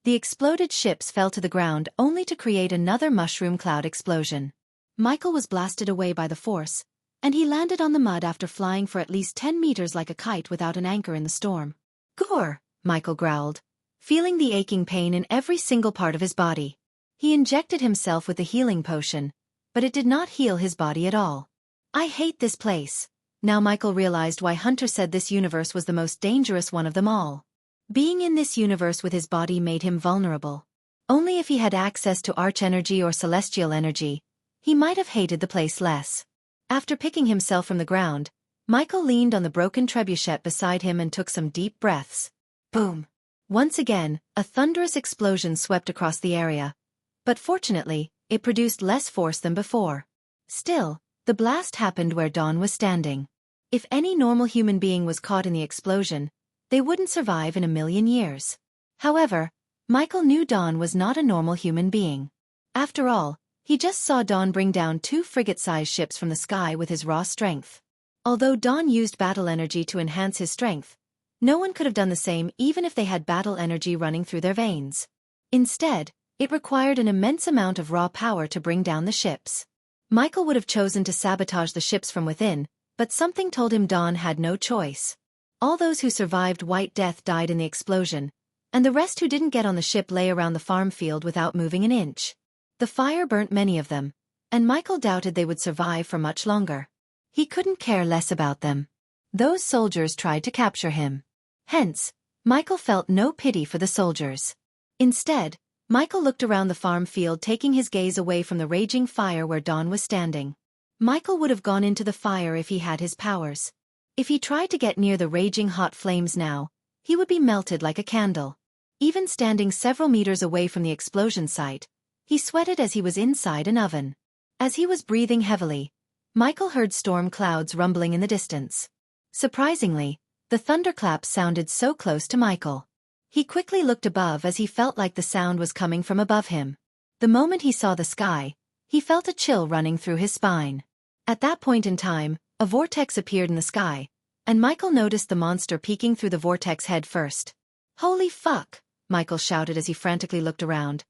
The exploded ships fell to the ground only to create another mushroom cloud explosion. Michael was blasted away by the force, and he landed on the mud after flying for at least 10 meters like a kite without an anchor in the storm. "Gore!" Michael growled, feeling the aching pain in every single part of his body. He injected himself with the healing potion, but it did not heal his body at all. "I hate this place." Now Michael realized why Hunter said this universe was the most dangerous one of them all. Being in this universe with his body made him vulnerable. Only if he had access to arch-energy or celestial energy, he might have hated the place less. After picking himself from the ground, Michael leaned on the broken trebuchet beside him and took some deep breaths. Boom! Once again, a thunderous explosion swept across the area. But fortunately, it produced less force than before. Still, the blast happened where Dawn was standing. If any normal human being was caught in the explosion, they wouldn't survive in a million years. However, Michael knew Dawn was not a normal human being. After all, he just saw Dawn bring down 2 frigate-sized ships from the sky with his raw strength. Although Dawn used battle energy to enhance his strength, no one could have done the same even if they had battle energy running through their veins. Instead, it required an immense amount of raw power to bring down the ships. Michael would have chosen to sabotage the ships from within, but something told him Dawn had no choice. All those who survived White Death died in the explosion, and the rest who didn't get on the ship lay around the farm field without moving an inch. The fire burnt many of them, and Michael doubted they would survive for much longer. He couldn't care less about them. Those soldiers tried to capture him. Hence, Michael felt no pity for the soldiers. Instead, Michael looked around the farm field, taking his gaze away from the raging fire where Dawn was standing. Michael would have gone into the fire if he had his powers. If he tried to get near the raging hot flames now, he would be melted like a candle. Even standing several meters away from the explosion site, he sweated as he was inside an oven. As he was breathing heavily, Michael heard storm clouds rumbling in the distance. Surprisingly, the thunderclaps sounded so close to Michael. He quickly looked above as he felt like the sound was coming from above him. The moment he saw the sky, he felt a chill running through his spine. At that point in time, a vortex appeared in the sky, and Michael noticed the monster peeking through the vortex head first. "Holy fuck!" Michael shouted as he frantically looked around.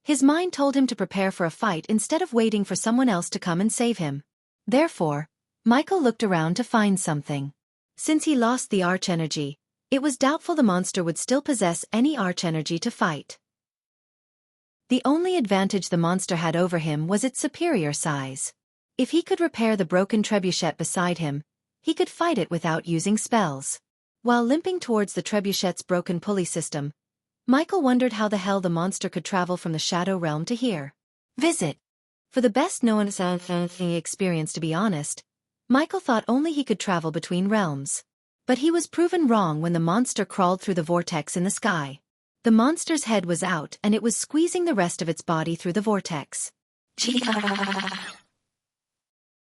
His mind told him to prepare for a fight instead of waiting for someone else to come and save him. Therefore, Michael looked around to find something. Since he lost the arch-energy, it was doubtful the monster would still possess any arch-energy to fight. The only advantage the monster had over him was its superior size. If he could repair the broken trebuchet beside him, he could fight it without using spells. While limping towards the trebuchet's broken pulley system, Michael wondered how the hell the monster could travel from the Shadow Realm to here. Visit. For the best-known experience, to be honest, Michael thought only he could travel between realms. But he was proven wrong when the monster crawled through the vortex in the sky. The monster's head was out and it was squeezing the rest of its body through the vortex.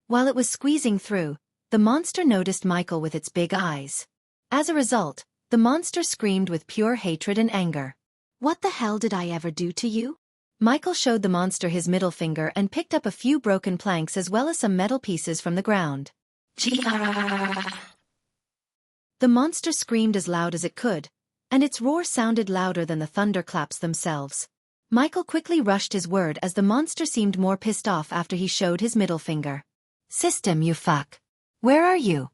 While it was squeezing through, the monster noticed Michael with its big eyes. As a result, the monster screamed with pure hatred and anger. "What the hell did I ever do to you?" Michael showed the monster his middle finger and picked up a few broken planks as well as some metal pieces from the ground. The monster screamed as loud as it could, and its roar sounded louder than the thunderclaps themselves. Michael quickly rushed his word as the monster seemed more pissed off after he showed his middle finger. "System, you fuck. Where are you?"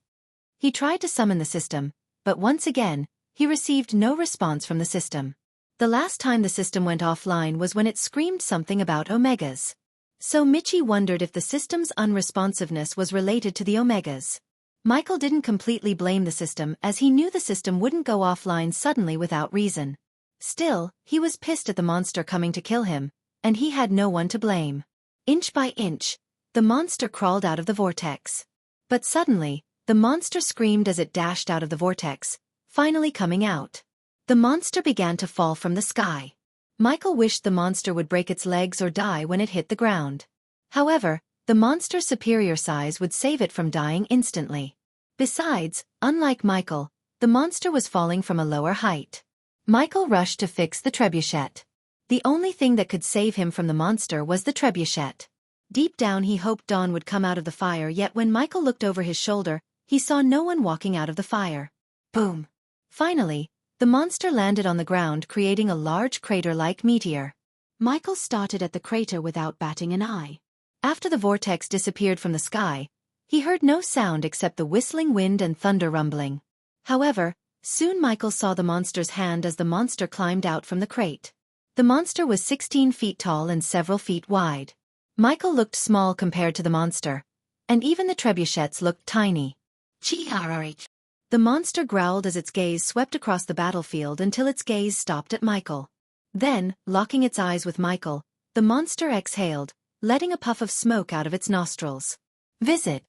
He tried to summon the system, but once again, he received no response from the system. The last time the system went offline was when it screamed something about omegas. So Michi wondered if the system's unresponsiveness was related to the omegas. Michael didn't completely blame the system as he knew the system wouldn't go offline suddenly without reason. Still, he was pissed at the monster coming to kill him, and he had no one to blame. Inch by inch, the monster crawled out of the vortex. But suddenly, the monster screamed as it dashed out of the vortex, finally coming out. The monster began to fall from the sky. Michael wished the monster would break its legs or die when it hit the ground. However, the monster's superior size would save it from dying instantly. Besides, unlike Michael, the monster was falling from a lower height. Michael rushed to fix the trebuchet. The only thing that could save him from the monster was the trebuchet. Deep down he hoped Dawn would come out of the fire, yet when Michael looked over his shoulder, he saw no one walking out of the fire. Boom! Finally, The monster landed on the ground, creating a large crater-like meteor. Michael started at the crater without batting an eye. After the vortex disappeared from the sky, he heard no sound except the whistling wind and thunder rumbling. However, soon Michael saw the monster's hand as the monster climbed out from the crate. The monster was 16 feet tall and several feet wide. Michael looked small compared to the monster, and even the trebuchets looked tiny. The monster growled as its gaze swept across the battlefield until its gaze stopped at Michael. Then, locking its eyes with Michael, the monster exhaled, letting a puff of smoke out of its nostrils. Visit.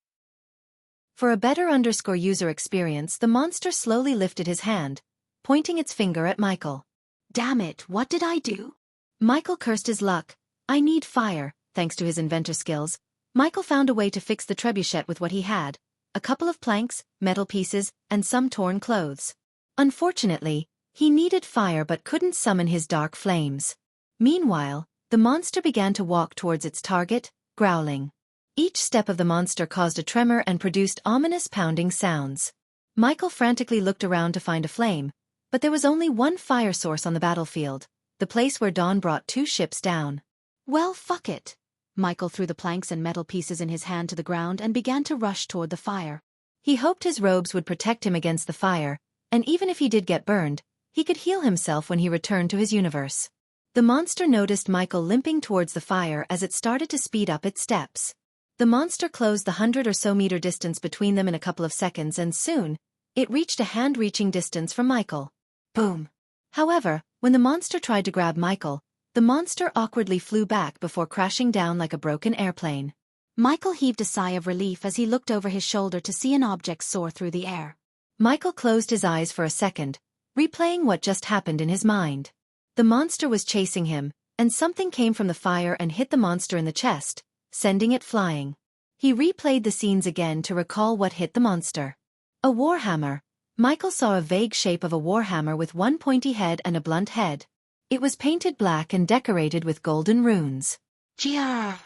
For a better user experience, the monster slowly lifted his hand, pointing its finger at Michael. Damn it, what did I do? Michael cursed his luck. I need fire. Thanks to his inventor skills, Michael found a way to fix the trebuchet with what he had: a couple of planks, metal pieces, and some torn clothes. Unfortunately, he needed fire but couldn't summon his dark flames. Meanwhile, the monster began to walk towards its target, growling. Each step of the monster caused a tremor and produced ominous pounding sounds. Michael frantically looked around to find a flame, but there was only one fire source on the battlefield, the place where Dawn brought 2 ships down. Well, fuck it. Michael threw the planks and metal pieces in his hand to the ground and began to rush toward the fire. He hoped his robes would protect him against the fire, and even if he did get burned, he could heal himself when he returned to his universe. The monster noticed Michael limping towards the fire as it started to speed up its steps. The monster closed the 100 or so meter distance between them in a couple of seconds, and soon, it reached a hand-reaching distance from Michael. Boom. However, when the monster tried to grab Michael, the monster awkwardly flew back before crashing down like a broken airplane. Michael heaved a sigh of relief as he looked over his shoulder to see an object soar through the air. Michael closed his eyes for a second, replaying what just happened in his mind. The monster was chasing him, and something came from the fire and hit the monster in the chest, sending it flying. He replayed the scenes again to recall what hit the monster. A warhammer. Michael saw a vague shape of a warhammer with one pointy head and a blunt head. It was painted black and decorated with golden runes. Gia!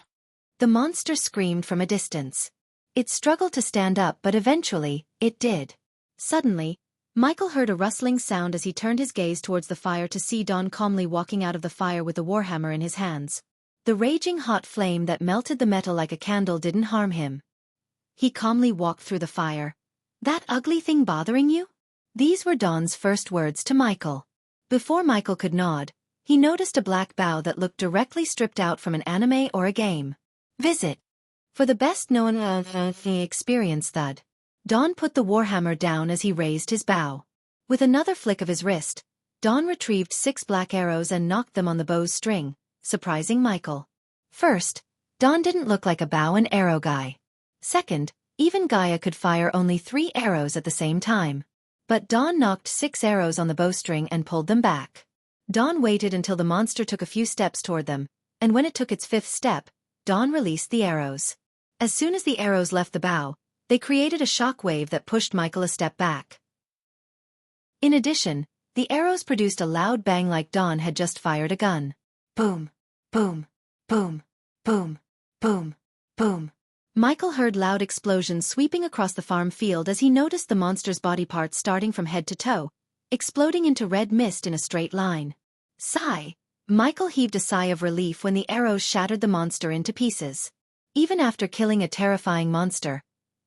The monster screamed from a distance. It struggled to stand up, but eventually, it did. Suddenly, Michael heard a rustling sound as he turned his gaze towards the fire to see Dawn calmly walking out of the fire with the warhammer in his hands. The raging hot flame that melted the metal like a candle didn't harm him. He calmly walked through the fire. That ugly thing bothering you? These were Dawn's first words to Michael. Before Michael could nod, he noticed a black bow that looked directly stripped out from an anime or a game. Visit. For the best known experience, thud. Dawn put the warhammer down as he raised his bow. With another flick of his wrist, Dawn retrieved 6 black arrows and knocked them on the bow's string, surprising Michael. First, Dawn didn't look like a bow and arrow guy. Second, even Gaia could fire only 3 arrows at the same time. But Dawn knocked 6 arrows on the bowstring and pulled them back. Dawn waited until the monster took a few steps toward them, and when it took its 5th step, Dawn released the arrows. As soon as the arrows left the bow, they created a shock wave that pushed Michael a step back. In addition, the arrows produced a loud bang like Dawn had just fired a gun. Boom, boom, boom, boom, boom, boom. Michael heard loud explosions sweeping across the farm field as he noticed the monster's body parts starting from head to toe, exploding into red mist in a straight line. Sigh. Michael heaved a sigh of relief when the arrows shattered the monster into pieces. Even after killing a terrifying monster,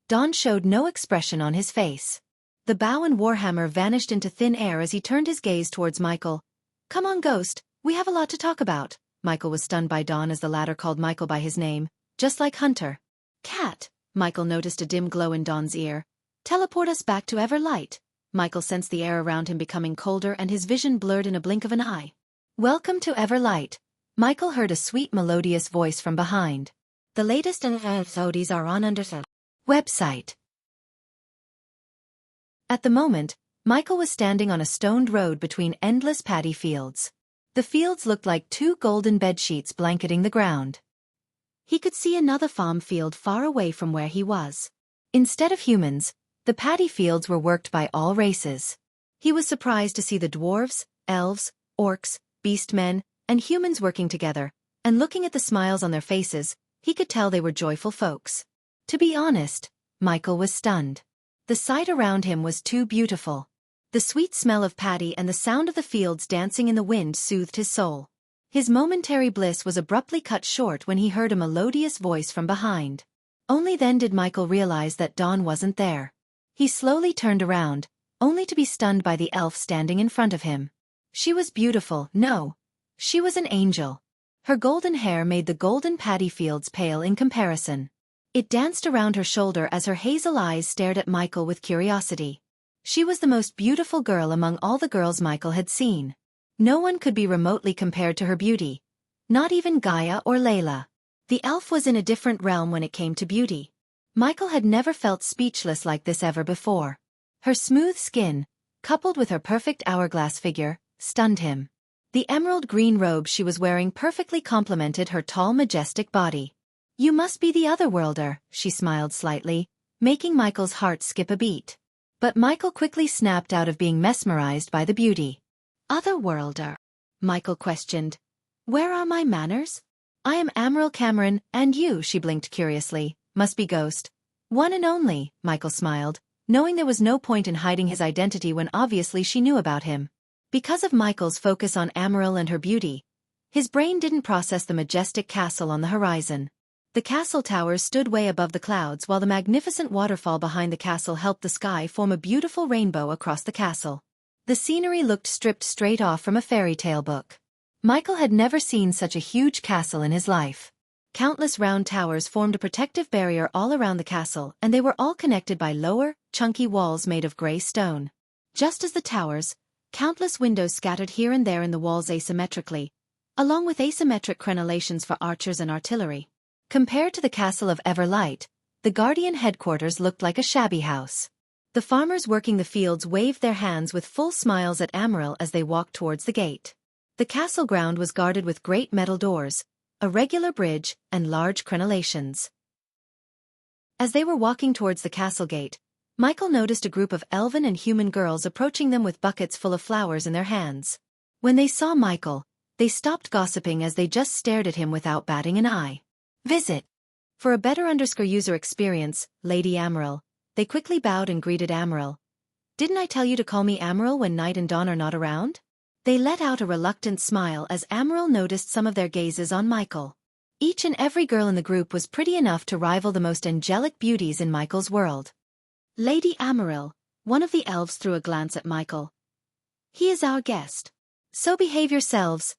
Dawn showed no expression on his face. The bow and warhammer vanished into thin air as he turned his gaze towards Michael. Come on, Ghost, we have a lot to talk about. Michael was stunned by Dawn as the latter called Michael by his name, just like Hunter. Cat. Michael noticed a dim glow in Dawn's ear. Teleport us back to Everlight. Michael sensed the air around him becoming colder and his vision blurred in a blink of an eye. Welcome to Everlight. Michael heard a sweet melodious voice from behind. The latest episodes are on Undersell website. At the moment, Michael was standing on a stoned road between endless paddy fields. The fields looked like 2 golden bedsheets blanketing the ground. He could see another farm field far away from where he was. Instead of humans, the paddy fields were worked by all races. He was surprised to see the dwarves, elves, orcs, beastmen, and humans working together, and looking at the smiles on their faces, he could tell they were joyful folks. To be honest, Michael was stunned. The sight around him was too beautiful. The sweet smell of paddy and the sound of the fields dancing in the wind soothed his soul. His momentary bliss was abruptly cut short when he heard a melodious voice from behind. Only then did Michael realize that Dawn wasn't there. He slowly turned around, only to be stunned by the elf standing in front of him. She was beautiful, no. She was an angel. Her golden hair made the golden paddy fields pale in comparison. It danced around her shoulder as her hazel eyes stared at Michael with curiosity. She was the most beautiful girl among all the girls Michael had seen. No one could be remotely compared to her beauty. Not even Gaia or Layla. The elf was in a different realm when it came to beauty. Michael had never felt speechless like this ever before. Her smooth skin, coupled with her perfect hourglass figure, stunned him. The emerald green robe she was wearing perfectly complemented her tall, majestic body. "You must be the Otherworlder," she smiled slightly, making Michael's heart skip a beat. But Michael quickly snapped out of being mesmerized by the beauty. "Otherworlder?" Michael questioned. "Where are my manners?" "I am Admiral Cameron, and you," she blinked curiously, "must be Ghost." "One and only," Michael smiled, knowing there was no point in hiding his identity when obviously she knew about him. Because of Michael's focus on Amaryl and her beauty, his brain didn't process the majestic castle on the horizon. The castle towers stood way above the clouds while the magnificent waterfall behind the castle helped the sky form a beautiful rainbow across the castle. The scenery looked stripped straight off from a fairy tale book. Michael had never seen such a huge castle in his life. Countless round towers formed a protective barrier all around the castle, and they were all connected by lower, chunky walls made of gray stone. Just as the towers, countless windows scattered here and there in the walls asymmetrically, along with asymmetric crenellations for archers and artillery. Compared to the castle of Everlight, the Guardian headquarters looked like a shabby house. The farmers working the fields waved their hands with full smiles at Amaryl as they walked towards the gate. The castle ground was guarded with great metal doors, a regular bridge, and large crenellations. As they were walking towards the castle gate, Michael noticed a group of elven and human girls approaching them with buckets full of flowers in their hands. When they saw Michael, they stopped gossiping as they just stared at him without batting an eye. "Visit." For a better user experience, Lady Amaryl, they quickly bowed and greeted Amaryl. "Didn't I tell you to call me Amaryl when Night and Dawn are not around?" They let out a reluctant smile as Amaryl noticed some of their gazes on Michael. Each and every girl in the group was pretty enough to rival the most angelic beauties in Michael's world. "Lady Amaryl," one of the elves threw a glance at Michael. "He is our guest. So behave yourselves."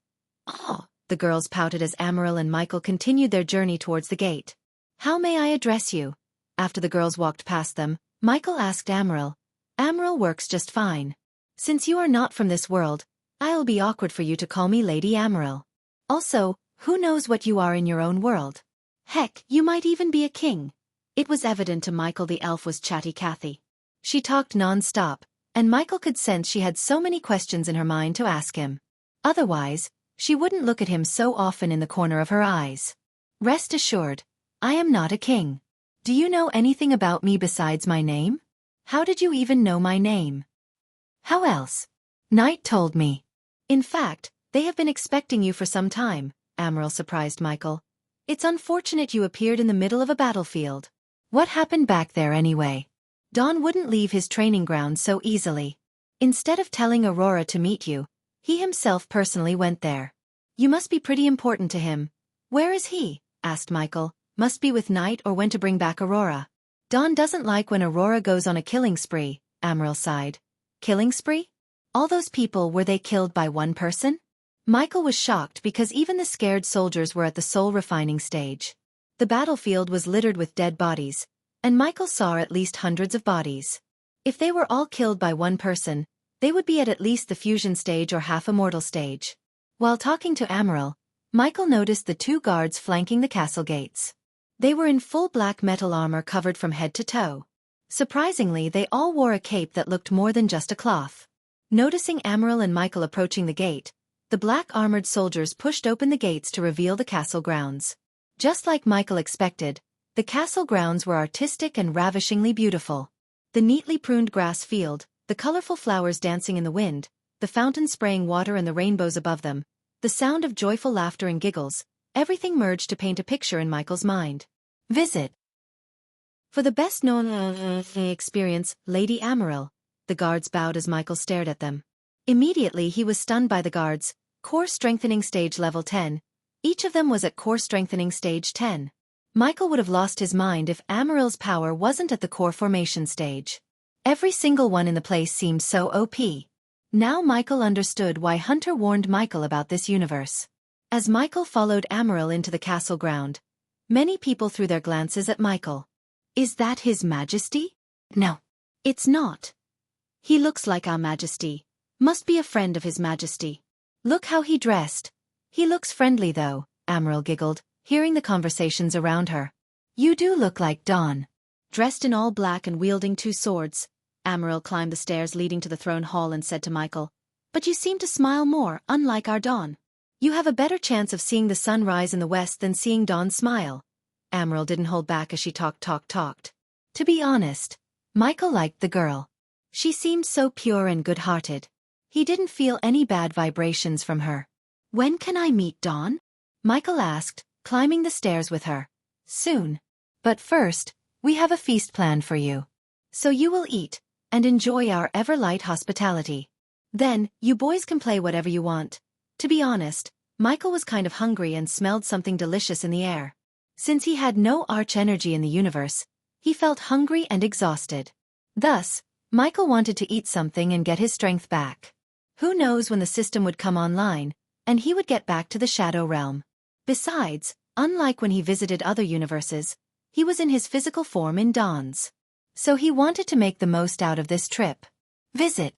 "Oh," the girls pouted as Amaryl and Michael continued their journey towards the gate. "How may I address you?" After the girls walked past them, Michael asked Amaryl. "Amaryl works just fine. Since you are not from this world, I'll be awkward for you to call me Lady Amaryl. Also, who knows what you are in your own world? Heck, you might even be a king." It was evident to Michael the elf was chatty Cathy. She talked non-stop, and Michael could sense she had so many questions in her mind to ask him. Otherwise, she wouldn't look at him so often in the corner of her eyes. "Rest assured, I am not a king. Do you know anything about me besides my name? How did you even know my name?" "How else? Night told me." "In fact, they have been expecting you for some time," Amaryl surprised Michael. "It's unfortunate you appeared in the middle of a battlefield. What happened back there anyway?" Dawn wouldn't leave his training ground so easily. Instead of telling Aurora to meet you, he himself personally went there. "You must be pretty important to him." "Where is he?" asked Michael. "Must be with Night or went to bring back Aurora." "Dawn doesn't like when Aurora goes on a killing spree," Amaryl sighed. "Killing spree? All those people, were they killed by one person?" Michael was shocked because even the scared soldiers were at the soul refining stage. The battlefield was littered with dead bodies, and Michael saw at least hundreds of bodies. If they were all killed by one person, they would be at least the fusion stage or half-immortal stage. While talking to Amaryl, Michael noticed the two guards flanking the castle gates. They were in full black metal armor covered from head to toe. Surprisingly, they all wore a cape that looked more than just a cloth. Noticing Amaryl and Michael approaching the gate, the black armored soldiers pushed open the gates to reveal the castle grounds. Just like Michael expected, the castle grounds were artistic and ravishingly beautiful. The neatly pruned grass field, the colorful flowers dancing in the wind, the fountain spraying water and the rainbows above them, the sound of joyful laughter and giggles, everything merged to paint a picture in Michael's mind. "Visit." For the best-known experience, Lady Amaryl, The guards bowed as Michael stared at them. Immediately he was stunned by the guards. Core strengthening stage level 10. Each of them was at core strengthening stage 10. Michael would have lost his mind if Amaril's power wasn't at the core formation stage. Every single one in the place seemed so OP. Now Michael understood why Hunter warned Michael about this universe. As Michael followed Amaril into the castle ground, many people threw their glances at Michael. Is that His Majesty? No. It's not. He looks like Our Majesty. Must be a friend of His Majesty. Look how he dressed. He looks friendly though, Amaril giggled, hearing the conversations around her. You do look like Dawn. Dressed in all black and wielding 2 swords, Amaril climbed the stairs leading to the throne hall and said to Michael, "But you seem to smile more, unlike our Dawn. You have a better chance of seeing the sun rise in the west than seeing Dawn smile." Amaril didn't hold back as she talked. To be honest, Michael liked the girl. She seemed so pure and good-hearted. He didn't feel any bad vibrations from her. "When can I meet Dawn?" Michael asked, climbing the stairs with her. "Soon. But first, we have a feast planned for you. So you will eat and enjoy our ever-light hospitality. Then, you boys can play whatever you want." To be honest, Michael was kind of hungry and smelled something delicious in the air. Since he had no arch-energy in the universe, he felt hungry and exhausted. Thus, Michael wanted to eat something and get his strength back. Who knows when the system would come online, and he would get back to the Shadow Realm. Besides, unlike when he visited other universes, he was in his physical form in Dawn's. So he wanted to make the most out of this trip. Visit.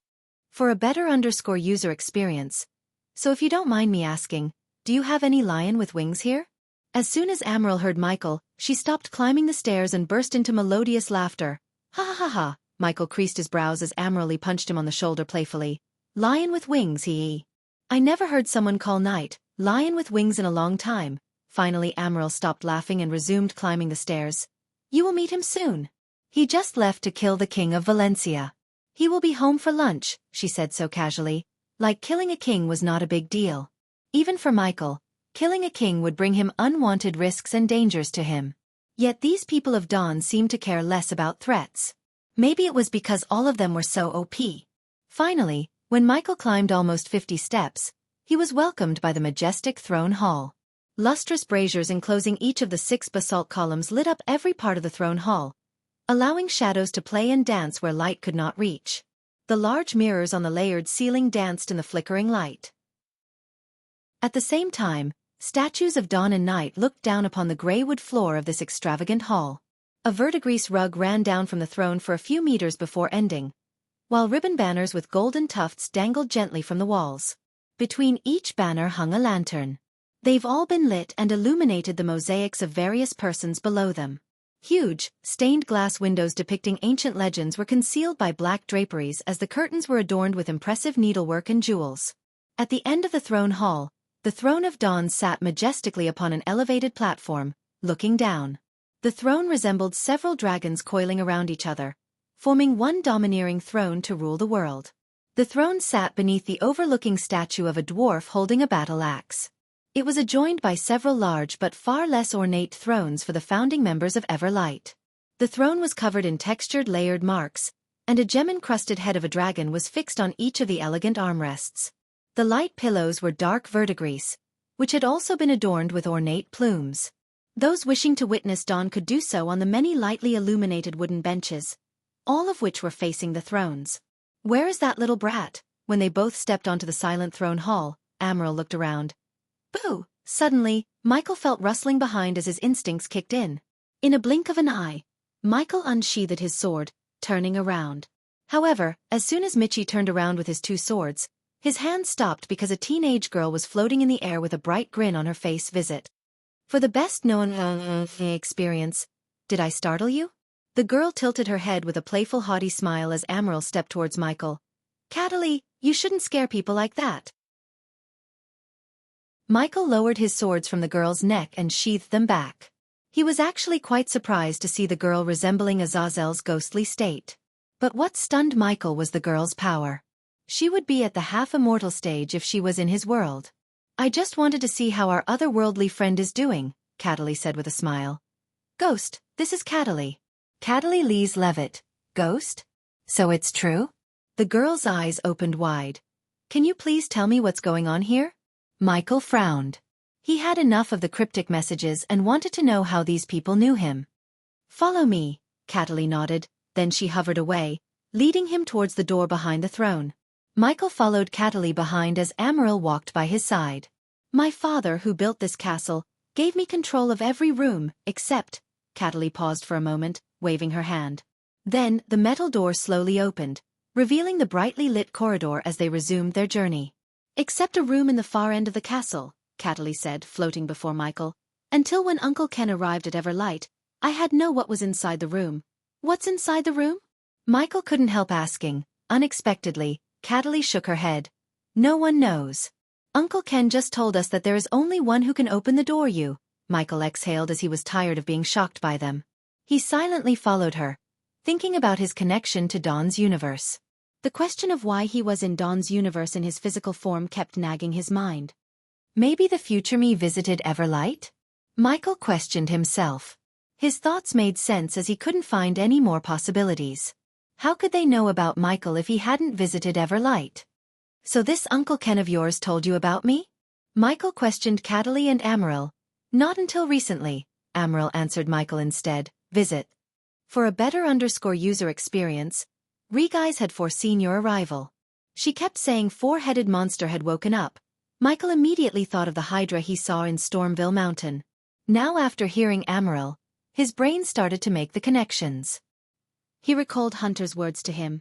For a better user experience. So if you don't mind me asking, do you have any lion with wings here? As soon as Amaril heard Michael, she stopped climbing the stairs and burst into melodious laughter. Ha ha ha ha, Michael creased his brows as Amaril punched him on the shoulder playfully. Lion with wings, he. I never heard someone call Knight lion with wings in a long time. Finally Amaril stopped laughing and resumed climbing the stairs. You will meet him soon. He just left to kill the king of Valencia. He will be home for lunch, she said so casually. Like killing a king was not a big deal. Even for Michael, killing a king would bring him unwanted risks and dangers to him. Yet these people of Dawn seemed to care less about threats. Maybe it was because all of them were so OP. Finally, when Michael climbed almost 50 steps, he was welcomed by the majestic throne hall. Lustrous braziers enclosing each of the 6 basalt columns lit up every part of the throne hall, allowing shadows to play and dance where light could not reach. The large mirrors on the layered ceiling danced in the flickering light. At the same time, statues of Dawn and Night looked down upon the gray wood floor of this extravagant hall. A verdigris rug ran down from the throne for a few meters before ending, while ribbon banners with golden tufts dangled gently from the walls. Between each banner hung a lantern. They've all been lit and illuminated the mosaics of various persons below them. Huge, stained glass windows depicting ancient legends were concealed by black draperies as the curtains were adorned with impressive needlework and jewels. At the end of the throne hall, the throne of Dawn sat majestically upon an elevated platform, looking down. The throne resembled several dragons coiling around each other, forming one domineering throne to rule the world. The throne sat beneath the overlooking statue of a dwarf holding a battle axe. It was adjoined by several large but far less ornate thrones for the founding members of Everlight. The throne was covered in textured layered marks, and a gem-encrusted head of a dragon was fixed on each of the elegant armrests. The light pillows were dark verdigris, which had also been adorned with ornate plumes. Those wishing to witness Dawn could do so on the many lightly illuminated wooden benches, all of which were facing the thrones. Where is that little brat? When they both stepped onto the silent throne hall, Amaril looked around. Boo! Suddenly, Michael felt rustling behind as his instincts kicked in. In a blink of an eye, Michael unsheathed his sword, turning around. However, as soon as Michi turned around with his 2 swords, his hand stopped because a teenage girl was floating in the air with a bright grin on her face. Visit. For the best known experience, did I startle you? The girl tilted her head with a playful haughty smile as Amaril stepped towards Michael. Cataly, you shouldn't scare people like that. Michael lowered his swords from the girl's neck and sheathed them back. He was actually quite surprised to see the girl resembling Azazel's ghostly state. But what stunned Michael was the girl's power. She would be at the half-immortal stage if she was in his world. I just wanted to see how our otherworldly friend is doing, Cataly said with a smile. Ghost, this is Cataly. Cataly Lees Levitt. Ghost? So it's true? The girl's eyes opened wide. Can you please tell me what's going on here? Michael frowned. He had enough of the cryptic messages and wanted to know how these people knew him. Follow me, Catelli nodded, then she hovered away, leading him towards the door behind the throne. Michael followed Catelli behind as Amaryl walked by his side. My father, who built this castle, gave me control of every room, except... Catelli paused for a moment, waving her hand. Then, the metal door slowly opened, revealing the brightly lit corridor as they resumed their journey. Except a room in the far end of the castle, Catelli said, floating before Michael. Until when Uncle Ken arrived at Everlight, I had no what was inside the room. What's inside the room? Michael couldn't help asking. Unexpectedly, Catelli shook her head. No one knows. Uncle Ken just told us that there is only one who can open the door. Michael exhaled as he was tired of being shocked by them. He silently followed her, thinking about his connection to Dawn's universe. The question of why he was in Dawn's universe in his physical form kept nagging his mind. Maybe the future me visited Everlight? Michael questioned himself. His thoughts made sense as he couldn't find any more possibilities. How could they know about Michael if he hadn't visited Everlight? So this Uncle Ken of yours told you about me? Michael questioned Catelli and Amaryl. Not until recently, Amaryl answered Michael instead. Visit. For a better user experience, Regis had foreseen your arrival. She kept saying four-headed monster had woken up. Michael immediately thought of the Hydra he saw in Stormville Mountain. Now after hearing Amaryl, his brain started to make the connections. He recalled Hunter's words to him.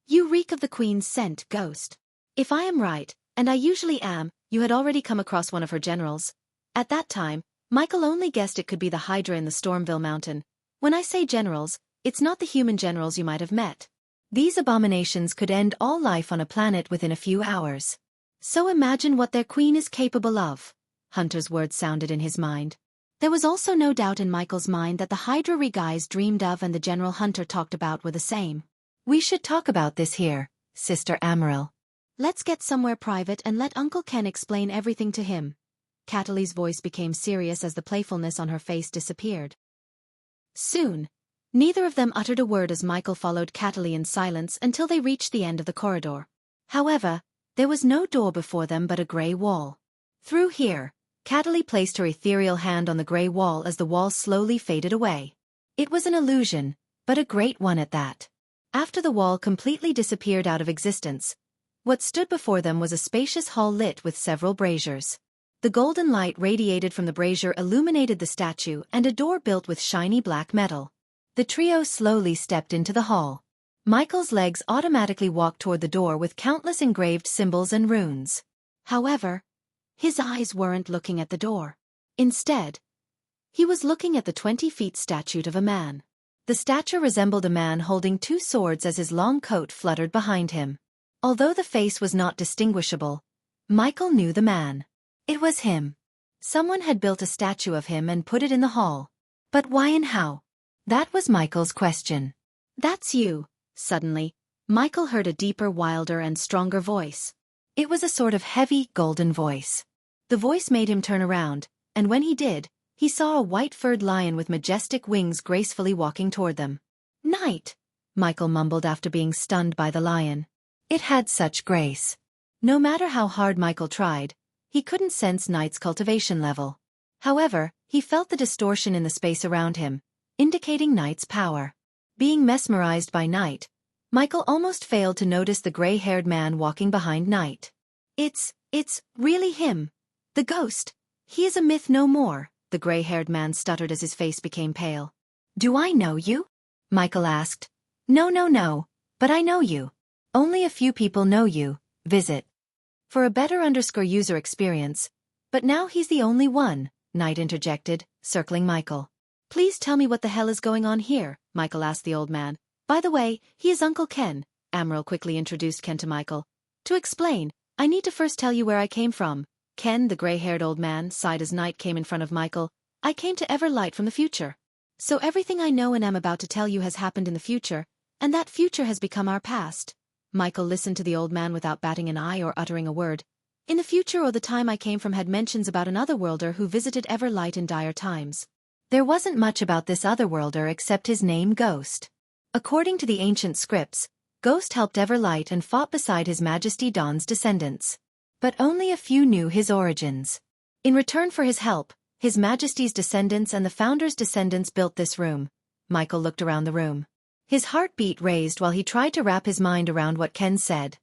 You reek of the Queen's scent, ghost. If I am right, and I usually am, you had already come across one of her generals. At that time, Michael only guessed it could be the Hydra in the Stormville Mountain. When I say generals, it's not the human generals you might have met. These abominations could end all life on a planet within a few hours. So imagine what their queen is capable of. Hunter's words sounded in his mind. There was also no doubt in Michael's mind that the Hydra Regis dreamed of and the General Hunter talked about were the same. We should talk about this here, Sister Amaryl. Let's get somewhere private and let Uncle Ken explain everything to him. Catelli's voice became serious as the playfulness on her face disappeared. Soon, neither of them uttered a word as Michael followed Catelli in silence until they reached the end of the corridor. However, there was no door before them but a grey wall. Through here, Catelli placed her ethereal hand on the grey wall as the wall slowly faded away. It was an illusion, but a great one at that. After the wall completely disappeared out of existence, what stood before them was a spacious hall lit with several braziers. The golden light radiated from the brazier illuminated the statue and a door built with shiny black metal. The trio slowly stepped into the hall. Michael's legs automatically walked toward the door with countless engraved symbols and runes. However, his eyes weren't looking at the door. Instead, he was looking at the 20-feet statue of a man. The statue resembled a man holding two swords as his long coat fluttered behind him. Although the face was not distinguishable, Michael knew the man. It was him. Someone had built a statue of him and put it in the hall. But why and how? That was Michael's question. That's you. Suddenly, Michael heard a deeper, wilder and stronger voice. It was a sort of heavy, golden voice. The voice made him turn around, and when he did, he saw a white-furred lion with majestic wings gracefully walking toward them. Knight, Michael mumbled after being stunned by the lion. It had such grace. No matter how hard Michael tried, he couldn't sense Knight's cultivation level. However, he felt the distortion in the space around him, indicating Knight's power. Being mesmerized by Knight, Michael almost failed to notice the gray-haired man walking behind Knight. It's really him. The ghost. He is a myth no more, the gray-haired man stuttered as his face became pale. Do I know you? Michael asked. No, but I know you. Only a few people know you. Visit. For a better user experience. But now he's the only one, Knight interjected, circling Michael. Please tell me what the hell is going on here, Michael asked the old man. By the way, he is Uncle Ken, Amaryl quickly introduced Ken to Michael. To explain, I need to first tell you where I came from. Ken, the gray-haired old man, sighed as Knight came in front of Michael. I came to Everlight from the future. So everything I know and am about to tell you has happened in the future, and that future has become our past. Michael listened to the old man without batting an eye or uttering a word. In the future or the time I came from had mentions about an otherworlder who visited Everlight in dire times. There wasn't much about this otherworlder except his name Ghost. According to the ancient scripts, Ghost helped Everlight and fought beside His Majesty Dawn's descendants. But only a few knew his origins. In return for his help, His Majesty's descendants and the Founder's descendants built this room. Michael looked around the room. His heartbeat raised while he tried to wrap his mind around what Ken said.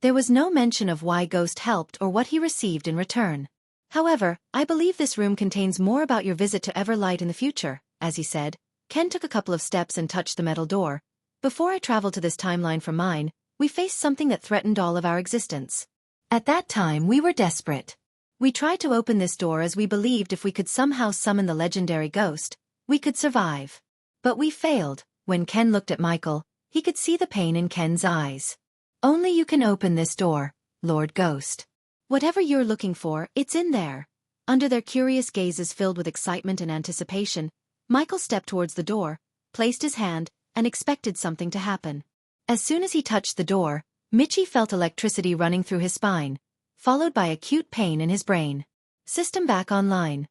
There was no mention of why Ghost helped or what he received in return. However, I believe this room contains more about your visit to Everlight in the future, as he said. Ken took a couple of steps and touched the metal door. Before I traveled to this timeline from mine, we faced something that threatened all of our existence. At that time we were desperate. We tried to open this door as we believed if we could somehow summon the legendary Ghost, we could survive. But we failed. When Ken looked at Michael, he could see the pain in Ken's eyes. Only you can open this door, Lord Ghost. Whatever you're looking for, it's in there. Under their curious gazes filled with excitement and anticipation, Michael stepped towards the door, placed his hand, and expected something to happen. As soon as he touched the door, Michi felt electricity running through his spine, followed by acute pain in his brain. System back online.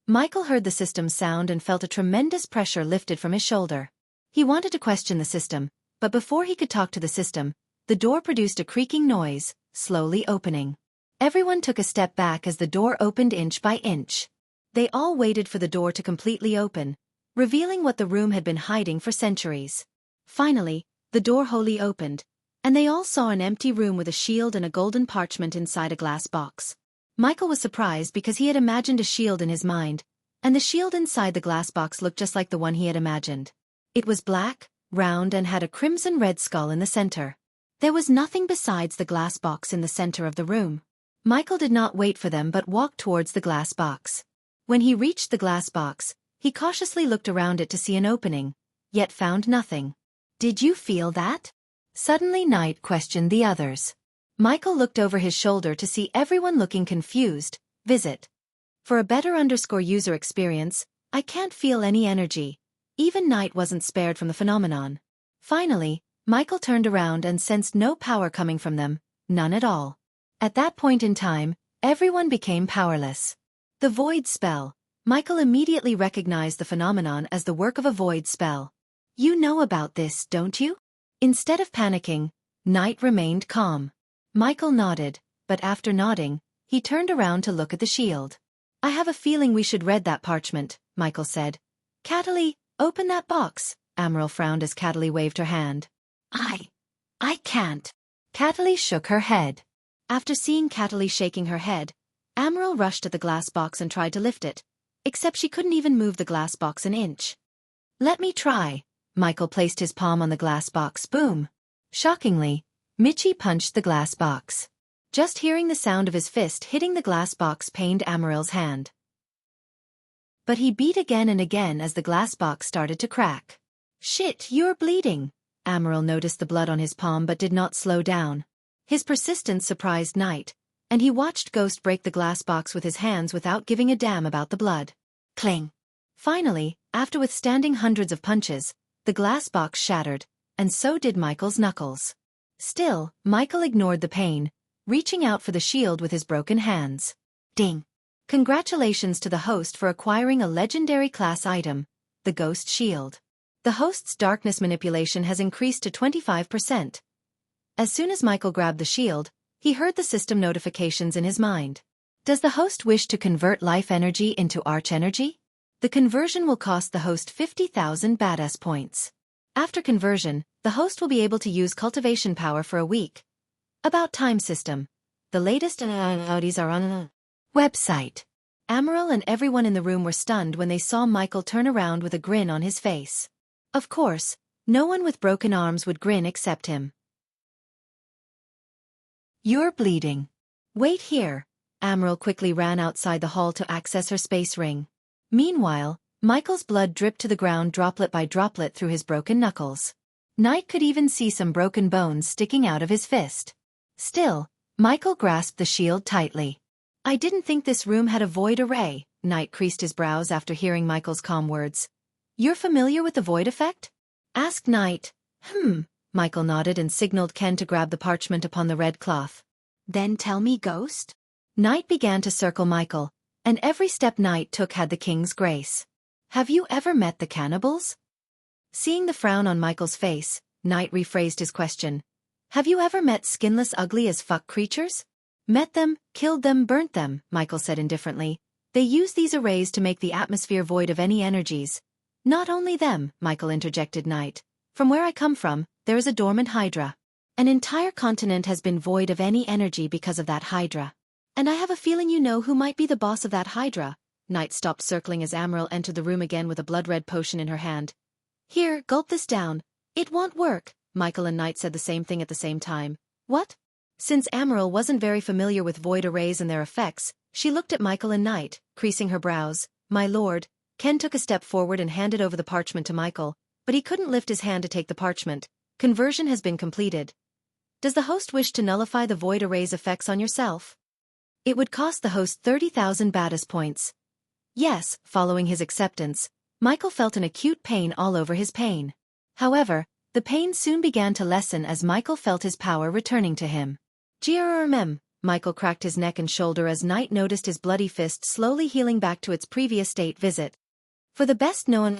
Michael heard the system's sound and felt a tremendous pressure lifted from his shoulder. He wanted to question the system, but before he could talk to the system, the door produced a creaking noise, slowly opening. Everyone took a step back as the door opened inch by inch. They all waited for the door to completely open, revealing what the room had been hiding for centuries. Finally, the door wholly opened, and they all saw an empty room with a shield and a golden parchment inside a glass box. Michael was surprised because he had imagined a shield in his mind, and the shield inside the glass box looked just like the one he had imagined. It was black, round and had a crimson-red skull in the center. There was nothing besides the glass box in the center of the room. Michael did not wait for them but walked towards the glass box. When he reached the glass box, he cautiously looked around it to see an opening, yet found nothing. "Did you feel that?" Suddenly Knight questioned the others. Michael looked over his shoulder to see everyone looking confused. Visit. For a better user experience, I can't feel any energy. Even Knight wasn't spared from the phenomenon. Finally, Michael turned around and sensed no power coming from them, none at all. At that point in time, everyone became powerless. The void spell. Michael immediately recognized the phenomenon as the work of a void spell. "You know about this, don't you?" Instead of panicking, Knight remained calm. Michael nodded, but after nodding, he turned around to look at the shield. "I have a feeling we should read that parchment," Michael said. "Cataly, open that box." Amaryl frowned as Cataly waved her hand. I can't." Cataly shook her head. After seeing Cataly shaking her head, Amaryl rushed at the glass box and tried to lift it, except she couldn't even move the glass box an inch. "Let me try." Michael placed his palm on the glass box. Boom! Shockingly, Michi punched the glass box. Just hearing the sound of his fist hitting the glass box pained Amaryl's hand. But he beat again and again as the glass box started to crack. "Shit, you're bleeding." Amaryl noticed the blood on his palm but did not slow down. His persistence surprised Knight, and he watched Ghost break the glass box with his hands without giving a damn about the blood. Cling! Finally, after withstanding hundreds of punches, the glass box shattered, and so did Michael's knuckles. Still, Michael ignored the pain, reaching out for the shield with his broken hands. Ding! Congratulations to the host for acquiring a legendary class item, the Ghost Shield. The host's darkness manipulation has increased to 25%. As soon as Michael grabbed the shield, he heard the system notifications in his mind. Does the host wish to convert life energy into arch energy? The conversion will cost the host 50,000 badass points. After conversion, the host will be able to use cultivation power for a week. About time system. The latest Audis are on the website. Amaryl and everyone in the room were stunned when they saw Michael turn around with a grin on his face. Of course, no one with broken arms would grin except him. "You're bleeding. Wait here." Amaryl quickly ran outside the hall to access her space ring. Meanwhile, Michael's blood dripped to the ground droplet by droplet through his broken knuckles. Knight could even see some broken bones sticking out of his fist. Still, Michael grasped the shield tightly. "I didn't think this room had a void array." Knight creased his brows after hearing Michael's calm words. "You're familiar with the void effect?" asked Knight. Michael nodded and signaled Ken to grab the parchment upon the red cloth. "Then tell me, Ghost." Knight began to circle Michael, and every step Knight took had the king's grace. "Have you ever met the cannibals?" Seeing the frown on Michael's face, Knight rephrased his question. Have you ever met skinless ugly as fuck creatures? Met them, killed them, burnt them, Michael said indifferently. They use these arrays to make the atmosphere void of any energies. Not only them, Michael interjected Knight. From where I come from, there is a dormant hydra. An entire continent has been void of any energy because of that hydra. And I have a feeling you know who might be the boss of that hydra. Knight stopped circling as Amaryl entered the room again with a blood-red potion in her hand. Here, gulp this down. It won't work. Michael and Knight said the same thing at the same time. What? Since Amaryl wasn't very familiar with void arrays and their effects, she looked at Michael and Knight, creasing her brows. My lord. Ken took a step forward and handed over the parchment to Michael, but he couldn't lift his hand to take the parchment. Conversion has been completed. Does the host wish to nullify the void array's effects on yourself? It would cost the host 30,000 Baddus points. Yes, following his acceptance, Michael felt an acute pain all over his pain. However, the pain soon began to lessen as Michael felt his power returning to him. Grrrm. Michael cracked his neck and shoulder as Knight noticed his bloody fist slowly healing back to its previous state. Visit. For the best known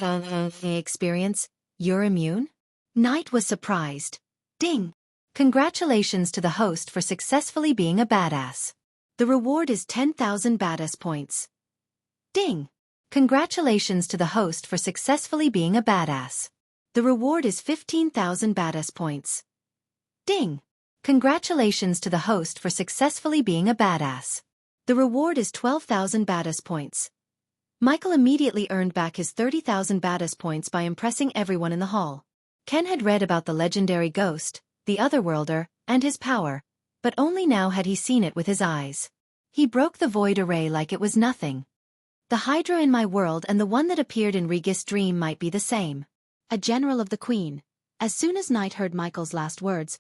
experience, you're immune? Knight was surprised. Ding! Congratulations to the host for successfully being a badass. The reward is 10,000 Baddus points. Ding! Congratulations to the host for successfully being a badass. The reward is 15,000 Baddus points. Ding! Congratulations to the host for successfully being a badass. The reward is 12,000 Baddus points. Michael immediately earned back his 30,000 Baddus points by impressing everyone in the hall. Ken had read about the legendary ghost, the Otherworlder, and his power, but only now had he seen it with his eyes. He broke the void array like it was nothing. The Hydra in my world and the one that appeared in Regis' dream might be the same. A general of the Queen. As soon as Knight heard Michael's last words,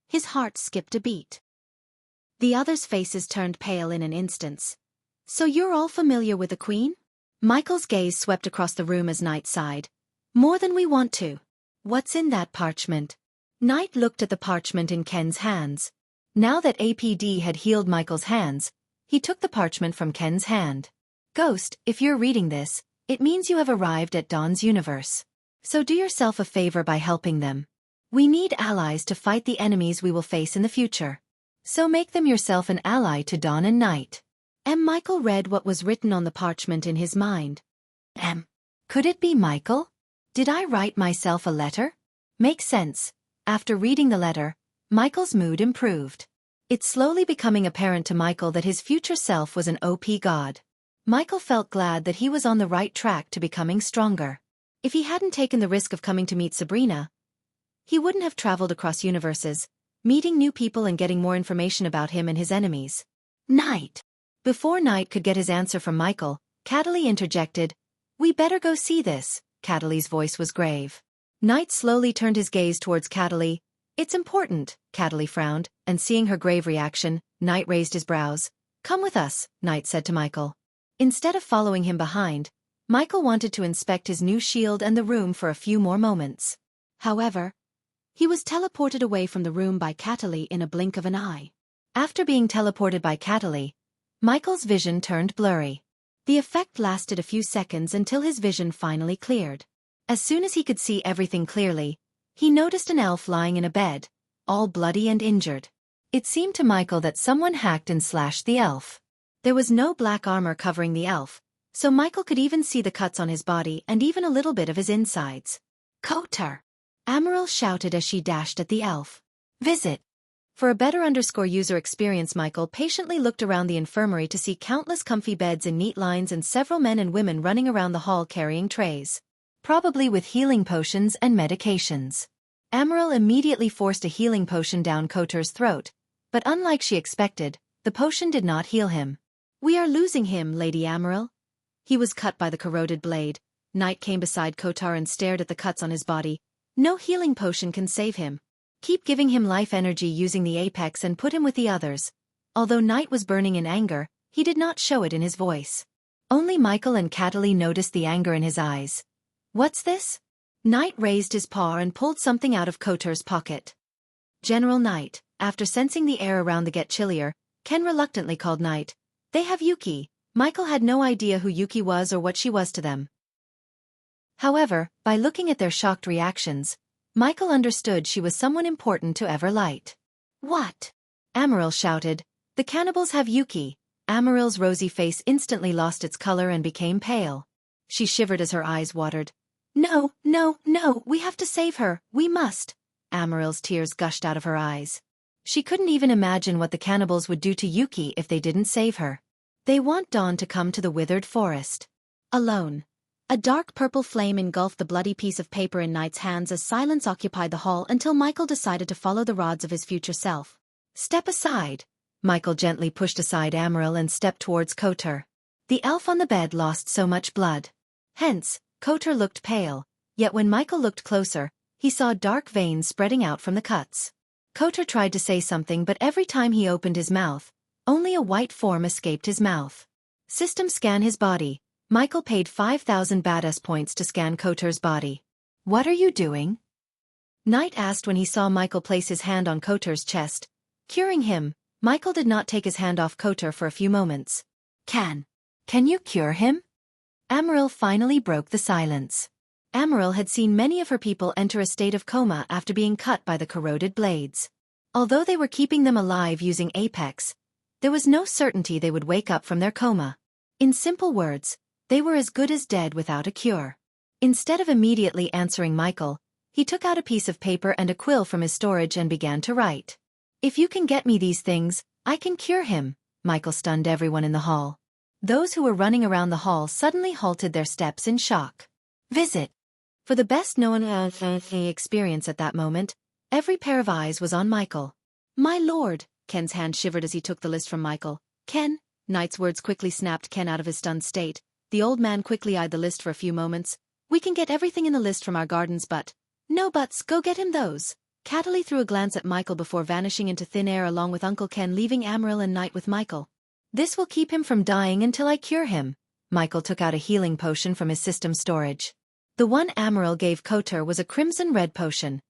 his heart skipped a beat. The others' faces turned pale in an instant. So you're all familiar with the Queen? Michael's gaze swept across the room as Knight sighed. More than we want to. What's in that parchment? Knight looked at the parchment in Ken's hands. Now that APD had healed Michael's hands, he took the parchment from Ken's hand. Ghost, if you're reading this, it means you have arrived at Dawn's universe. So do yourself a favor by helping them. We need allies to fight the enemies we will face in the future. So make them yourself an ally to Dawn and Knight. Michael read what was written on the parchment in his mind. Could it be Michael? Did I write myself a letter? Makes sense. After reading the letter, Michael's mood improved. It's slowly becoming apparent to Michael that his future self was an OP god. Michael felt glad that he was on the right track to becoming stronger. If he hadn't taken the risk of coming to meet Sabrina, he wouldn't have traveled across universes, meeting new people and getting more information about him and his enemies. Knight. Before Knight could get his answer from Michael, Cataly interjected. We better go see this. Cataly's voice was grave. Knight slowly turned his gaze towards Cataly. It's important, Cataly frowned, and seeing her grave reaction, Knight raised his brows. Come with us, Knight said to Michael. Instead of following him behind, Michael wanted to inspect his new shield and the room for a few more moments. However, he was teleported away from the room by Cataly in a blink of an eye. After being teleported by Cataly, Michael's vision turned blurry. The effect lasted a few seconds until his vision finally cleared. As soon as he could see everything clearly, he noticed an elf lying in a bed, all bloody and injured. It seemed to Michael that someone hacked and slashed the elf. There was no black armor covering the elf, so Michael could even see the cuts on his body and even a little bit of his insides. Kotar! Amaryl shouted as she dashed at the elf. Visit! For a better user experience, Michael patiently looked around the infirmary to see countless comfy beds in neat lines and several men and women running around the hall carrying trays. Probably with healing potions and medications. Amaryl immediately forced a healing potion down Kotar's throat, but unlike she expected, the potion did not heal him. We are losing him, Lady Amaryl. He was cut by the corroded blade. Knight came beside Kotar and stared at the cuts on his body. No healing potion can save him. Keep giving him life energy using the apex and put him with the others. Although Knight was burning in anger, he did not show it in his voice. Only Michael and Cataly noticed the anger in his eyes. What's this? Knight raised his paw and pulled something out of Kotar's pocket. General Knight, after sensing the air around the get chillier, Ken reluctantly called Knight. They have Yuki. Michael had no idea who Yuki was or what she was to them. However, by looking at their shocked reactions, Michael understood she was someone important to Everlight. What? Amaryl shouted. The cannibals have Yuki. Amaryl's rosy face instantly lost its color and became pale. She shivered as her eyes watered. No, no, no, we have to save her, we must. Amaryl's tears gushed out of her eyes. She couldn't even imagine what the cannibals would do to Yuki if they didn't save her. They want Dawn to come to the withered forest. Alone. A dark purple flame engulfed the bloody piece of paper in Knight's hands as silence occupied the hall until Michael decided to follow the rods of his future self. Step aside. Michael gently pushed aside Amaryl and stepped towards Koter. The elf on the bed lost so much blood. Hence, Koter looked pale, yet when Michael looked closer, he saw dark veins spreading out from the cuts. Koter tried to say something, but every time he opened his mouth, only a white form escaped his mouth. System scan his body. Michael paid 5,000 badass points to scan Koter's body. What are you doing? Knight asked when he saw Michael place his hand on Koter's chest. Curing him. Michael did not take his hand off Koter for a few moments. Can you cure him? Amaryl finally broke the silence. Amaryl had seen many of her people enter a state of coma after being cut by the corroded blades. Although they were keeping them alive using Apex, there was no certainty they would wake up from their coma. In simple words, they were as good as dead without a cure. Instead of immediately answering Michael, he took out a piece of paper and a quill from his storage and began to write. If you can get me these things, I can cure him. Michael stunned everyone in the hall. Those who were running around the hall suddenly halted their steps in shock. Visit. For the best known experience at that moment, every pair of eyes was on Michael. My lord, Ken's hand shivered as he took the list from Michael. Ken, Knight's words quickly snapped Ken out of his stunned state. The old man quickly eyed the list for a few moments. We can get everything in the list from our gardens, but... No buts, go get him those. Cataly threw a glance at Michael before vanishing into thin air along with Uncle Ken, leaving Amaryl and Knight with Michael. This will keep him from dying until I cure him. Michael took out a healing potion from his system storage. The one Amaryl gave Koter was a crimson-red potion,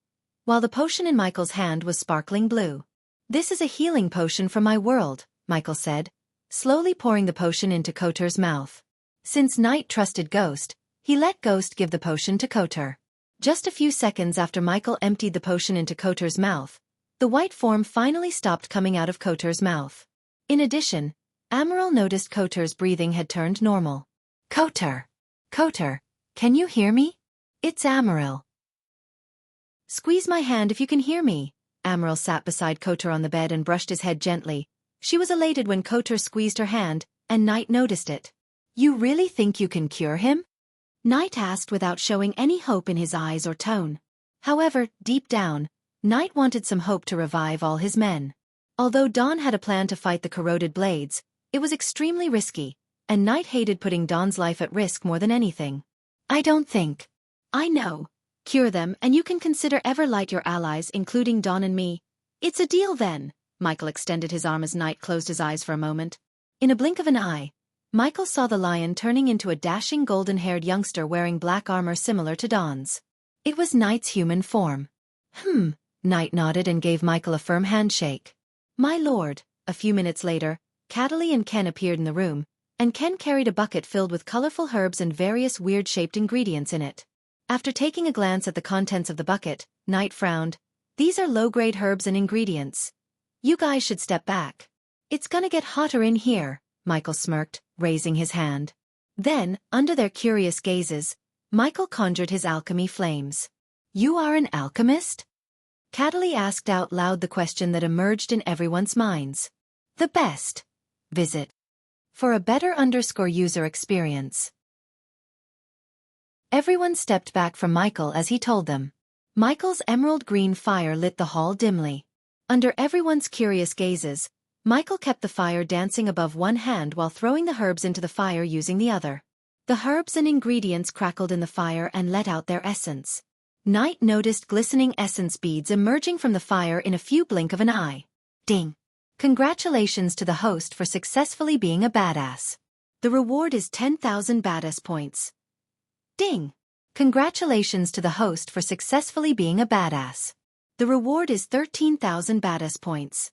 while the potion in Michael's hand was sparkling blue. This is a healing potion from my world, Michael said, slowly pouring the potion into Koter's mouth. Since Knight trusted Ghost, he let Ghost give the potion to Koter. Just a few seconds after Michael emptied the potion into Koter's mouth, the white form finally stopped coming out of Koter's mouth. In addition, Amaryl noticed Koter's breathing had turned normal. Koter! Koter, can you hear me? It's Amaryl. Squeeze my hand if you can hear me. Amaryl sat beside Koter on the bed and brushed his head gently. She was elated when Koter squeezed her hand, and Knight noticed it. You really think you can cure him? Knight asked without showing any hope in his eyes or tone. However, deep down, Knight wanted some hope to revive all his men. Although Dawn had a plan to fight the corroded blades, it was extremely risky, and Knight hated putting Dawn's life at risk more than anything. I don't think. I know. Cure them and you can consider Everlight your allies, including Dawn and me. It's a deal then. Michael extended his arm as Knight closed his eyes for a moment. In a blink of an eye, Michael saw the lion turning into a dashing golden-haired youngster wearing black armor similar to Dawn's. It was Knight's human form. Knight nodded and gave Michael a firm handshake. My lord. A few minutes later, Cataly and Ken appeared in the room, and Ken carried a bucket filled with colorful herbs and various weird-shaped ingredients in it. After taking a glance at the contents of the bucket, Knight frowned. These are low-grade herbs and ingredients. You guys should step back. It's gonna get hotter in here, Michael smirked, raising his hand. Then, under their curious gazes, Michael conjured his alchemy flames. You are an alchemist? Cataly asked out loud the question that emerged in everyone's minds. The best. Visit. For a better _user experience. Everyone stepped back from Michael as he told them. Michael's emerald green fire lit the hall dimly. Under everyone's curious gazes, Michael kept the fire dancing above one hand while throwing the herbs into the fire using the other. The herbs and ingredients crackled in the fire and let out their essence. Knight noticed glistening essence beads emerging from the fire in a few blink of an eye. Ding! Congratulations to the host for successfully being a badass. The reward is 10,000 badass points. Ding! Congratulations to the host for successfully being a badass. The reward is 13,000 badass points.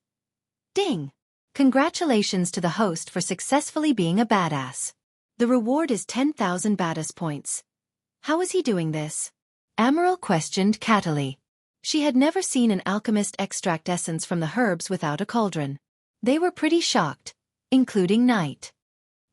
Ding! Congratulations to the host for successfully being a badass. The reward is 10,000 badass points. How is he doing this? Amaryl questioned Cataly. She had never seen an alchemist extract essence from the herbs without a cauldron. They were pretty shocked, including Knight.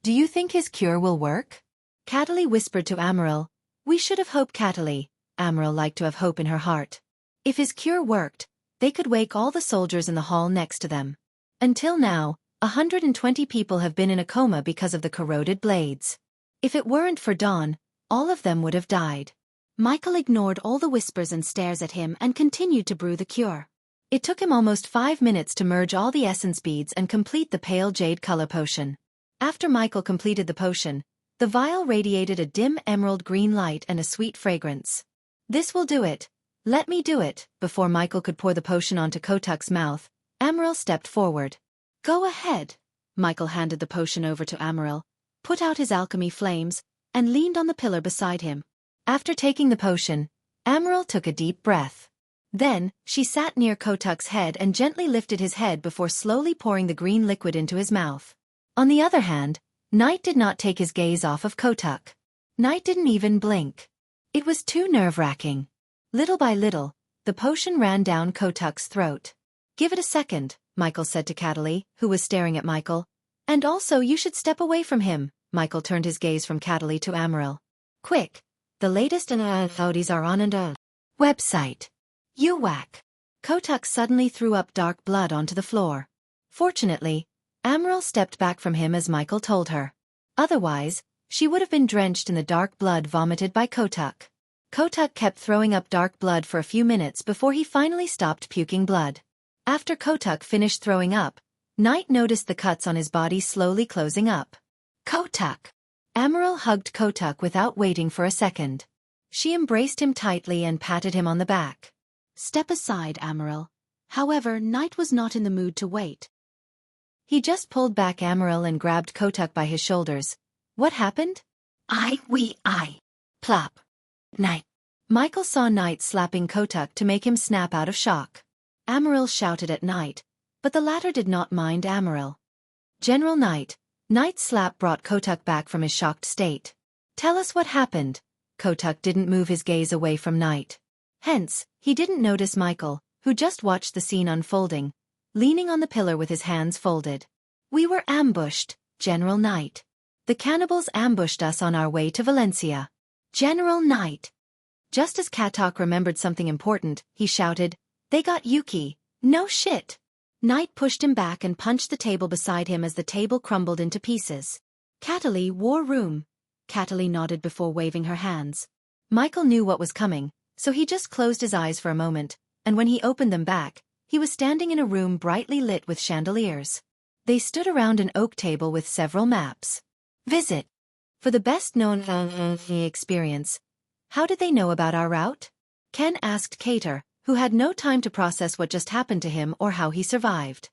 "Do you think his cure will work?" Catelli whispered to Amaryl. "We should have hope, Catelli." Amaryl liked to have hope in her heart. If his cure worked, they could wake all the soldiers in the hall next to them. Until now, 120 people have been in a coma because of the corroded blades. If it weren't for Dawn, all of them would have died. Michael ignored all the whispers and stares at him and continued to brew the cure. It took him almost 5 minutes to merge all the essence beads and complete the pale jade color potion. After Michael completed the potion, the vial radiated a dim emerald green light and a sweet fragrance. "This will do it. Let me do it." Before Michael could pour the potion onto Kotuk's mouth, Amaryl stepped forward. "Go ahead." Michael handed the potion over to Amaryl, put out his alchemy flames, and leaned on the pillar beside him. After taking the potion, Amaryl took a deep breath. Then, she sat near Kotuk's head and gently lifted his head before slowly pouring the green liquid into his mouth. On the other hand, Knight did not take his gaze off of Kotuk. Knight didn't even blink. It was too nerve-wracking. Little by little, the potion ran down Kotuk's throat. "Give it a second," Michael said to Catelli, who was staring at Michael. "And also you should step away from him." Michael turned his gaze from Catelli to Amaryl. "Quick! The latest audios are on the website. You whack." Kotuk suddenly threw up dark blood onto the floor. Fortunately, Amaryl stepped back from him as Michael told her. Otherwise, she would have been drenched in the dark blood vomited by Kotuk. Kotuk kept throwing up dark blood for a few minutes before he finally stopped puking blood. After Kotuk finished throwing up, Knight noticed the cuts on his body slowly closing up. "Kotuk!" Amaryl hugged Kotuk without waiting for a second. She embraced him tightly and patted him on the back. "Step aside, Amaryl." However, Knight was not in the mood to wait. He just pulled back Amaryl and grabbed Kotuk by his shoulders. "What happened?" I. Plop. Knight." Michael saw Knight slapping Kotuk to make him snap out of shock. Amaryl shouted at Knight, but the latter did not mind Amaryl. "General Knight." Knight's slap brought Kotuk back from his shocked state. "Tell us what happened." Kotuk didn't move his gaze away from Knight. Hence, he didn't notice Michael, who just watched the scene unfolding, leaning on the pillar with his hands folded. "We were ambushed, General Knight. The cannibals ambushed us on our way to Valencia." "General Knight." Just as Kotuk remembered something important, he shouted, "They got Yuki." "No shit." Knight pushed him back and punched the table beside him as the table crumbled into pieces. "Catelli, war room." Catelli nodded before waving her hands. Michael knew what was coming, so he just closed his eyes for a moment, and when he opened them back, he was standing in a room brightly lit with chandeliers. They stood around an oak table with several maps. "Visit." For the best-known experience. "How did they know about our route?" Ken asked Cater, who had no time to process what just happened to him or how he survived.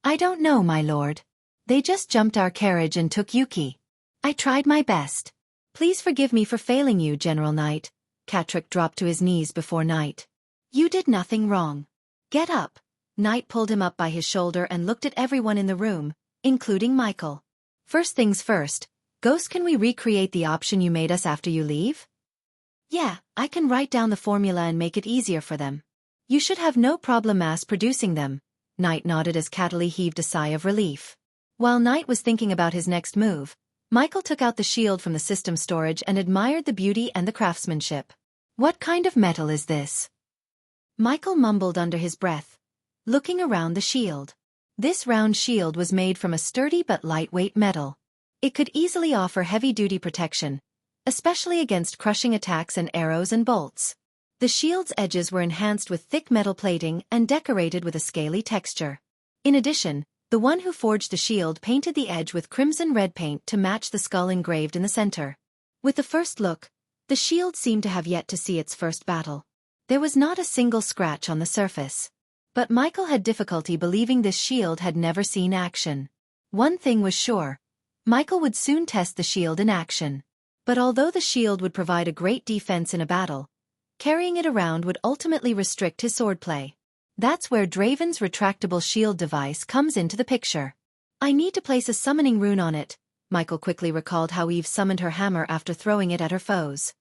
"I don't know, my lord. They just jumped our carriage and took Yuki. I tried my best. Please forgive me for failing you, General Knight." Catrick dropped to his knees before Knight. "You did nothing wrong. Get up." Knight pulled him up by his shoulder and looked at everyone in the room, including Michael. "First things first, Ghost, can we recreate the option you made us after you leave?" "Yeah, I can write down the formula and make it easier for them. You should have no problem mass-producing them." Knight nodded as Catelli heaved a sigh of relief. While Knight was thinking about his next move, Michael took out the shield from the system storage and admired the beauty and the craftsmanship. "What kind of metal is this?" Michael mumbled under his breath, looking around the shield. This round shield was made from a sturdy but lightweight metal. It could easily offer heavy-duty protection, especially against crushing attacks and arrows and bolts. The shield's edges were enhanced with thick metal plating and decorated with a scaly texture. In addition, the one who forged the shield painted the edge with crimson red paint to match the skull engraved in the center. With the first look, the shield seemed to have yet to see its first battle. There was not a single scratch on the surface. But Michael had difficulty believing this shield had never seen action. One thing was sure. Michael would soon test the shield in action. But although the shield would provide a great defense in a battle, carrying it around would ultimately restrict his swordplay. That's where Draven's retractable shield device comes into the picture. "I need to place a summoning rune on it." Michael quickly recalled how Eve summoned her hammer after throwing it at her foes.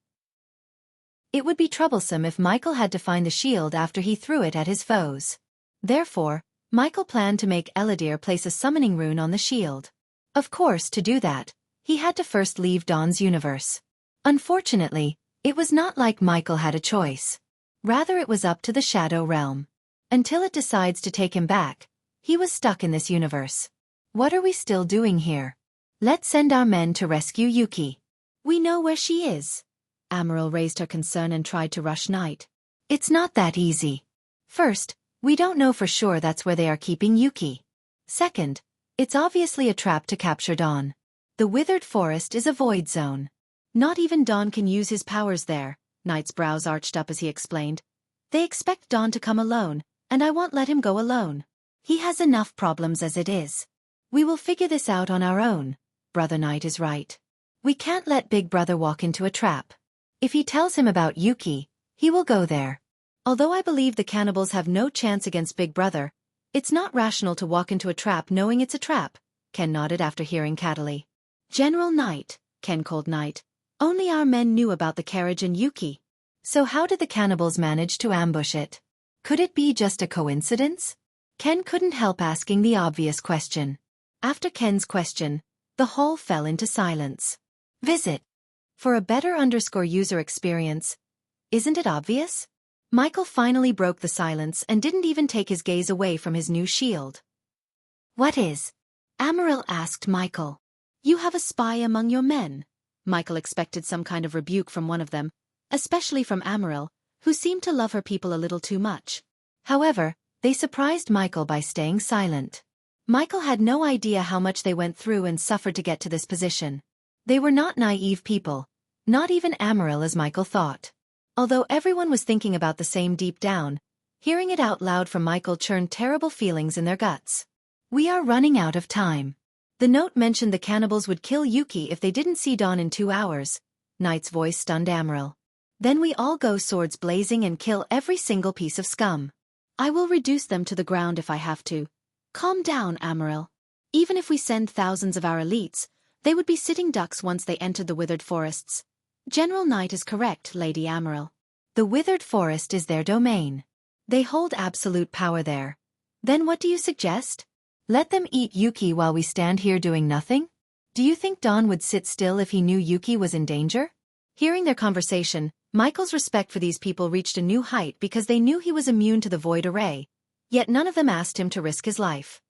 It would be troublesome if Michael had to find the shield after he threw it at his foes. Therefore, Michael planned to make Eladir place a summoning rune on the shield. Of course, to do that, he had to first leave Dawn's universe. Unfortunately, it was not like Michael had a choice. Rather, it was up to the Shadow Realm. Until it decides to take him back, he was stuck in this universe. What are we still doing here? Let's send our men to rescue Yuki. We know where she is. Amaryl raised her concern and tried to rush Knight. It's not that easy. First, we don't know for sure that's where they are keeping Yuki. Second, it's obviously a trap to capture Dawn. The Withered Forest is a void zone. Not even Dawn can use his powers there, Knight's brows arched up as he explained. They expect Dawn to come alone, and I won't let him go alone. He has enough problems as it is. We will figure this out on our own. Brother Knight is right. We can't let Big Brother walk into a trap. If he tells him about Yuki, he will go there. Although I believe the cannibals have no chance against Big Brother, it's not rational to walk into a trap knowing it's a trap, Ken nodded after hearing Cataly. General Knight, Ken called Knight. Only our men knew about the carriage and Yuki. So how did the cannibals manage to ambush it? Could it be just a coincidence? Ken couldn't help asking the obvious question. After Ken's question, the hall fell into silence. Visit. For a better user experience. Isn't it obvious? Michael finally broke the silence and didn't even take his gaze away from his new shield. What is? Amaryl asked Michael. You have a spy among your men. Michael expected some kind of rebuke from one of them, especially from Amaryl, who seemed to love her people a little too much. However, they surprised Michael by staying silent. Michael had no idea how much they went through and suffered to get to this position. They were not naive people, not even Amaryl as Michael thought. Although everyone was thinking about the same deep down, hearing it out loud from Michael churned terrible feelings in their guts. We are running out of time. The note mentioned the cannibals would kill Yuki if they didn't see Dawn in 2 hours. Knight's voice stunned Amaryl. Then we all go swords blazing and kill every single piece of scum. I will reduce them to the ground if I have to. Calm down, Amaryl. Even if we send thousands of our elites, they would be sitting ducks once they entered the withered forests. General Knight is correct, Lady Amaryl. The withered forest is their domain. They hold absolute power there. Then what do you suggest? Let them eat Yuki while we stand here doing nothing? Do you think Dawn would sit still if he knew Yuki was in danger? Hearing their conversation, Michael's respect for these people reached a new height because they knew he was immune to the void array, yet none of them asked him to risk his life.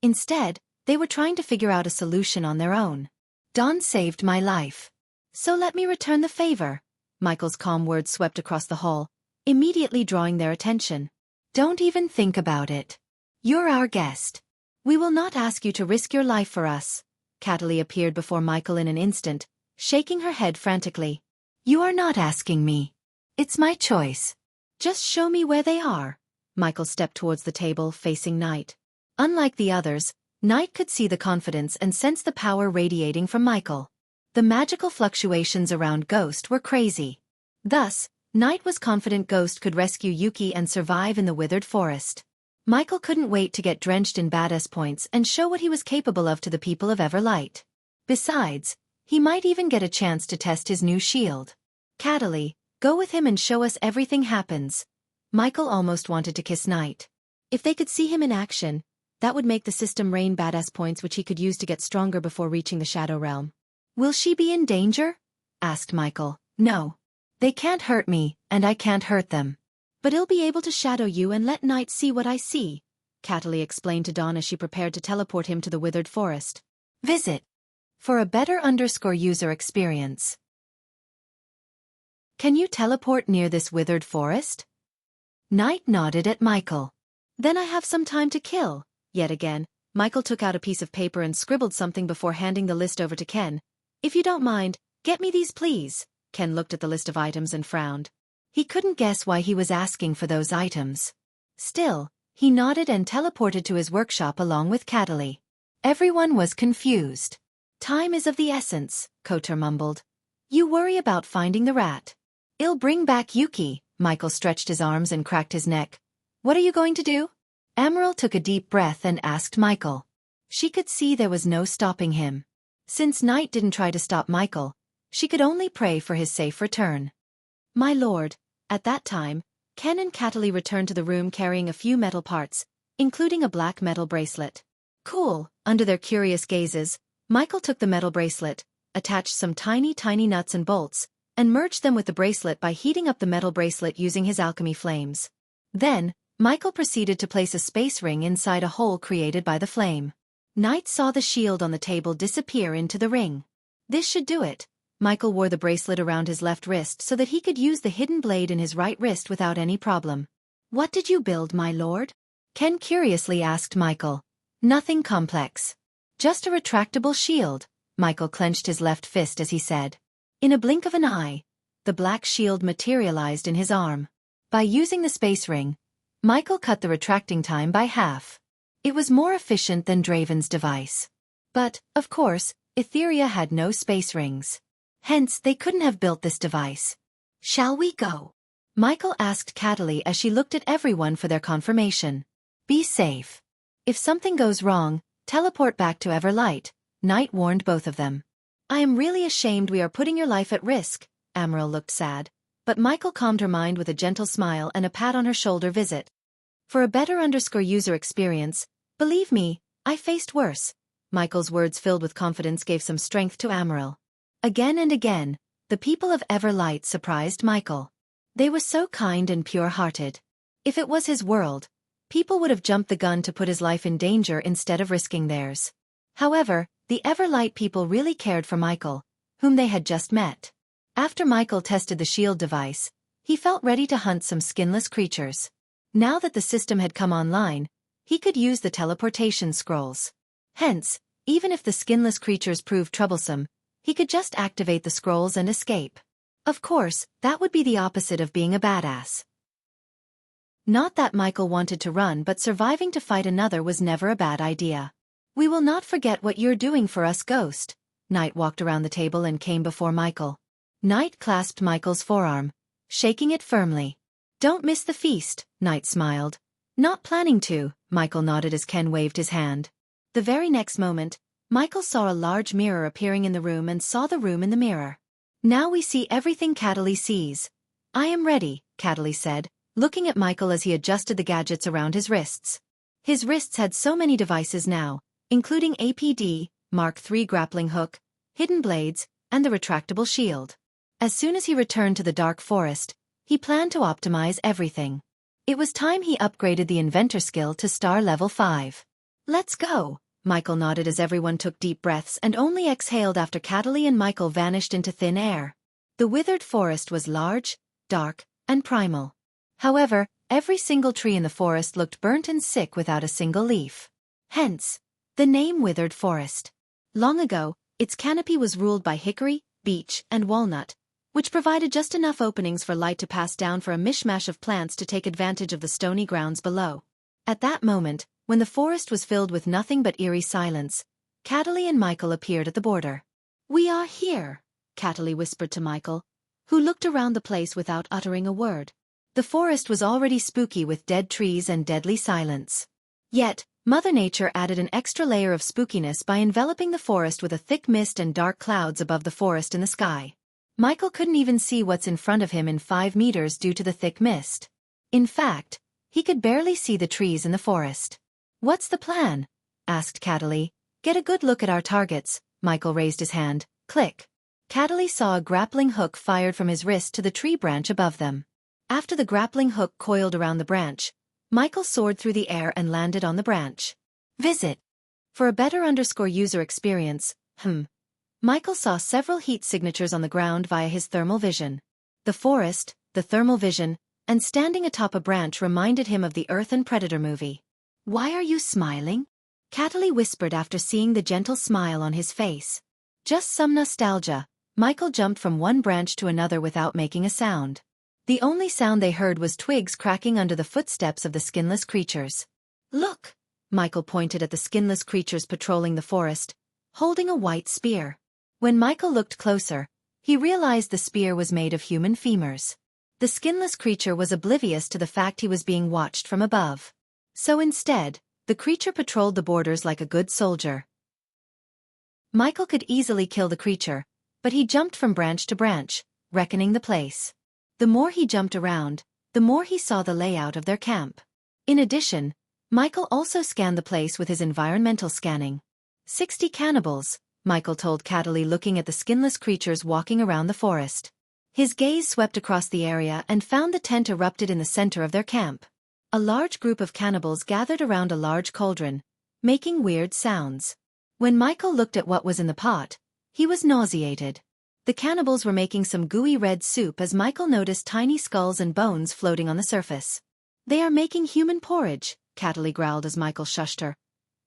Instead, they were trying to figure out a solution on their own. Dawn saved my life. So let me return the favor. Michael's calm words swept across the hall, immediately drawing their attention. Don't even think about it. You're our guest. We will not ask you to risk your life for us. Cataly appeared before Michael in an instant, shaking her head frantically. You are not asking me. It's my choice. Just show me where they are. Michael stepped towards the table, facing Knight. Unlike the others, Knight could see the confidence and sense the power radiating from Michael. The magical fluctuations around Ghost were crazy. Thus, Knight was confident Ghost could rescue Yuki and survive in the withered forest. Michael couldn't wait to get drenched in badass points and show what he was capable of to the people of Everlight. Besides, he might even get a chance to test his new shield. Cataly, go with him and show us everything happens. Michael almost wanted to kiss Knight. If they could see him in action, that would make the system rain badass points which he could use to get stronger before reaching the Shadow Realm. Will she be in danger? Asked Michael. No. They can't hurt me, and I can't hurt them. But I'll be able to shadow you and let Knight see what I see, Cataly explained to Dawn as she prepared to teleport him to the withered forest. Visit. For a better user experience. Can you teleport near this withered forest? Knight nodded at Michael. Then I have some time to kill. Yet again, Michael took out a piece of paper and scribbled something before handing the list over to Ken. If you don't mind, get me these please. Ken looked at the list of items and frowned. He couldn't guess why he was asking for those items. Still, he nodded and teleported to his workshop along with Cataly. Everyone was confused. Time is of the essence, Koter mumbled. You worry about finding the rat. I'll bring back Yuki. Michael stretched his arms and cracked his neck. What are you going to do? Amaryl took a deep breath and asked Michael. She could see there was no stopping him. Since Knight didn't try to stop Michael, she could only pray for his safe return. My lord, at that time, Ken and Cataly returned to the room carrying a few metal parts, including a black metal bracelet. Cool. Under their curious gazes, Michael took the metal bracelet, attached some tiny nuts and bolts, and merged them with the bracelet by heating up the metal bracelet using his alchemy flames. Then, Michael proceeded to place a space ring inside a hole created by the flame. Knight saw the shield on the table disappear into the ring. This should do it. Michael wore the bracelet around his left wrist so that he could use the hidden blade in his right wrist without any problem. What did you build, my lord? Ken curiously asked Michael. Nothing complex. Just a retractable shield. Michael clenched his left fist as he said. In a blink of an eye, the black shield materialized in his arm. By using the space ring, Michael cut the retracting time by half. It was more efficient than Draven's device. But, of course, Etheria had no space rings. Hence, they couldn't have built this device. Shall we go? Michael asked Cataly as she looked at everyone for their confirmation. Be safe. If something goes wrong, teleport back to Everlight, Knight warned both of them. I am really ashamed we are putting your life at risk. Amaryl looked sad, but Michael calmed her mind with a gentle smile and a pat on her shoulder. Visit. For a better user experience, believe me, I faced worse. Michael's words filled with confidence gave some strength to Amaryl. Again and again, the people of Everlight surprised Michael. They were so kind and pure-hearted. If it was his world, people would have jumped the gun to put his life in danger instead of risking theirs. However, the Everlight people really cared for Michael, whom they had just met. After Michael tested the shield device, he felt ready to hunt some skinless creatures. Now that the system had come online, he could use the teleportation scrolls. Hence, even if the skinless creatures proved troublesome, he could just activate the scrolls and escape. Of course, that would be the opposite of being a badass. Not that Michael wanted to run, but surviving to fight another was never a bad idea. We will not forget what you're doing for us, Ghost. Knight walked around the table and came before Michael. Knight clasped Michael's forearm, shaking it firmly. Don't miss the feast, Knight smiled. Not planning to, Michael nodded as Ken waved his hand. The very next moment, Michael saw a large mirror appearing in the room and saw the room in the mirror. Now we see everything Cataly sees. I am ready, Cataly said, looking at Michael as he adjusted the gadgets around his wrists. His wrists had so many devices now, including APD, Mark III grappling hook, hidden blades, and the retractable shield. As soon as he returned to the Dark Forest, he planned to optimize everything. It was time he upgraded the inventor skill to star level 5. Let's go. Michael nodded as everyone took deep breaths and only exhaled after Cataly and Michael vanished into thin air. The withered forest was large, dark, and primal. However, every single tree in the forest looked burnt and sick without a single leaf. Hence, the name Withered Forest. Long ago, its canopy was ruled by hickory, beech, and walnut, which provided just enough openings for light to pass down for a mishmash of plants to take advantage of the stony grounds below. At that moment, when the forest was filled with nothing but eerie silence, Cataly and Michael appeared at the border. We are here, Cataly whispered to Michael, who looked around the place without uttering a word. The forest was already spooky with dead trees and deadly silence. Yet, Mother Nature added an extra layer of spookiness by enveloping the forest with a thick mist and dark clouds above the forest in the sky. Michael couldn't even see what's in front of him in 5 meters due to the thick mist. In fact, he could barely see the trees in the forest. What's the plan? Asked Cataly. Get a good look at our targets. Michael raised his hand. Click. Cataly saw a grappling hook fired from his wrist to the tree branch above them. After the grappling hook coiled around the branch, Michael soared through the air and landed on the branch. Visit. For a better user experience, Michael saw several heat signatures on the ground via his thermal vision. The forest, the thermal vision, and standing atop a branch reminded him of the Earth and Predator movie. Why are you smiling? Cataly whispered after seeing the gentle smile on his face. Just some nostalgia. Michael jumped from one branch to another without making a sound. The only sound they heard was twigs cracking under the footsteps of the skinless creatures. Look! Michael pointed at the skinless creatures patrolling the forest, holding a white spear. When Michael looked closer, he realized the spear was made of human femurs. The skinless creature was oblivious to the fact he was being watched from above. So instead, the creature patrolled the borders like a good soldier. Michael could easily kill the creature, but he jumped from branch to branch, reckoning the place. The more he jumped around, the more he saw the layout of their camp. In addition, Michael also scanned the place with his environmental scanning. 60 cannibals, Michael told Cataly, looking at the skinless creatures walking around the forest. His gaze swept across the area and found the tent erupted in the center of their camp. A large group of cannibals gathered around a large cauldron, making weird sounds. When Michael looked at what was in the pot, he was nauseated. The cannibals were making some gooey red soup as Michael noticed tiny skulls and bones floating on the surface. "They are making human porridge," Cataly growled as Michael shushed her.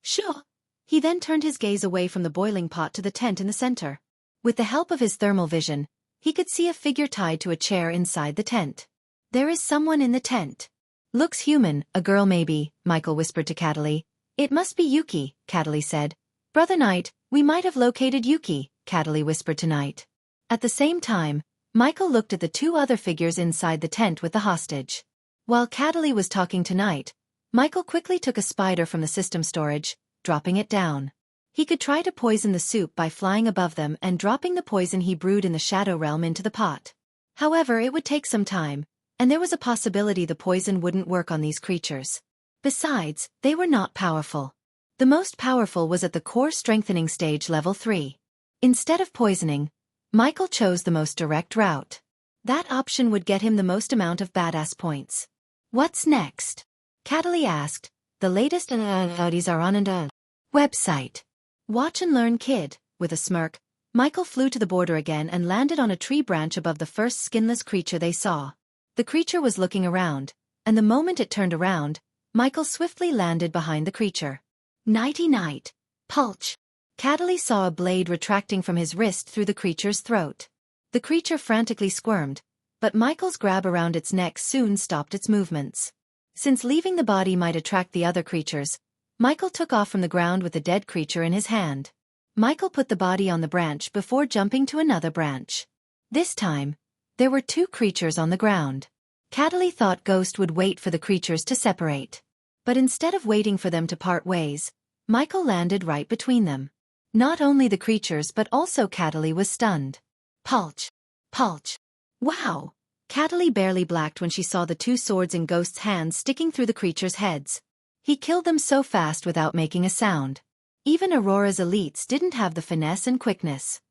"Sure." He then turned his gaze away from the boiling pot to the tent in the center. With the help of his thermal vision, he could see a figure tied to a chair inside the tent. "There is someone in the tent. Looks human, a girl maybe," Michael whispered to Cataly. "It must be Yuki," Cataly said. "Brother Knight, we might have located Yuki," Cataly whispered to Knight. At the same time, Michael looked at the two other figures inside the tent with the hostage. While Cataly was talking to Knight, Michael quickly took a spider from the system storage, dropping it down. He could try to poison the soup by flying above them and dropping the poison he brewed in the Shadow Realm into the pot. However, it would take some time, and there was a possibility the poison wouldn't work on these creatures. Besides, they were not powerful. The most powerful was at the core strengthening stage level 3. Instead of poisoning, Michael chose the most direct route. That option would get him the most amount of badass points. "What's next?" Cataly asked. "The latest Audios are on and website. Watch and learn, kid." With a smirk, Michael flew to the border again and landed on a tree branch above the first skinless creature they saw. The creature was looking around, and the moment it turned around, Michael swiftly landed behind the creature. "Nighty-night, Pulch." Cataly saw a blade retracting from his wrist through the creature's throat. The creature frantically squirmed, but Michael's grab around its neck soon stopped its movements. Since leaving the body might attract the other creatures, Michael took off from the ground with the dead creature in his hand. Michael put the body on the branch before jumping to another branch. This time, there were two creatures on the ground. Cataly thought Ghost would wait for the creatures to separate. But instead of waiting for them to part ways, Michael landed right between them. Not only the creatures but also Cataly was stunned. "Pulch! Pulch! Wow!" Cataly barely blacked when she saw the two swords in Ghost's hands sticking through the creatures' heads. He killed them so fast without making a sound. Even Aurora's elites didn't have the finesse and quickness.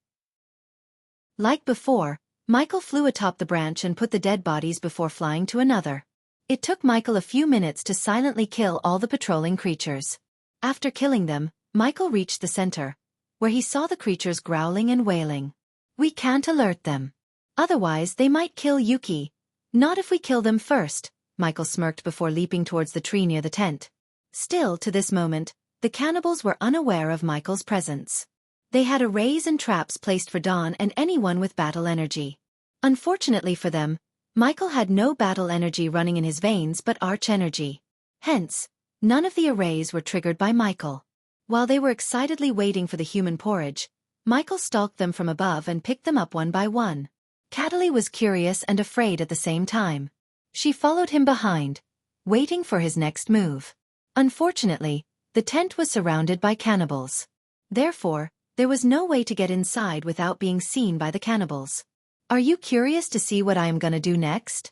Like before, Michael flew atop the branch and put the dead bodies before flying to another. It took Michael a few minutes to silently kill all the patrolling creatures. After killing them, Michael reached the center, where he saw the creatures growling and wailing. "We can't alert them. Otherwise they might kill Yuki. Not if we kill them first," Michael smirked before leaping towards the tree near the tent. Still, to this moment, the cannibals were unaware of Michael's presence. They had arrays and traps placed for Dawn and anyone with battle energy. Unfortunately for them, Michael had no battle energy running in his veins but arch energy. Hence, none of the arrays were triggered by Michael. While they were excitedly waiting for the human porridge, Michael stalked them from above and picked them up one by one. Cataly was curious and afraid at the same time. She followed him behind, waiting for his next move. Unfortunately, the tent was surrounded by cannibals. Therefore, there was no way to get inside without being seen by the cannibals. "Are you curious to see what I am gonna do next?"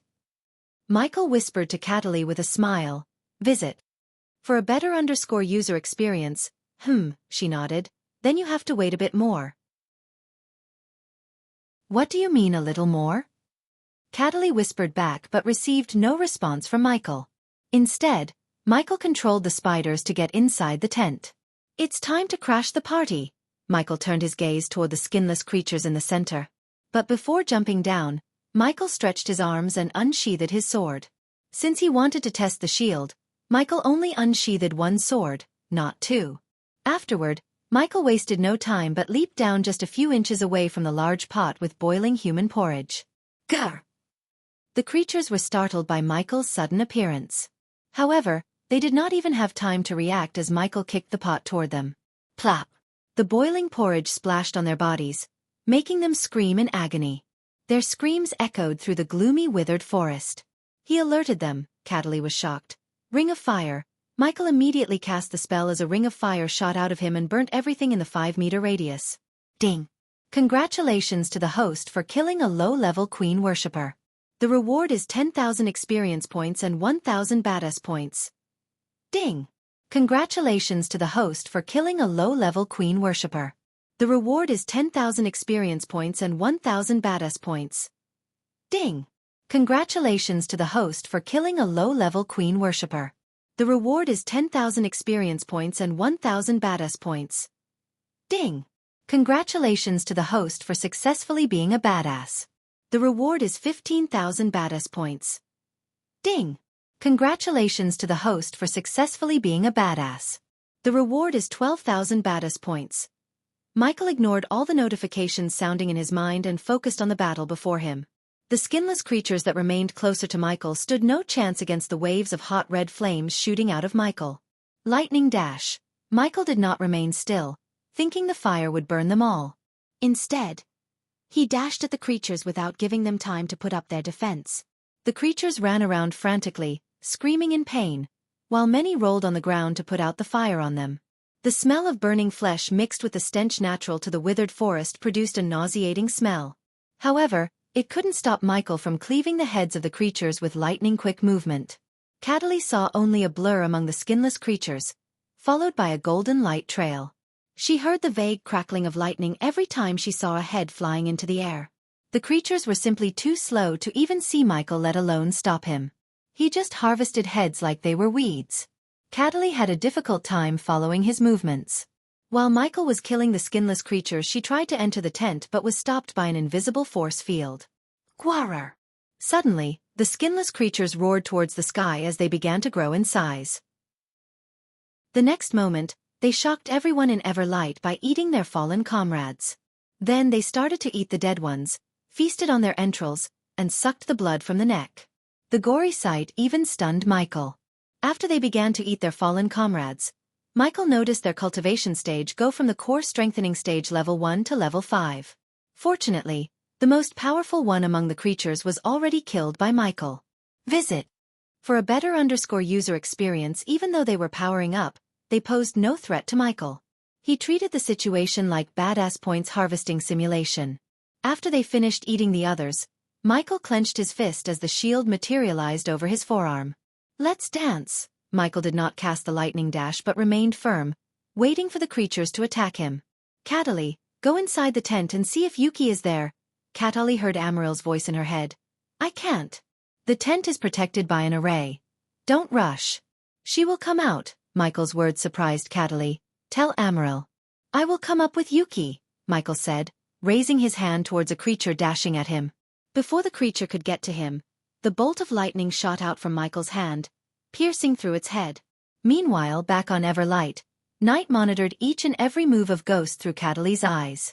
Michael whispered to Cataly with a smile. "Visit. For a better user experience." She nodded. "Then you have to wait a bit more." "What do you mean a little more?" Cataly whispered back but received no response from Michael. Instead, Michael controlled the spiders to get inside the tent. "It's time to crash the party." Michael turned his gaze toward the skinless creatures in the center. But before jumping down, Michael stretched his arms and unsheathed his sword. Since he wanted to test the shield, Michael only unsheathed one sword, not two. Afterward, Michael wasted no time but leaped down just a few inches away from the large pot with boiling human porridge. Grr! The creatures were startled by Michael's sudden appearance. However, they did not even have time to react as Michael kicked the pot toward them. Plop! The boiling porridge splashed on their bodies, making them scream in agony. Their screams echoed through the gloomy withered forest. He alerted them. Cataly was shocked. Ring of Fire. Michael immediately cast the spell as a ring of fire shot out of him and burnt everything in the 5-meter radius. Ding! Congratulations to the host for killing a low-level queen worshipper. The reward is 10,000 experience points and 1,000 badass points. Ding! Congratulations to the host for killing a low-level queen worshipper. The reward is 10,000 experience points and 1,000 badass points. Ding! Congratulations to the host for killing a low-level queen worshipper. The reward is 10,000 experience points and 1,000 badass points. Ding! Congratulations to the host for successfully being a badass. The reward is 15,000 badass points. Ding! Congratulations to the host for successfully being a badass. The reward is 12,000 badass points. Michael ignored all the notifications sounding in his mind and focused on the battle before him. The skinless creatures that remained closer to Michael stood no chance against the waves of hot red flames shooting out of Michael. Lightning dash. Michael did not remain still, thinking the fire would burn them all. Instead, he dashed at the creatures without giving them time to put up their defense. The creatures ran around frantically, screaming in pain, while many rolled on the ground to put out the fire on them. The smell of burning flesh mixed with the stench natural to the withered forest produced a nauseating smell. However, it couldn't stop Michael from cleaving the heads of the creatures with lightning-quick movement. Cataly saw only a blur among the skinless creatures, followed by a golden light trail. She heard the vague crackling of lightning every time she saw a head flying into the air. The creatures were simply too slow to even see Michael, let alone stop him. He just harvested heads like they were weeds. Cataly had a difficult time following his movements. While Michael was killing the skinless creatures, she tried to enter the tent but was stopped by an invisible force field. Quarrer! Suddenly, the skinless creatures roared towards the sky as they began to grow in size. The next moment, they shocked everyone in Everlight by eating their fallen comrades. Then they started to eat the dead ones, feasted on their entrails, and sucked the blood from the neck. The gory sight even stunned Michael. After they began to eat their fallen comrades, Michael noticed their cultivation stage go from the core strengthening stage level 1 to level 5. Fortunately, the most powerful one among the creatures was already killed by Michael. Visit. For a better user experience, even though they were powering up, they posed no threat to Michael. He treated the situation like badass points harvesting simulation. After they finished eating the others, Michael clenched his fist as the shield materialized over his forearm. Let's dance. Michael did not cast the lightning dash but remained firm, waiting for the creatures to attack him. Cataly, go inside the tent and see if Yuki is there. Cataly heard Amaril's voice in her head. I can't. The tent is protected by an array. Don't rush. She will come out, Michael's words surprised Cataly. Tell Amaril. I will come up with Yuki, Michael said, raising his hand towards a creature dashing at him. Before the creature could get to him, the bolt of lightning shot out from Michael's hand, piercing through its head. Meanwhile, back on Everlight, Night monitored each and every move of Ghost through Cataly's eyes.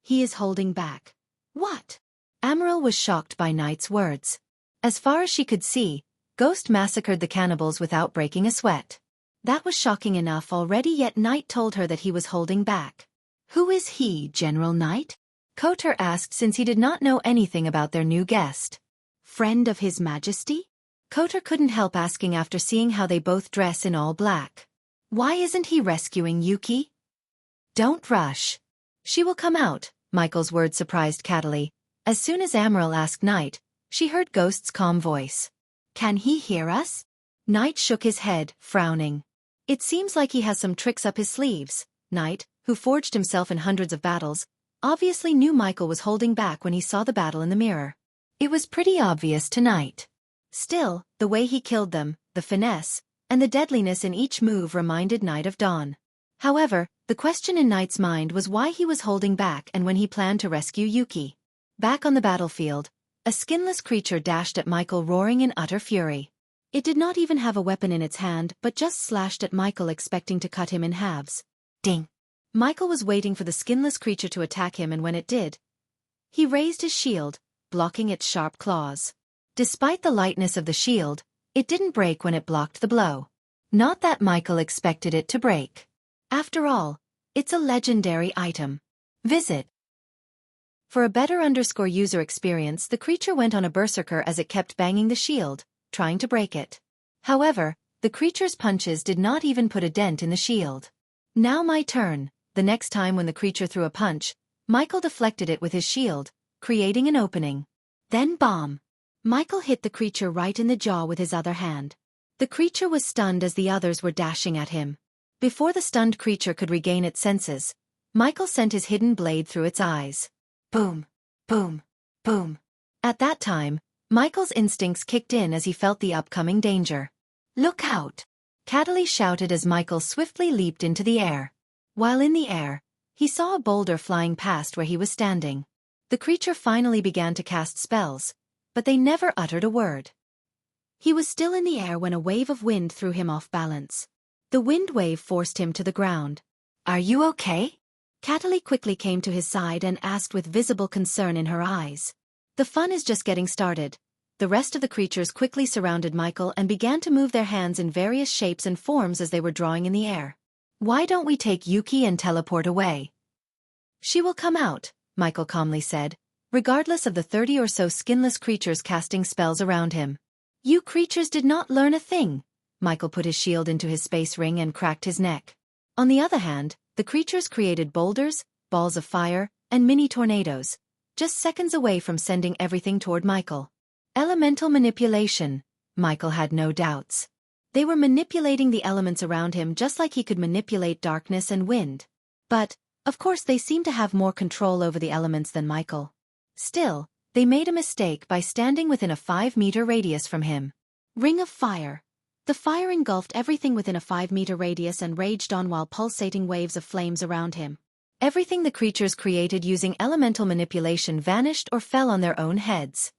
He is holding back. What? Amaril was shocked by Night's words. As far as she could see, Ghost massacred the cannibals without breaking a sweat. That was shocking enough already, yet Night told her that he was holding back. Who is he, General Night? Koter asked, since he did not know anything about their new guest. Friend of His Majesty? Koter couldn't help asking after seeing how they both dress in all black. Why isn't he rescuing Yuki? Don't rush. She will come out, Michael's words surprised Cataly. As soon as Amaril asked Night, she heard Ghost's calm voice. Can he hear us? Night shook his head, frowning. It seems like he has some tricks up his sleeves. Night, who forged himself in hundreds of battles, obviously knew Michael was holding back when he saw the battle in the mirror. It was pretty obvious to Night. Still, the way he killed them, the finesse, and the deadliness in each move reminded Night of Dawn. However, the question in Night's mind was why he was holding back and when he planned to rescue Yuki. Back on the battlefield, a skinless creature dashed at Michael, roaring in utter fury. It did not even have a weapon in its hand but just slashed at Michael, expecting to cut him in halves. Ding! Michael was waiting for the skinless creature to attack him, and when it did, he raised his shield, blocking its sharp claws. Despite the lightness of the shield, it didn't break when it blocked the blow. Not that Michael expected it to break. After all, it's a legendary item. Visit. For a better user experience, the creature went on a berserker as it kept banging the shield, trying to break it. However, the creature's punches did not even put a dent in the shield. Now my turn. The next time when the creature threw a punch, Michael deflected it with his shield, creating an opening. Then bomb. Michael hit the creature right in the jaw with his other hand. The creature was stunned as the others were dashing at him. Before the stunned creature could regain its senses, Michael sent his hidden blade through its eyes. Boom, boom, boom. At that time, Michael's instincts kicked in as he felt the upcoming danger. Look out! Cataly shouted as Michael swiftly leaped into the air. While in the air, he saw a boulder flying past where he was standing. The creature finally began to cast spells, but they never uttered a word. He was still in the air when a wave of wind threw him off balance. The wind wave forced him to the ground. Are you okay? Cataly quickly came to his side and asked with visible concern in her eyes. The fun is just getting started. The rest of the creatures quickly surrounded Michael and began to move their hands in various shapes and forms as they were drawing in the air. Why don't we take Yuki and teleport away? She will come out, Michael calmly said, regardless of the 30 or so skinless creatures casting spells around him. You creatures did not learn a thing. Michael put his shield into his space ring and cracked his neck. On the other hand, the creatures created boulders, balls of fire, and mini tornadoes, just seconds away from sending everything toward Michael. Elemental manipulation, Michael had no doubts. They were manipulating the elements around him just like he could manipulate darkness and wind. But, of course, they seemed to have more control over the elements than Michael. Still, they made a mistake by standing within a 5-meter radius from him. Ring of fire. The fire engulfed everything within a 5-meter radius and raged on while pulsating waves of flames around him. Everything the creatures created using elemental manipulation vanished or fell on their own heads.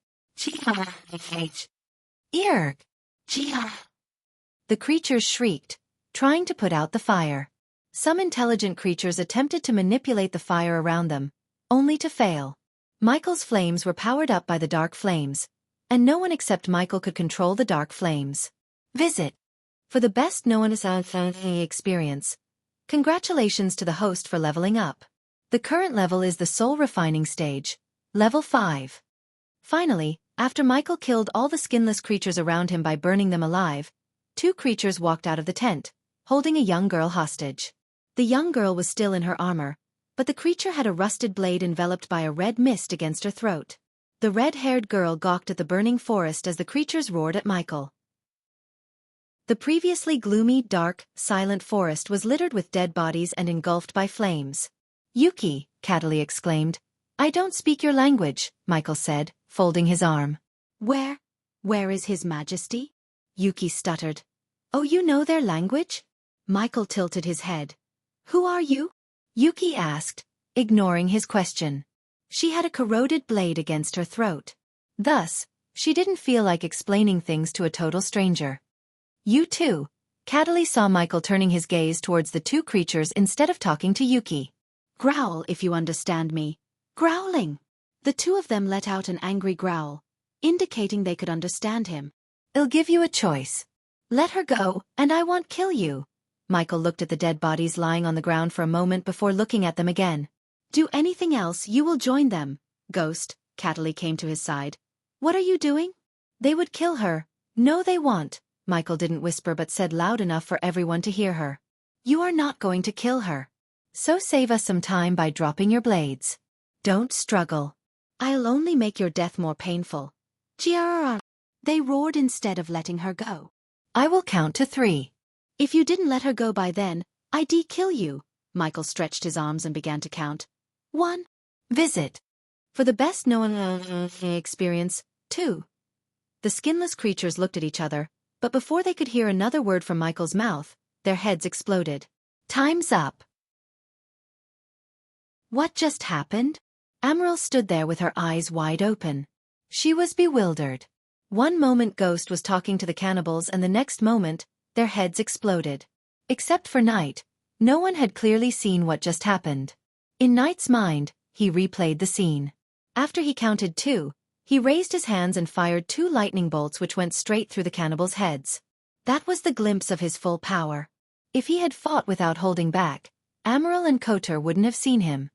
Erg! The creatures shrieked, trying to put out the fire. Some intelligent creatures attempted to manipulate the fire around them, only to fail. Michael's flames were powered up by the dark flames, and no one except Michael could control the dark flames. Visit. For the best known experience. Congratulations to the host for leveling up. The current level is the soul refining stage, level 5. Finally, after Michael killed all the skinless creatures around him by burning them alive, 2 creatures walked out of the tent, holding a young girl hostage. The young girl was still in her armor, but the creature had a rusted blade enveloped by a red mist against her throat. The red-haired girl gawked at the burning forest as the creatures roared at Michael. The previously gloomy, dark, silent forest was littered with dead bodies and engulfed by flames. Yuki, Cataly exclaimed. I don't speak your language, Michael said, folding his arm. Where is His Majesty? Yuki stuttered. Oh, you know their language? Michael tilted his head. Who are you? Yuki asked, ignoring his question. She had a corroded blade against her throat. Thus, she didn't feel like explaining things to a total stranger. You too. Cataly saw Michael turning his gaze towards the 2 creatures instead of talking to Yuki. Growl if you understand me. Growling. The 2 of them let out an angry growl, indicating they could understand him. I'll give you a choice. Let her go, and I won't kill you. Michael looked at the dead bodies lying on the ground for a moment before looking at them again. Do anything else, you will join them. Ghost, Cataly came to his side. What are you doing? They would kill her. No, they won't. Michael didn't whisper but said loud enough for everyone to hear her. You are not going to kill her. So save us some time by dropping your blades. Don't struggle. I'll only make your death more painful. Giarra. They roared instead of letting her go. I will count to 3. If you didn't let her go by then, I'd kill you. Michael stretched his arms and began to count. 1. Visit. For the best known experience, 2. The skinless creatures looked at each other, but before they could hear another word from Michael's mouth, their heads exploded. Time's up. What just happened? Amaryl stood there with her eyes wide open. She was bewildered. One moment Ghost was talking to the cannibals and the next moment, their heads exploded. Except for Knight, no one had clearly seen what just happened. In Knight's mind, he replayed the scene. After he counted 2, he raised his hands and fired 2 lightning bolts which went straight through the cannibals' heads. That was the glimpse of his full power. If he had fought without holding back, Amaryl and Kotor wouldn't have seen him.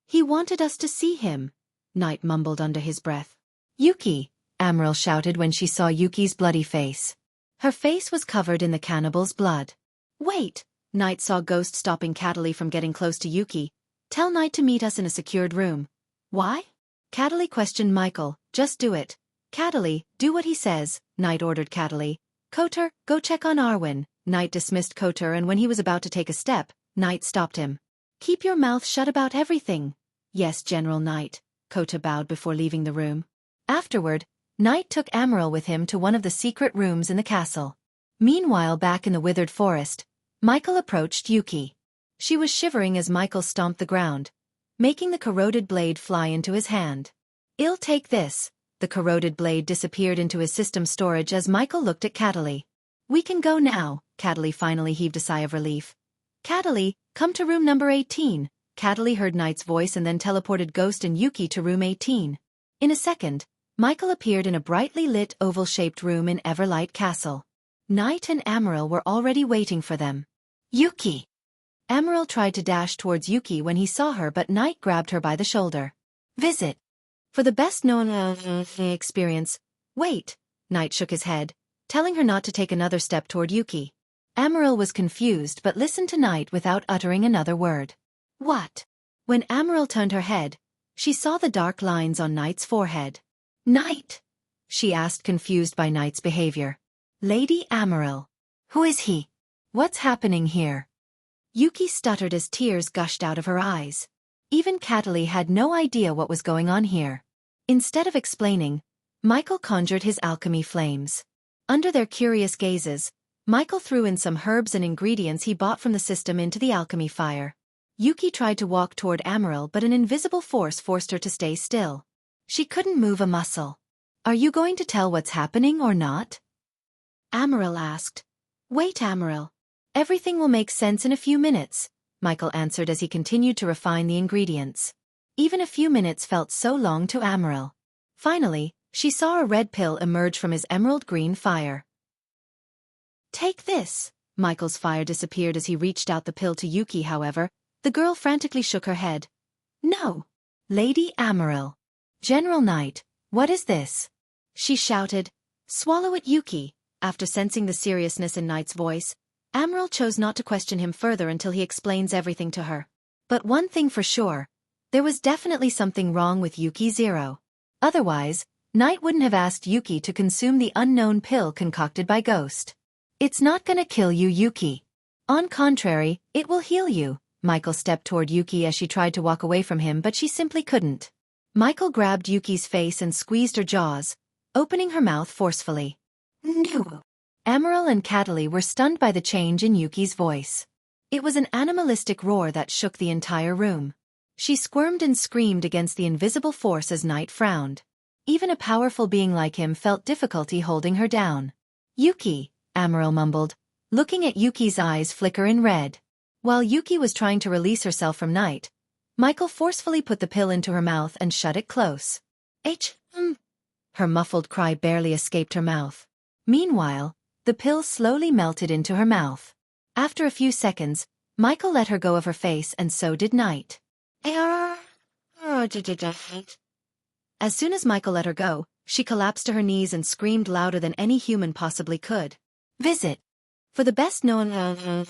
He wanted us to see him, Knight mumbled under his breath. Yuki, Amaryl shouted when she saw Yuki's bloody face. Her face was covered in the cannibal's blood. Wait, Knight saw Ghost stopping Cataly from getting close to Yuki. Tell Knight to meet us in a secured room. Why? Cataly questioned Michael. Just do it. Cataly, do what he says, Knight ordered Cataly. Koter, go check on Arwen. Knight dismissed Koter, and when he was about to take a step, Knight stopped him. Keep your mouth shut about everything. Yes, General Knight. Koter bowed before leaving the room. Afterward, Knight took Amaryl with him to one of the secret rooms in the castle. Meanwhile, back in the withered forest, Michael approached Yuki. She was shivering as Michael stomped the ground, making the corroded blade fly into his hand. "I'll take this." The corroded blade disappeared into his system storage as Michael looked at Cataly. "We can go now." Cataly finally heaved a sigh of relief. "Cataly, come to room number 18. Cataly heard Knight's voice and then teleported Ghost and Yuki to room 18. In a second, Michael appeared in a brightly lit oval-shaped room in Everlight Castle. Knight and Amaryl were already waiting for them. "Yuki!" Amaryl tried to dash towards Yuki when he saw her, but Knight grabbed her by the shoulder. "Visit. For the best known experience." "Wait." Knight shook his head, telling her not to take another step toward Yuki. Amaryl was confused but listened to Knight without uttering another word. "What?" When Amaryl turned her head, she saw the dark lines on Knight's forehead. "Knight?" she asked, confused by Knight's behavior. "Lady Amaryl. Who is he? What's happening here?" Yuki stuttered as tears gushed out of her eyes. Even Cataly had no idea what was going on here. Instead of explaining, Michael conjured his alchemy flames. Under their curious gazes, Michael threw in some herbs and ingredients he bought from the system into the alchemy fire. Yuki tried to walk toward Amaryl, but an invisible force forced her to stay still. She couldn't move a muscle. "Are you going to tell what's happening or not?" Amaryl asked. "Wait, Amaryl. Everything will make sense in a few minutes," Michael answered as he continued to refine the ingredients. Even a few minutes felt so long to Amaryl. Finally, she saw a red pill emerge from his emerald-green fire. "Take this." Michael's fire disappeared as he reached out the pill to Yuki. However, the girl frantically shook her head. "No. Lady Amaryl." "General Knight, what is this?" she shouted. "Swallow it, Yuki." After sensing the seriousness in Knight's voice, Amaryl chose not to question him further until he explains everything to her. But one thing for sure, there was definitely something wrong with Yuki Zero. Otherwise, Knight wouldn't have asked Yuki to consume the unknown pill concocted by Ghost. "It's not gonna kill you, Yuki. On contrary, it will heal you." Michael stepped toward Yuki as she tried to walk away from him, but she simply couldn't. Michael grabbed Yuki's face and squeezed her jaws, opening her mouth forcefully. "No." Amaryl and Cataly were stunned by the change in Yuki's voice. It was an animalistic roar that shook the entire room. She squirmed and screamed against the invisible force as Knight frowned. Even a powerful being like him felt difficulty holding her down. "Yuki," Amaryl mumbled, looking at Yuki's eyes flicker in red. While Yuki was trying to release herself from Knight, Michael forcefully put the pill into her mouth and shut it close. Her muffled cry barely escaped her mouth. Meanwhile, the pill slowly melted into her mouth. After a few seconds, Michael let her go of her face, and so did Knight. As soon as Michael let her go, she collapsed to her knees and screamed louder than any human possibly could. "Visit." For the best known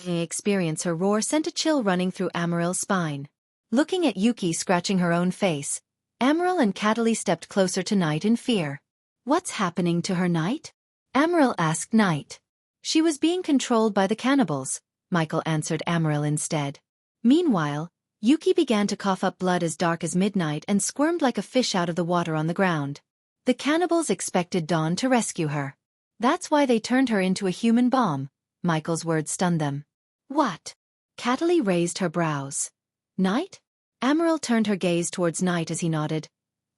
experience, her roar sent a chill running through Amaryl's spine. Looking at Yuki scratching her own face, Amaryl and Cataly stepped closer to Knight in fear. "What's happening to her, Knight?" Amaryl asked Knight. "She was being controlled by the cannibals," Michael answered Amaryl instead. Meanwhile, Yuki began to cough up blood as dark as midnight and squirmed like a fish out of the water on the ground. The cannibals expected Dawn to rescue her. That's why they turned her into a human bomb. Michael's words stunned them. "What?" Cataly raised her brows. "Knight?" Amaryl turned her gaze towards Knight as he nodded.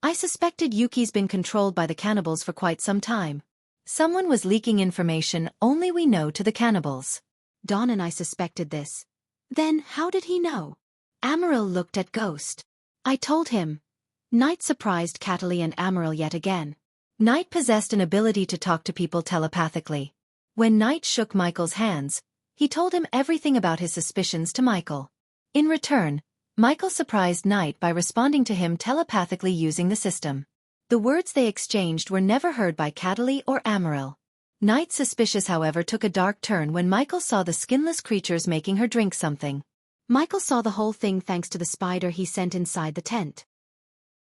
"I suspected Yuki's been controlled by the cannibals for quite some time. Someone was leaking information only we know to the cannibals. Dawn and I suspected this." "Then how did he know?" Amaryl looked at Ghost. "I told him." Knight surprised Cataly and Amaryl yet again. Knight possessed an ability to talk to people telepathically. When Knight shook Michael's hands, he told him everything about his suspicions to Michael. In return, Michael surprised Knight by responding to him telepathically using the system. The words they exchanged were never heard by Cataly or Amaryl. Knight's suspicious, however, took a dark turn when Michael saw the skinless creatures making her drink something. Michael saw the whole thing thanks to the spider he sent inside the tent.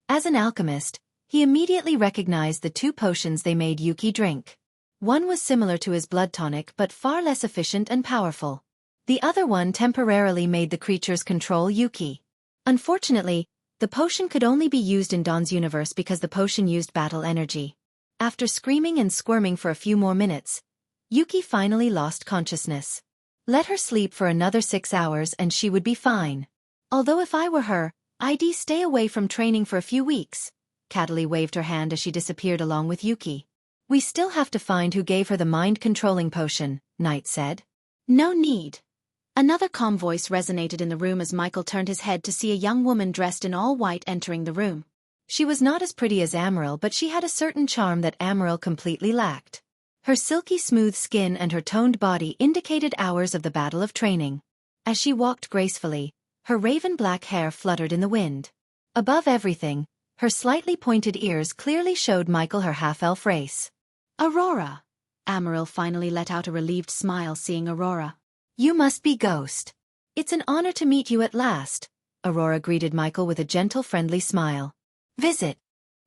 As an alchemist, He immediately recognized the two potions they made Yuki drink. One was similar to his blood tonic but far less efficient and powerful. The other one temporarily made the creatures control Yuki. Unfortunately, the potion could only be used in Dawn's universe because the potion used battle energy. After screaming and squirming for a few more minutes, Yuki finally lost consciousness. Let her sleep for another 6 hours and she would be fine. Although if I were her, I'd stay away from training for a few weeks. Cataly waved her hand as she disappeared along with Yuki. We still have to find who gave her the mind-controlling potion, Knight said. No need. Another calm voice resonated in the room as Michael turned his head to see a young woman dressed in all white entering the room. She was not as pretty as Amaryl, but she had a certain charm that Amaryl completely lacked. Her silky smooth skin and her toned body indicated hours of the battle of training. As she walked gracefully, her raven-black hair fluttered in the wind. Above everything, her slightly pointed ears clearly showed Michael her half-elf race. Aurora! Amaryl finally let out a relieved smile seeing Aurora. You must be Ghost. It's an honor to meet you at last, Aurora greeted Michael with a gentle friendly smile. Visit.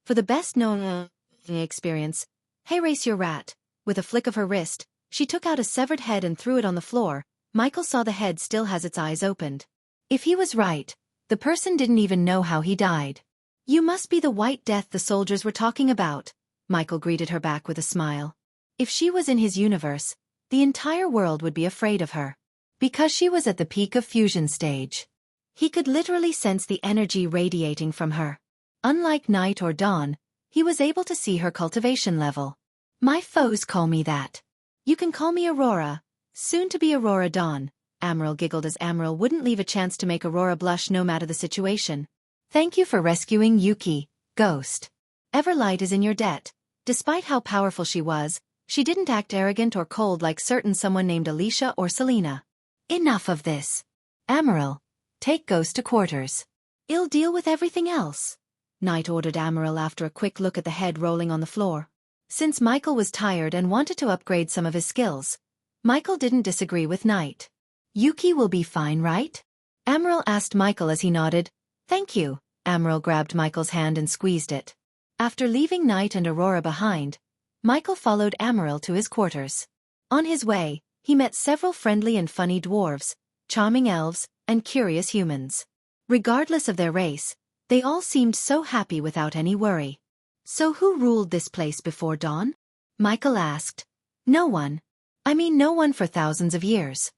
For the best-known experience, hey race your rat. With a flick of her wrist, she took out a severed head and threw it on the floor. Michael saw the head still has its eyes opened. If he was right, the person didn't even know how he died. You must be the White Death the soldiers were talking about, Michael greeted her back with a smile. If she was in his universe, the entire world would be afraid of her. Because she was at the peak of fusion stage. He could literally sense the energy radiating from her. Unlike Night or Dawn, he was able to see her cultivation level. My foes call me that. You can call me Aurora, soon to be Aurora Dawn. Amaryl giggled as Amaryl wouldn't leave a chance to make Aurora blush no matter the situation. Thank you for rescuing Yuki, Ghost. Everlight is in your debt. Despite how powerful she was, she didn't act arrogant or cold like someone named Alicia or Selena. Enough of this. Amaryl, take Ghost to quarters. I'll deal with everything else. Knight ordered Amaryl after a quick look at the head rolling on the floor. Since Michael was tired and wanted to upgrade some of his skills, Michael didn't disagree with Knight. Yuki will be fine, right? Amaryl asked Michael as he nodded. Thank you. Amaryl grabbed Michael's hand and squeezed it. After leaving Knight and Aurora behind, Michael followed Amaryl to his quarters. On his way, he met several friendly and funny dwarves, charming elves, and curious humans. Regardless of their race, they all seemed so happy without any worry. So who ruled this place before Dawn? Michael asked. No one. I mean no one for thousands of years.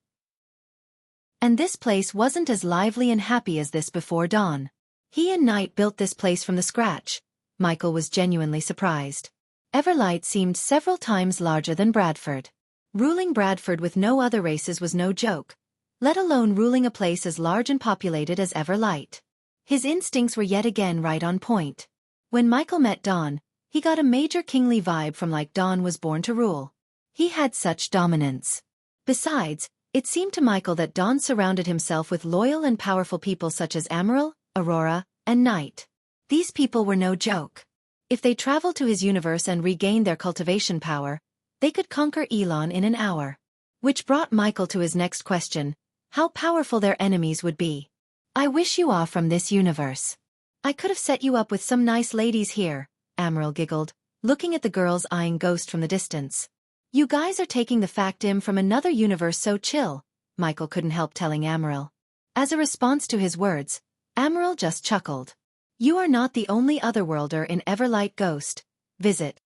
And this place wasn't as lively and happy as this before Dawn. He and Knight built this place from the scratch. Michael was genuinely surprised. Everlight seemed several times larger than Bradford. Ruling Bradford with no other races was no joke, let alone ruling a place as large and populated as Everlight. His instincts were yet again right on point. When Michael met Dawn, he got a major kingly vibe from like Dawn was born to rule. He had such dominance. Besides, it seemed to Michael that Dawn surrounded himself with loyal and powerful people such as Amaryl, Aurora, and Knight. These people were no joke. If they traveled to his universe and regained their cultivation power, they could conquer Elon in an hour. Which brought Michael to his next question, how powerful their enemies would be. I wish you are from this universe. I could have set you up with some nice ladies here, Amaryl giggled, looking at the girls eyeing Ghost from the distance. You guys are taking the fact from another universe so chill, Michael couldn't help telling Amaryl. As a response to his words, Amaryl just chuckled. You are not the only otherworlder in Everlight Ghost. Visit.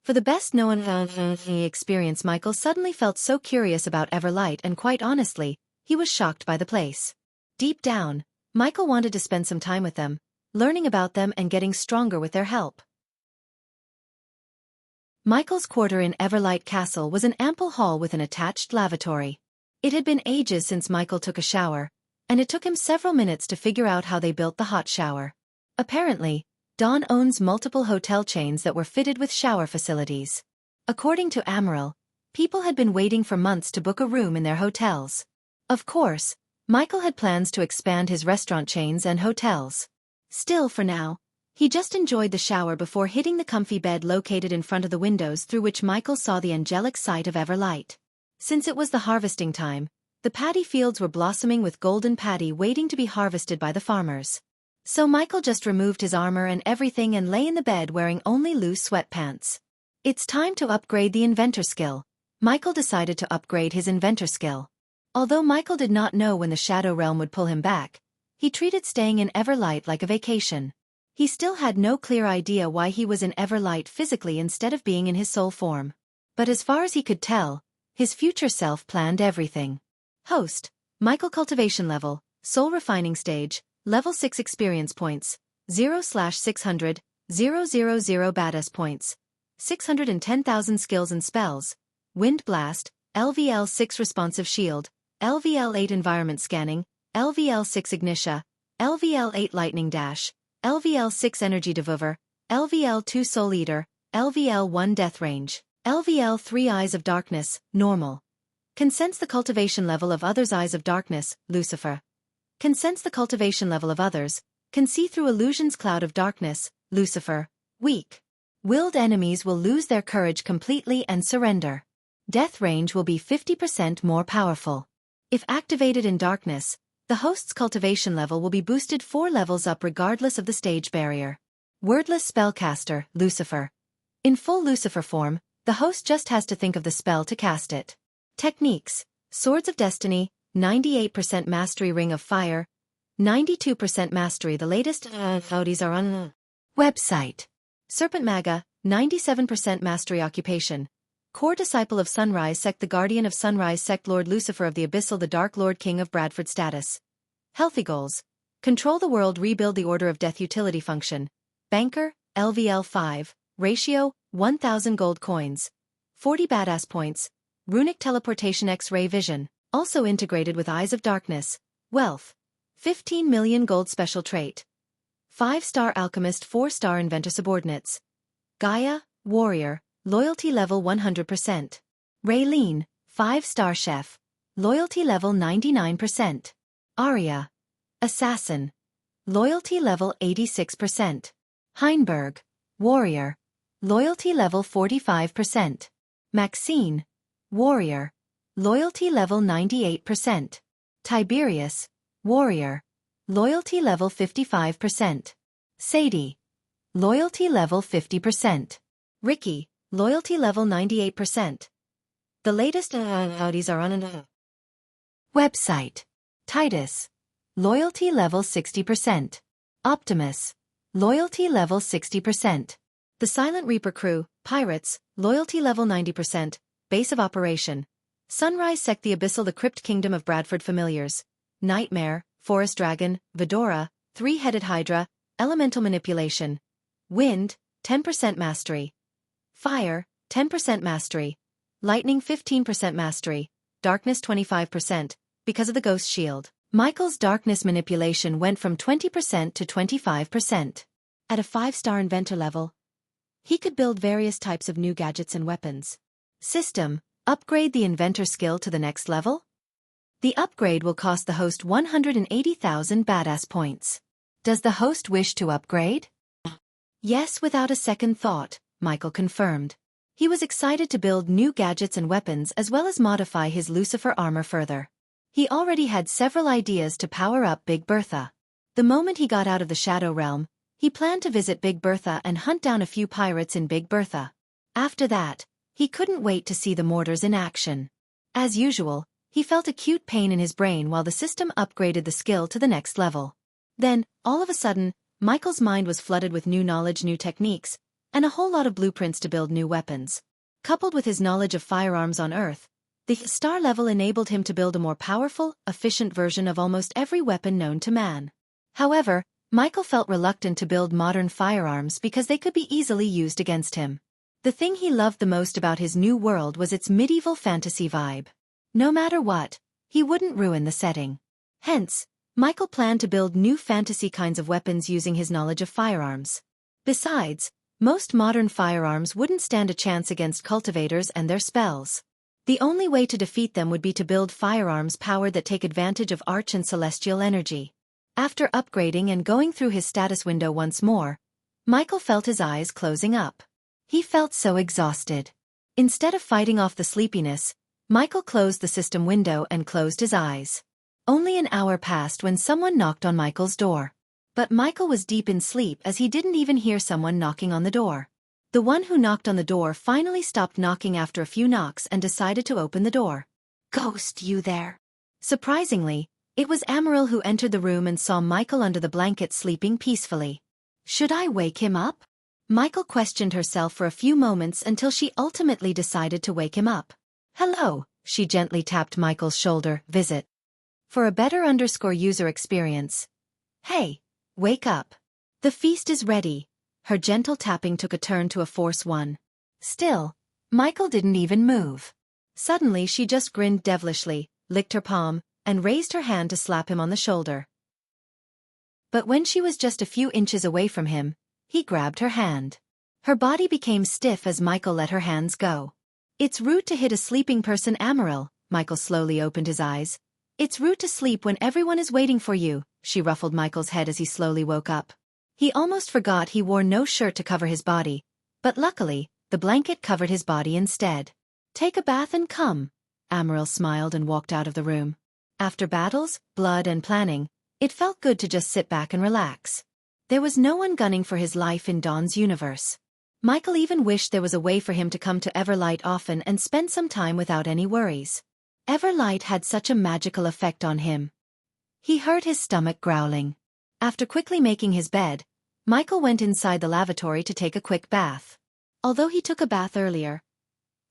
For the best-known experience, Michael suddenly felt so curious about Everlight and quite honestly, he was shocked by the place. Deep down, Michael wanted to spend some time with them, learning about them and getting stronger with their help. Michael's quarter in Everlight Castle was an ample hall with an attached lavatory. It had been ages since Michael took a shower, and it took him several minutes to figure out how they built the hot shower. Apparently, Dawn owns multiple hotel chains that were fitted with shower facilities. According to Amaryl, people had been waiting for months to book a room in their hotels. Of course, Michael had plans to expand his restaurant chains and hotels. Still, for now, he just enjoyed the shower before hitting the comfy bed located in front of the windows through which Michael saw the angelic sight of Everlight. Since it was the harvesting time, the paddy fields were blossoming with golden paddy waiting to be harvested by the farmers. So Michael just removed his armor and everything and lay in the bed wearing only loose sweatpants. It's time to upgrade the inventor skill. Michael decided to upgrade his inventor skill. Although Michael did not know when the Shadow Realm would pull him back, he treated staying in Everlight like a vacation. He still had no clear idea why he was in Everlight physically instead of being in his soul form. But as far as he could tell, his future self planned everything. Host, Michael cultivation level, soul refining stage, level 6 experience points, 0/600, 000 badass points, 610,000 skills and spells, Wind Blast, LVL 6 responsive shield, LVL 8 environment scanning, LVL 6 ignitia, LVL 8 lightning dash, LVL 6 energy devour, LVL 2 soul eater, LVL 1 death range, LVL 3 eyes of darkness, normal. Can sense the cultivation level of others' eyes of darkness, Lucifer. Can sense the cultivation level of others, can see through illusions cloud of darkness, Lucifer, weak. Willed enemies will lose their courage completely and surrender. Death range will be 50% more powerful. If activated in darkness, the host's cultivation level will be boosted 4 levels up regardless of the stage barrier. Wordless spellcaster, Lucifer. In full Lucifer form, the host just has to think of the spell to cast it. Techniques: Swords of Destiny, 98% mastery Ring of Fire, 92% mastery. The latest Audis are on website. Serpent Maga, 97% mastery Occupation. Core Disciple of Sunrise Sect, the Guardian of Sunrise Sect, Lord Lucifer of the Abyssal, the Dark Lord, King of Bradford. Status: Healthy goals: Control the world, rebuild the Order of Death. Utility function: Banker, LVL 5, ratio, 1000 gold coins, 40 badass points, Runic teleportation, X-ray vision, also integrated with Eyes of Darkness, wealth, 15 million gold. Special trait: 5-star alchemist, 4-star inventor. Subordinates: Gaia, warrior, loyalty level 100%. Raylene, 5-star chef, loyalty level 99%. Arya, assassin, loyalty level 86%. Heinberg, warrior, loyalty level 45%. Maxine, warrior, loyalty level 98%. Tiberius, warrior, loyalty level 55%. Sadie, loyalty level 50%. Ricky, loyalty level 98%. The latest Audis are on a website. Titus, loyalty level 60%. Optimus, loyalty level 60%. The Silent Reaper crew, pirates, loyalty level 90%. Base of operation: Sunrise Sect, the Abyssal, the Crypt Kingdom of Bradford. Familiars: Nightmare, Forest Dragon, Vidora, 3-headed Hydra, Elemental Manipulation. Wind, 10% mastery. Fire, 10% mastery. Lightning, 15% mastery. Darkness, 25%, because of the Ghost Shield. Michael's darkness manipulation went from 20% to 25%. At a 5-star inventor level, he could build various types of new gadgets and weapons. System: Upgrade the inventor skill to the next level? The upgrade will cost the host 180,000 badass points. Does the host wish to upgrade? Yes, without a second thought, Michael confirmed. He was excited to build new gadgets and weapons as well as modify his Lucifer armor further. He already had several ideas to power up Big Bertha. The moment he got out of the Shadow Realm, he planned to visit Big Bertha and hunt down a few pirates in Big Bertha. After that, he couldn't wait to see the mortars in action. As usual, he felt acute pain in his brain while the system upgraded the skill to the next level. Then, all of a sudden, Michael's mind was flooded with new knowledge, new techniques, and a whole lot of blueprints to build new weapons. Coupled with his knowledge of firearms on Earth, the star level enabled him to build a more powerful, efficient version of almost every weapon known to man. However, Michael felt reluctant to build modern firearms because they could be easily used against him. The thing he loved the most about his new world was its medieval fantasy vibe. No matter what, he wouldn't ruin the setting. Hence, Michael planned to build new fantasy kinds of weapons using his knowledge of firearms. Besides, most modern firearms wouldn't stand a chance against cultivators and their spells. The only way to defeat them would be to build firearms powered that take advantage of arch and celestial energy. After upgrading and going through his status window once more, Michael felt his eyes closing up. He felt so exhausted. Instead of fighting off the sleepiness, Michael closed the system window and closed his eyes. Only an hour passed when someone knocked on Michael's door. But Michael was deep in sleep as he didn't even hear someone knocking on the door. The one who knocked on the door finally stopped knocking after a few knocks and decided to open the door. "Ghost, you there?" Surprisingly, it was Amaryl who entered the room and saw Michael under the blanket sleeping peacefully. "Should I wake him up?" Michael questioned herself for a few moments until she ultimately decided to wake him up. "Hello," she gently tapped Michael's shoulder. "Visit." For a better user experience. "Hey, wake up. The feast is ready." Her gentle tapping took a turn to a force one. Still, Michael didn't even move. Suddenly she just grinned devilishly, licked her palm, and raised her hand to slap him on the shoulder. But when she was just a few inches away from him, he grabbed her hand. Her body became stiff as Michael let her hands go. "It's rude to hit a sleeping person, Amaryl." Michael slowly opened his eyes. "It's rude to sleep when everyone is waiting for you." She ruffled Michael's head as he slowly woke up. He almost forgot he wore no shirt to cover his body, but luckily, the blanket covered his body instead. "Take a bath and come." Amaryl smiled and walked out of the room. After battles, blood and planning, it felt good to just sit back and relax. There was no one gunning for his life in Dawn's universe. Michael even wished there was a way for him to come to Everlight often and spend some time without any worries. Everlight had such a magical effect on him. He heard his stomach growling. After quickly making his bed, Michael went inside the lavatory to take a quick bath. Although he took a bath earlier,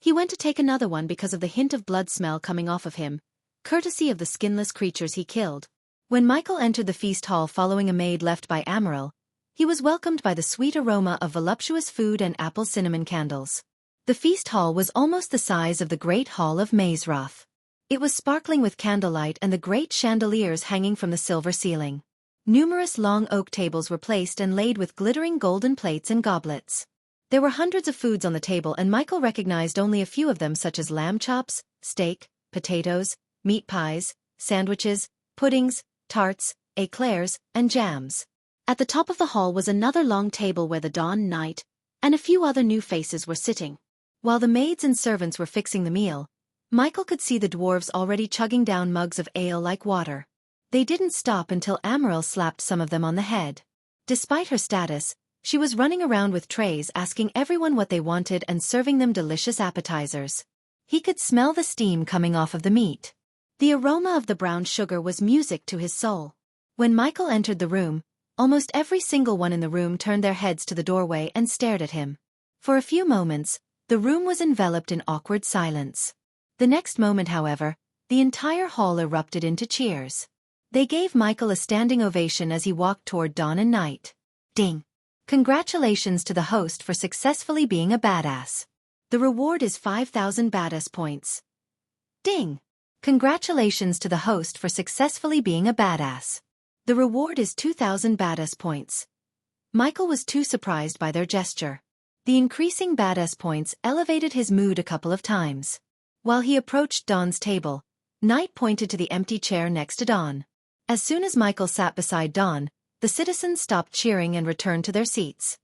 he went to take another one because of the hint of blood smell coming off of him, courtesy of the skinless creatures he killed. When Michael entered the feast hall following a maid left by Amaryl, he was welcomed by the sweet aroma of voluptuous food and apple cinnamon candles. The feast hall was almost the size of the Great Hall of Mazeroth. It was sparkling with candlelight and the great chandeliers hanging from the silver ceiling. Numerous long oak tables were placed and laid with glittering golden plates and goblets. There were hundreds of foods on the table and Michael recognized only a few of them, such as lamb chops, steak, potatoes, meat pies, sandwiches, puddings, tarts, eclairs, and jams. At the top of the hall was another long table where the Dawn Knight and a few other new faces were sitting. While the maids and servants were fixing the meal, Michael could see the dwarves already chugging down mugs of ale like water. They didn't stop until Amaryl slapped some of them on the head. Despite her status, she was running around with trays asking everyone what they wanted and serving them delicious appetizers. He could smell the steam coming off of the meat. The aroma of the brown sugar was music to his soul. When Michael entered the room, almost every single one in the room turned their heads to the doorway and stared at him. For a few moments, the room was enveloped in awkward silence. The next moment, however, the entire hall erupted into cheers. They gave Michael a standing ovation as he walked toward Dawn and Night. Ding! Congratulations to the host for successfully being a badass. The reward is 5,000 badass points. Ding! Congratulations to the host for successfully being a badass. The reward is 2,000 badass points. Michael was too surprised by their gesture. The increasing badass points elevated his mood a couple of times. While he approached Dawn's table, Night pointed to the empty chair next to Dawn. As soon as Michael sat beside Dawn, the citizens stopped cheering and returned to their seats.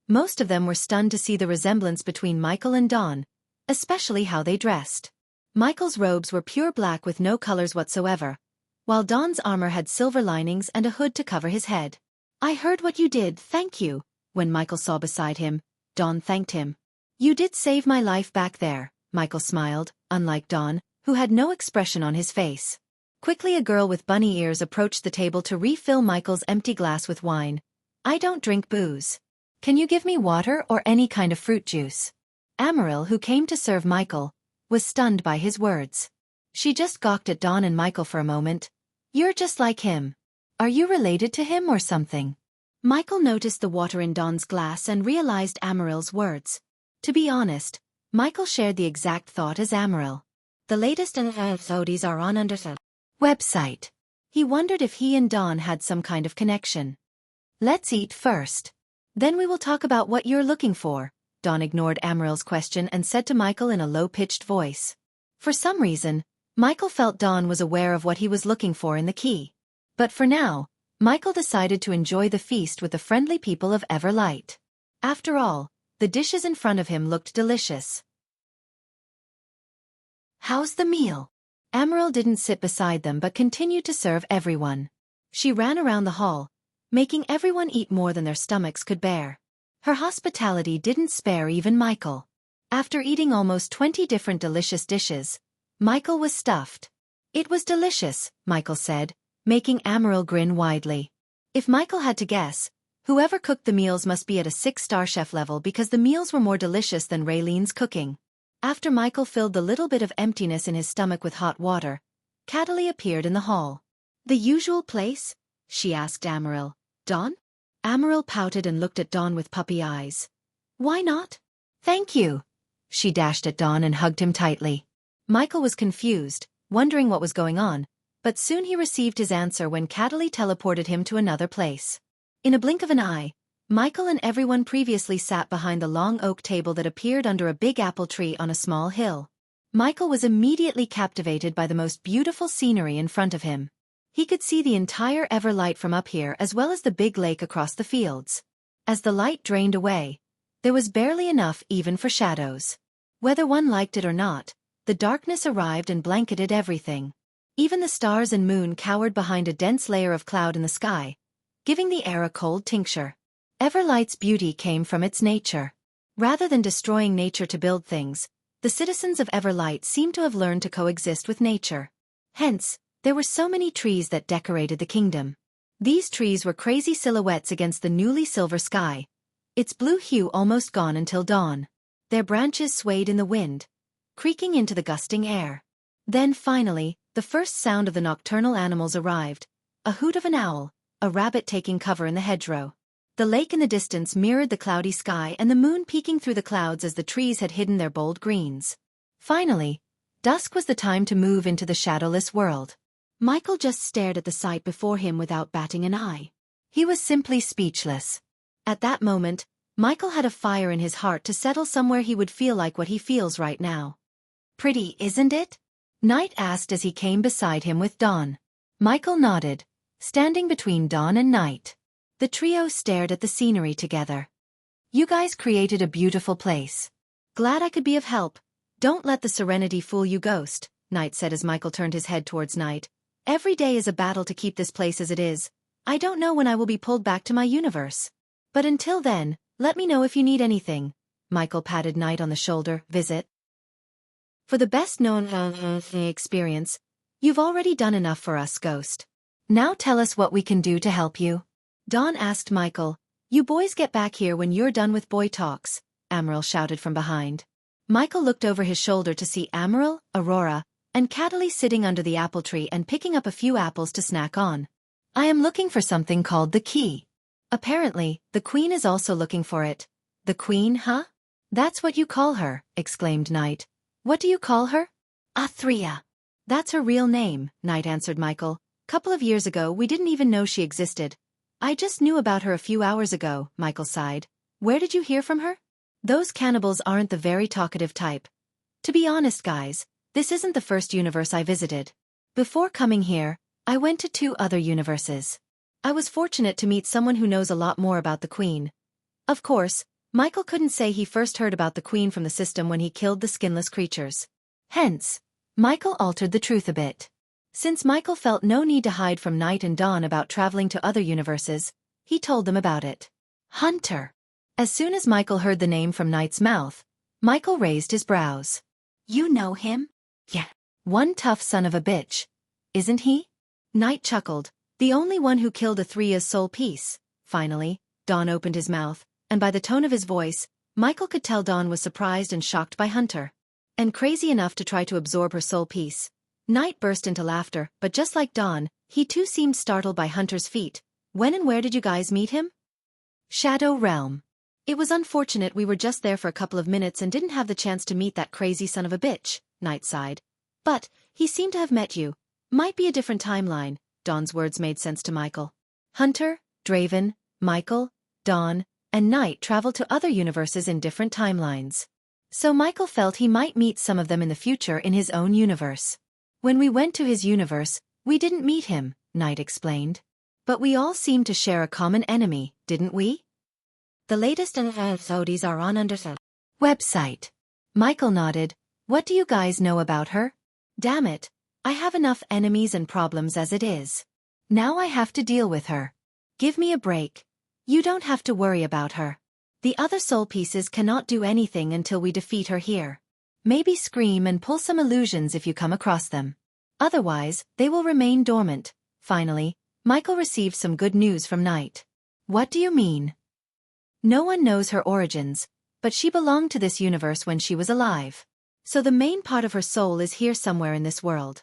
Most of them were stunned to see the resemblance between Michael and Dawn, especially how they dressed. Michael's robes were pure black with no colors whatsoever, while Dawn's armor had silver linings and a hood to cover his head. "I heard what you did, thank you." When Michael saw beside him, Dawn thanked him. "You did save my life back there," Michael smiled, unlike Dawn, who had no expression on his face. Quickly a girl with bunny ears approached the table to refill Michael's empty glass with wine. "I don't drink booze. Can you give me water or any kind of fruit juice?" Amaryl, who came to serve Michael, was stunned by his words. She just gawked at Dawn and Michael for a moment. "You're just like him. Are you related to him or something?" Michael noticed the water in Dawn's glass and realized Amaryl's words. To be honest, Michael shared the exact thought as Amaryl. The latest episodes are on the website. He wondered if he and Dawn had some kind of connection. "Let's eat first. Then we will talk about what you're looking for." Dawn ignored Amaryl's question and said to Michael in a low-pitched voice. For some reason, Michael felt Dawn was aware of what he was looking for in the key. But for now, Michael decided to enjoy the feast with the friendly people of Everlight. After all, the dishes in front of him looked delicious. "How's the meal?" Amaryl didn't sit beside them but continued to serve everyone. She ran around the hall, making everyone eat more than their stomachs could bear. Her hospitality didn't spare even Michael. After eating almost 20 different delicious dishes, Michael was stuffed. It was delicious, Michael said, making Amaryl grin widely. If Michael had to guess, whoever cooked the meals must be at a 6-star chef level because the meals were more delicious than Raylene's cooking. After Michael filled the little bit of emptiness in his stomach with hot water, Cataly appeared in the hall. "The usual place?" she asked Amaryl. "Dawn?" Amaryl pouted and looked at Dawn with puppy eyes. "Why not?" "Thank you." She dashed at Dawn and hugged him tightly. Michael was confused, wondering what was going on, but soon he received his answer when Cataly teleported him to another place. In a blink of an eye, Michael and everyone previously sat behind the long oak table that appeared under a big apple tree on a small hill. Michael was immediately captivated by the most beautiful scenery in front of him. He could see the entire Everlight from up here as well as the big lake across the fields. As the light drained away, there was barely enough even for shadows. Whether one liked it or not, the darkness arrived and blanketed everything. Even the stars and moon cowered behind a dense layer of cloud in the sky, giving the air a cold tincture. Everlight's beauty came from its nature. Rather than destroying nature to build things, the citizens of Everlight seemed to have learned to coexist with nature. Hence, there were so many trees that decorated the kingdom. These trees were crazy silhouettes against the newly silver sky, its blue hue almost gone until dawn. Their branches swayed in the wind, creaking into the gusting air. Then finally, the first sound of the nocturnal animals arrived, a hoot of an owl, a rabbit taking cover in the hedgerow. The lake in the distance mirrored the cloudy sky and the moon peeking through the clouds as the trees had hidden their bold greens. Finally, dusk was the time to move into the shadowless world. Michael just stared at the sight before him without batting an eye. He was simply speechless. At that moment, Michael had a fire in his heart to settle somewhere he would feel like what he feels right now. "Pretty, isn't it?" Night asked as he came beside him with Dawn. Michael nodded, standing between Dawn and Night. The trio stared at the scenery together. "You guys created a beautiful place. Glad I could be of help. Don't let the serenity fool you, Ghost," Night said as Michael turned his head towards Night. "Every day is a battle to keep this place as it is. I don't know when I will be pulled back to my universe. But until then, let me know if you need anything." Michael patted Night on the shoulder. "Visit. For the best-known experience, you've already done enough for us, Ghost. Now tell us what we can do to help you." Dawn asked Michael. "You boys get back here when you're done with boy talks," Amaryl shouted from behind. Michael looked over his shoulder to see Amaryl, Aurora, and Cataly sitting under the apple tree and picking up a few apples to snack on. "I am looking for something called the key. Apparently, the Queen is also looking for it." "The Queen, huh? That's what you call her," exclaimed Night. "What do you call her?" "Athria. That's her real name," Night answered Michael. "Couple of years ago we didn't even know she existed. I just knew about her a few hours ago," Michael sighed. "Where did you hear from her?" "Those cannibals aren't the very talkative type. To be honest, guys, this isn't the first universe I visited. Before coming here, I went to 2 other universes. I was fortunate to meet someone who knows a lot more about the Queen." Of course, Michael couldn't say he first heard about the Queen from the system when he killed the skinless creatures. Hence, Michael altered the truth a bit. Since Michael felt no need to hide from Night and Dawn about traveling to other universes, he told them about it. "Hunter." As soon as Michael heard the name from Night's mouth, Michael raised his brows. "You know him?" "Yeah. One tough son of a bitch, isn't he?" Night chuckled. "The only one who killed Athria's soul piece." Finally, Dawn opened his mouth, and by the tone of his voice, Michael could tell Dawn was surprised and shocked by Hunter. And crazy enough to try to absorb her soul piece. Night burst into laughter, but just like Dawn, he too seemed startled by Hunter's feat. "When and where did you guys meet him?" "Shadow Realm. It was unfortunate we were just there for a couple of minutes and didn't have the chance to meet that crazy son of a bitch," Night sighed. "But, he seemed to have met you. Might be a different timeline." Dawn's words made sense to Michael. Hunter, Draven, Michael, Dawn, and Night traveled to other universes in different timelines. So Michael felt he might meet some of them in the future in his own universe. "When we went to his universe, we didn't meet him," Night explained. "But we all seemed to share a common enemy, didn't we?" "The latest episodes are on under website." Michael nodded. "What do you guys know about her?" "Damn it, I have enough enemies and problems as it is." Now I have to deal with her. Give me a break. You don't have to worry about her. The other soul pieces cannot do anything until we defeat her here. Maybe scream and pull some illusions if you come across them. Otherwise, they will remain dormant. Finally, Michael received some good news from Night. What do you mean? No one knows her origins, but she belonged to this universe when she was alive. So the main part of her soul is here somewhere in this world.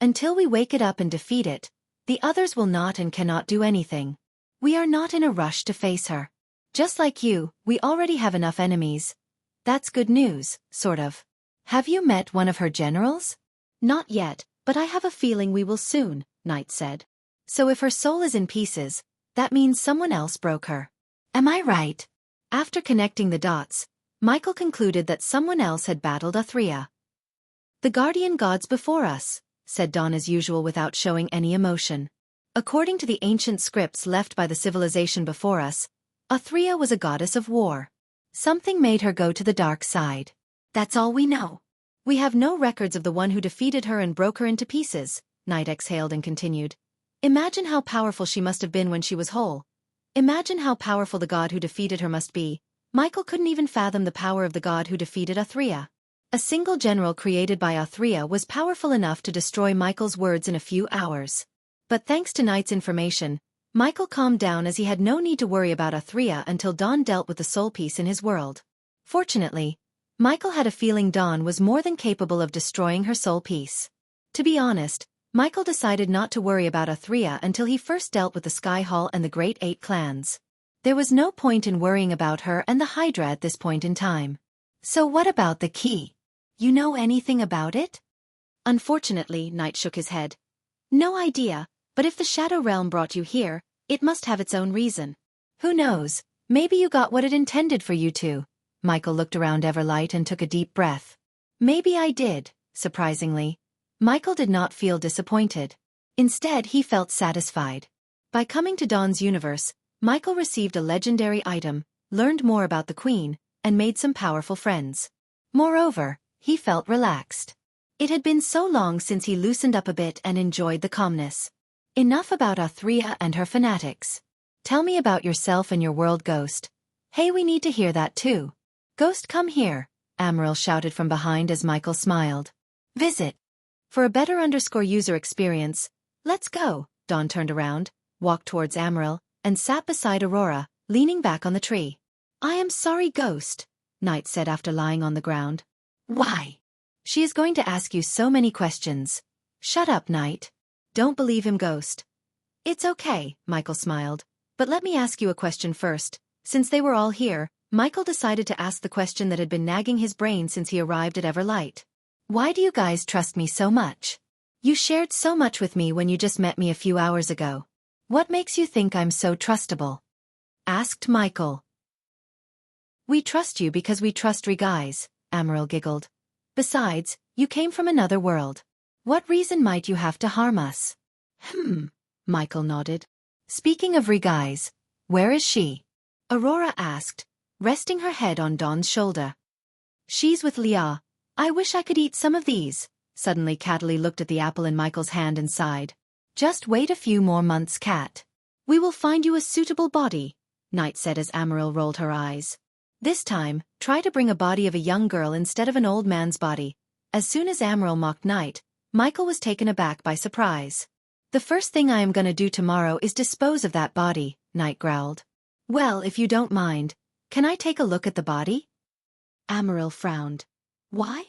Until we wake it up and defeat it, the others will not and cannot do anything. We are not in a rush to face her. Just like you, we already have enough enemies. That's good news, sort of. Have you met one of her generals? Not yet, but I have a feeling we will soon, Night said. So if her soul is in pieces, that means someone else broke her. Am I right? After connecting the dots, Michael concluded that someone else had battled Athrea. The guardian gods before us, said Dawn as usual without showing any emotion. According to the ancient scripts left by the civilization before us, Athrea was a goddess of war. Something made her go to the dark side. That's all we know. We have no records of the one who defeated her and broke her into pieces, Night exhaled and continued. Imagine how powerful she must have been when she was whole. Imagine how powerful the god who defeated her must be. Michael couldn't even fathom the power of the god who defeated Athrea. A single general created by Athrea was powerful enough to destroy Michael's words in a few hours. But thanks to Night's information, Michael calmed down as he had no need to worry about Athrea until Dawn dealt with the soul piece in his world. Fortunately, Michael had a feeling Dawn was more than capable of destroying her soul piece. To be honest, Michael decided not to worry about Athrea until he first dealt with the Sky Hall and the Great Eight clans. There was no point in worrying about her and the Hydra at this point in time. So what about the key? You know anything about it? Unfortunately, Night shook his head. No idea, but if the Shadow Realm brought you here, it must have its own reason. Who knows, maybe you got what it intended for you to. Michael looked around Everlight and took a deep breath. Maybe I did, surprisingly. Michael did not feel disappointed. Instead, he felt satisfied. By coming to Dawn's universe, Michael received a legendary item, learned more about the Queen, and made some powerful friends. Moreover, he felt relaxed. It had been so long since he loosened up a bit and enjoyed the calmness. Enough about Athrea and her fanatics. Tell me about yourself and your world, Ghost. Hey, we need to hear that too. Ghost, come here, Amaryl shouted from behind as Michael smiled. Visit. For a better user experience, let's go. Dawn turned around, walked towards Amaryl, and sat beside Aurora, leaning back on the tree. I am sorry, Ghost, Night said after lying on the ground. Why? She is going to ask you so many questions. Shut up, Night. Don't believe him, Ghost. It's okay, Michael smiled. But let me ask you a question first. Since they were all here, Michael decided to ask the question that had been nagging his brain since he arrived at Everlight. Why do you guys trust me so much? You shared so much with me when you just met me a few hours ago. What makes you think I'm so trustable? Asked Michael. We trust you because we trust Regais, Amaryl giggled. Besides, you came from another world. What reason might you have to harm us? Michael nodded. Speaking of Regais, where is she? Aurora asked, resting her head on Dawn's shoulder. She's with Lia. I wish I could eat some of these. Suddenly Cataly looked at the apple in Michael's hand and sighed. Just wait a few more months, Cat. We will find you a suitable body, Night said as Amaryl rolled her eyes. This time, try to bring a body of a young girl instead of an old man's body. As soon as Amaryl mocked Night, Michael was taken aback by surprise. The first thing I am gonna do tomorrow is dispose of that body, Night growled. Well, if you don't mind, can I take a look at the body? Amaryl frowned. Why?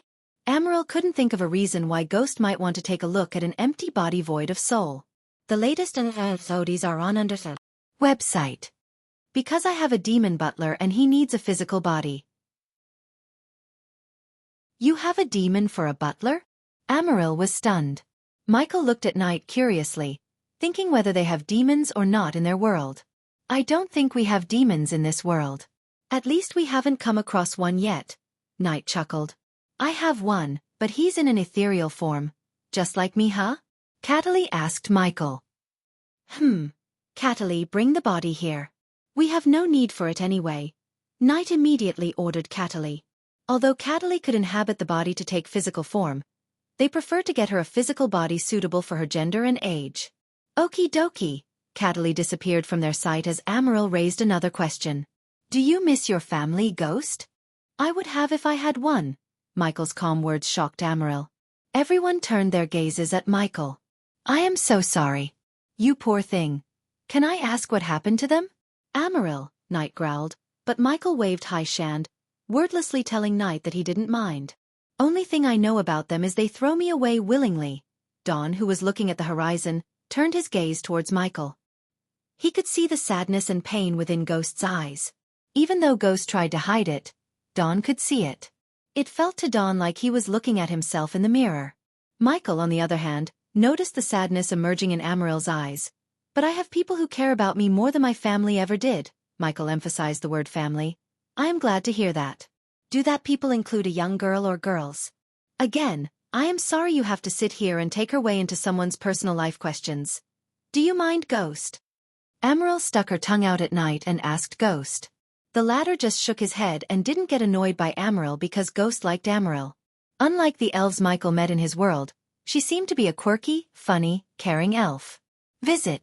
Amaryl couldn't think of a reason why Ghost might want to take a look at an empty body void of soul. The latest episodes are on under the website. Because I have a demon butler and he needs a physical body. You have a demon for a butler? Amaryl was stunned. Michael looked at Night curiously, thinking whether they have demons or not in their world. I don't think we have demons in this world. At least we haven't come across one yet, Night chuckled. I have one, but he's in an ethereal form. Just like me, huh? Cataly asked Michael. Cataly, bring the body here. We have no need for it anyway. Night immediately ordered Cataly. Although Cataly could inhabit the body to take physical form, they preferred to get her a physical body suitable for her gender and age. Okie dokie. Cataly disappeared from their sight as Amaryl raised another question. Do you miss your family, Ghost? I would have if I had one. Michael's calm words shocked Amaryl. Everyone turned their gazes at Michael. I am so sorry. You poor thing. Can I ask what happened to them? Amaryl, Knight growled, but Michael waved high hand, wordlessly telling Knight that he didn't mind. Only thing I know about them is they throw me away willingly. Don, who was looking at the horizon, turned his gaze towards Michael. He could see the sadness and pain within Ghost's eyes. Even though Ghost tried to hide it, Don could see it. It felt to Don like he was looking at himself in the mirror. Michael, on the other hand, noticed the sadness emerging in Amaryl's eyes. But I have people who care about me more than my family ever did. Michael emphasized the word family. I am glad to hear that. Do that people include a young girl or girls? Again, I am sorry you have to sit here and take her way into someone's personal life questions. Do you mind, Ghost? Amaryl stuck her tongue out at Knight and asked Ghost. The latter just shook his head and didn't get annoyed by Amaryl because Ghost liked Amaryl. Unlike the elves Michael met in his world, she seemed to be a quirky, funny, caring elf. Visit.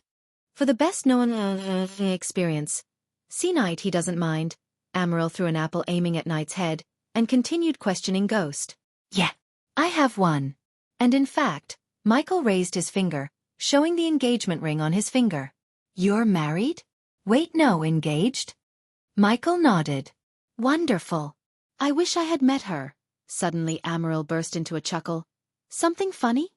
For the best-known experience. See Knight, he doesn't mind. Amaryl threw an apple aiming at Knight's head, and continued questioning Ghost. Yeah, I have one. And in fact, Michael raised his finger, showing the engagement ring on his finger. You're married? Wait, no, engaged? Michael nodded. Wonderful. I wish I had met her. Suddenly Amaryl burst into a chuckle. Something funny?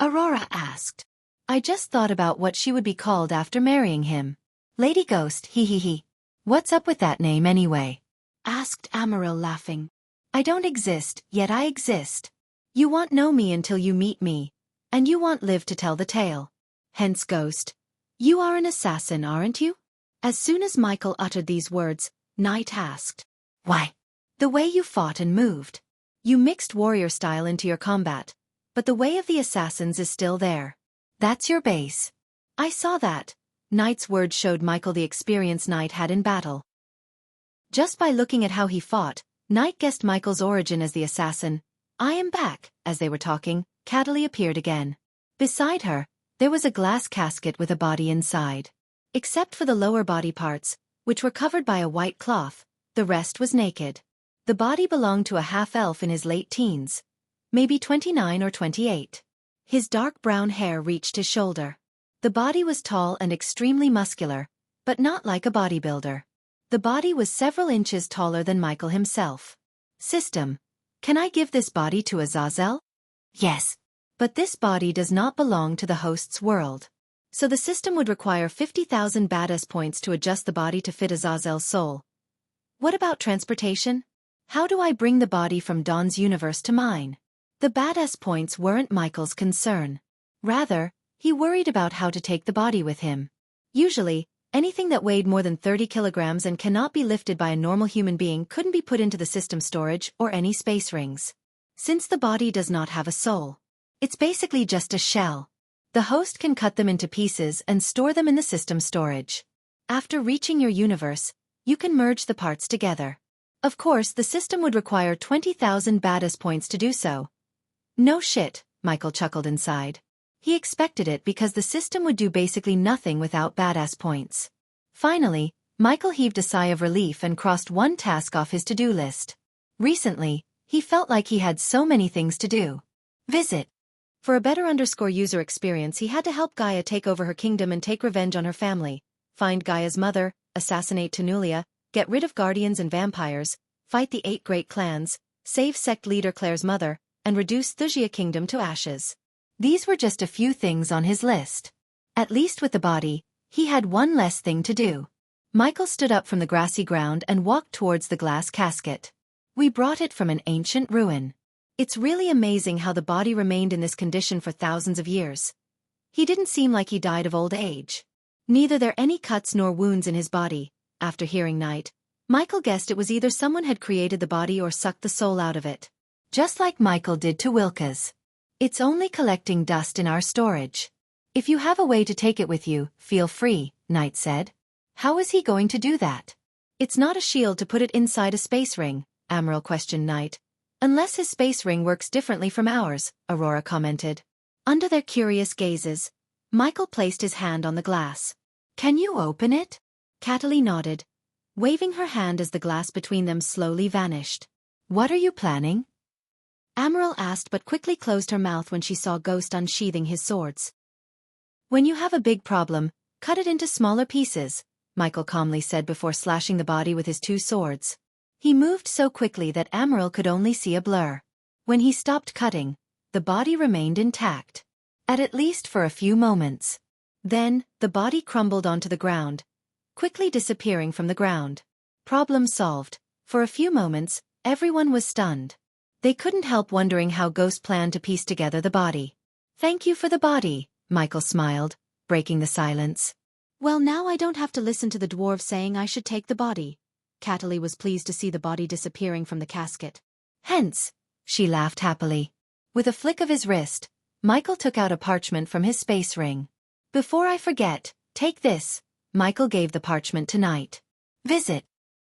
Aurora asked. I just thought about what she would be called after marrying him. Lady Ghost, hee. What's up with that name anyway? Asked Amaryl, laughing. I don't exist, yet I exist. You won't know me until you meet me, and you won't live to tell the tale. Hence Ghost. You are an assassin, aren't you? As soon as Michael uttered these words, Knight asked. Why? The way you fought and moved. You mixed warrior style into your combat, but the way of the assassins is still there. That's your base. I saw that. Knight's words showed Michael the experience Knight had in battle. Just by looking at how he fought, Knight guessed Michael's origin as the assassin. I am back. As they were talking, Cataly appeared again. Beside her, there was a glass casket with a body inside. Except for the lower body parts, which were covered by a white cloth, the rest was naked. The body belonged to a half-elf in his late teens. Maybe 29 or 28. His dark brown hair reached his shoulder. The body was tall and extremely muscular, but not like a bodybuilder. The body was several inches taller than Michael himself. System. Can I give this body to Azazel? Yes. But this body does not belong to the host's world. So the system would require 50,000 badass points to adjust the body to fit Azazel's soul. What about transportation? How do I bring the body from Don's universe to mine? The badass points weren't Michael's concern. Rather, he worried about how to take the body with him. Usually, anything that weighed more than 30 kilograms and cannot be lifted by a normal human being couldn't be put into the system storage or any space rings. Since the body does not have a soul, it's basically just a shell. The host can cut them into pieces and store them in the system storage. After reaching your universe, you can merge the parts together. Of course, the system would require 20,000 badass points to do so. No shit, Michael chuckled inside. He expected it because the system would do basically nothing without badass points. Finally, Michael heaved a sigh of relief and crossed one task off his to-do list. Recently, he felt like he had so many things to do. Visit. For a better user experience, he had to help Gaia take over her kingdom and take revenge on her family, find Gaia's mother, assassinate Tenulia, get rid of guardians and vampires, fight the 8 great clans, save sect leader Claire's mother, and reduce Thusia kingdom to ashes. These were just a few things on his list. At least with the body, he had one less thing to do. Michael stood up from the grassy ground and walked towards the glass casket. We brought it from an ancient ruin. It's really amazing how the body remained in this condition for thousands of years. He didn't seem like he died of old age. Neither there any cuts nor wounds in his body. After hearing Knight, Michael guessed it was either someone had created the body or sucked the soul out of it. Just like Michael did to Wilka's. It's only collecting dust in our storage. If you have a way to take it with you, feel free, Knight said. How is he going to do that? It's not a shield to put it inside a space ring, Amaryl questioned Knight. Unless his space ring works differently from ours, Aurora commented. Under their curious gazes, Michael placed his hand on the glass. Can you open it? Cataly nodded, waving her hand as the glass between them slowly vanished. What are you planning? Amaryl asked but quickly closed her mouth when she saw Ghost unsheathing his swords. When you have a big problem, cut it into smaller pieces, Michael calmly said before slashing the body with his two swords. He moved so quickly that Amaryl could only see a blur. When he stopped cutting, the body remained intact. At least for a few moments. Then, the body crumbled onto the ground, quickly disappearing from the ground. Problem solved. For a few moments, everyone was stunned. They couldn't help wondering how Ghost planned to piece together the body. Thank you for the body, Michael smiled, breaking the silence. Well, now I don't have to listen to the dwarves saying I should take the body. Cataly was pleased to see the body disappearing from the casket. Hence, she laughed happily. With a flick of his wrist, Michael took out a parchment from his space ring. Before I forget, take this. Michael gave the parchment to Knight. Visit.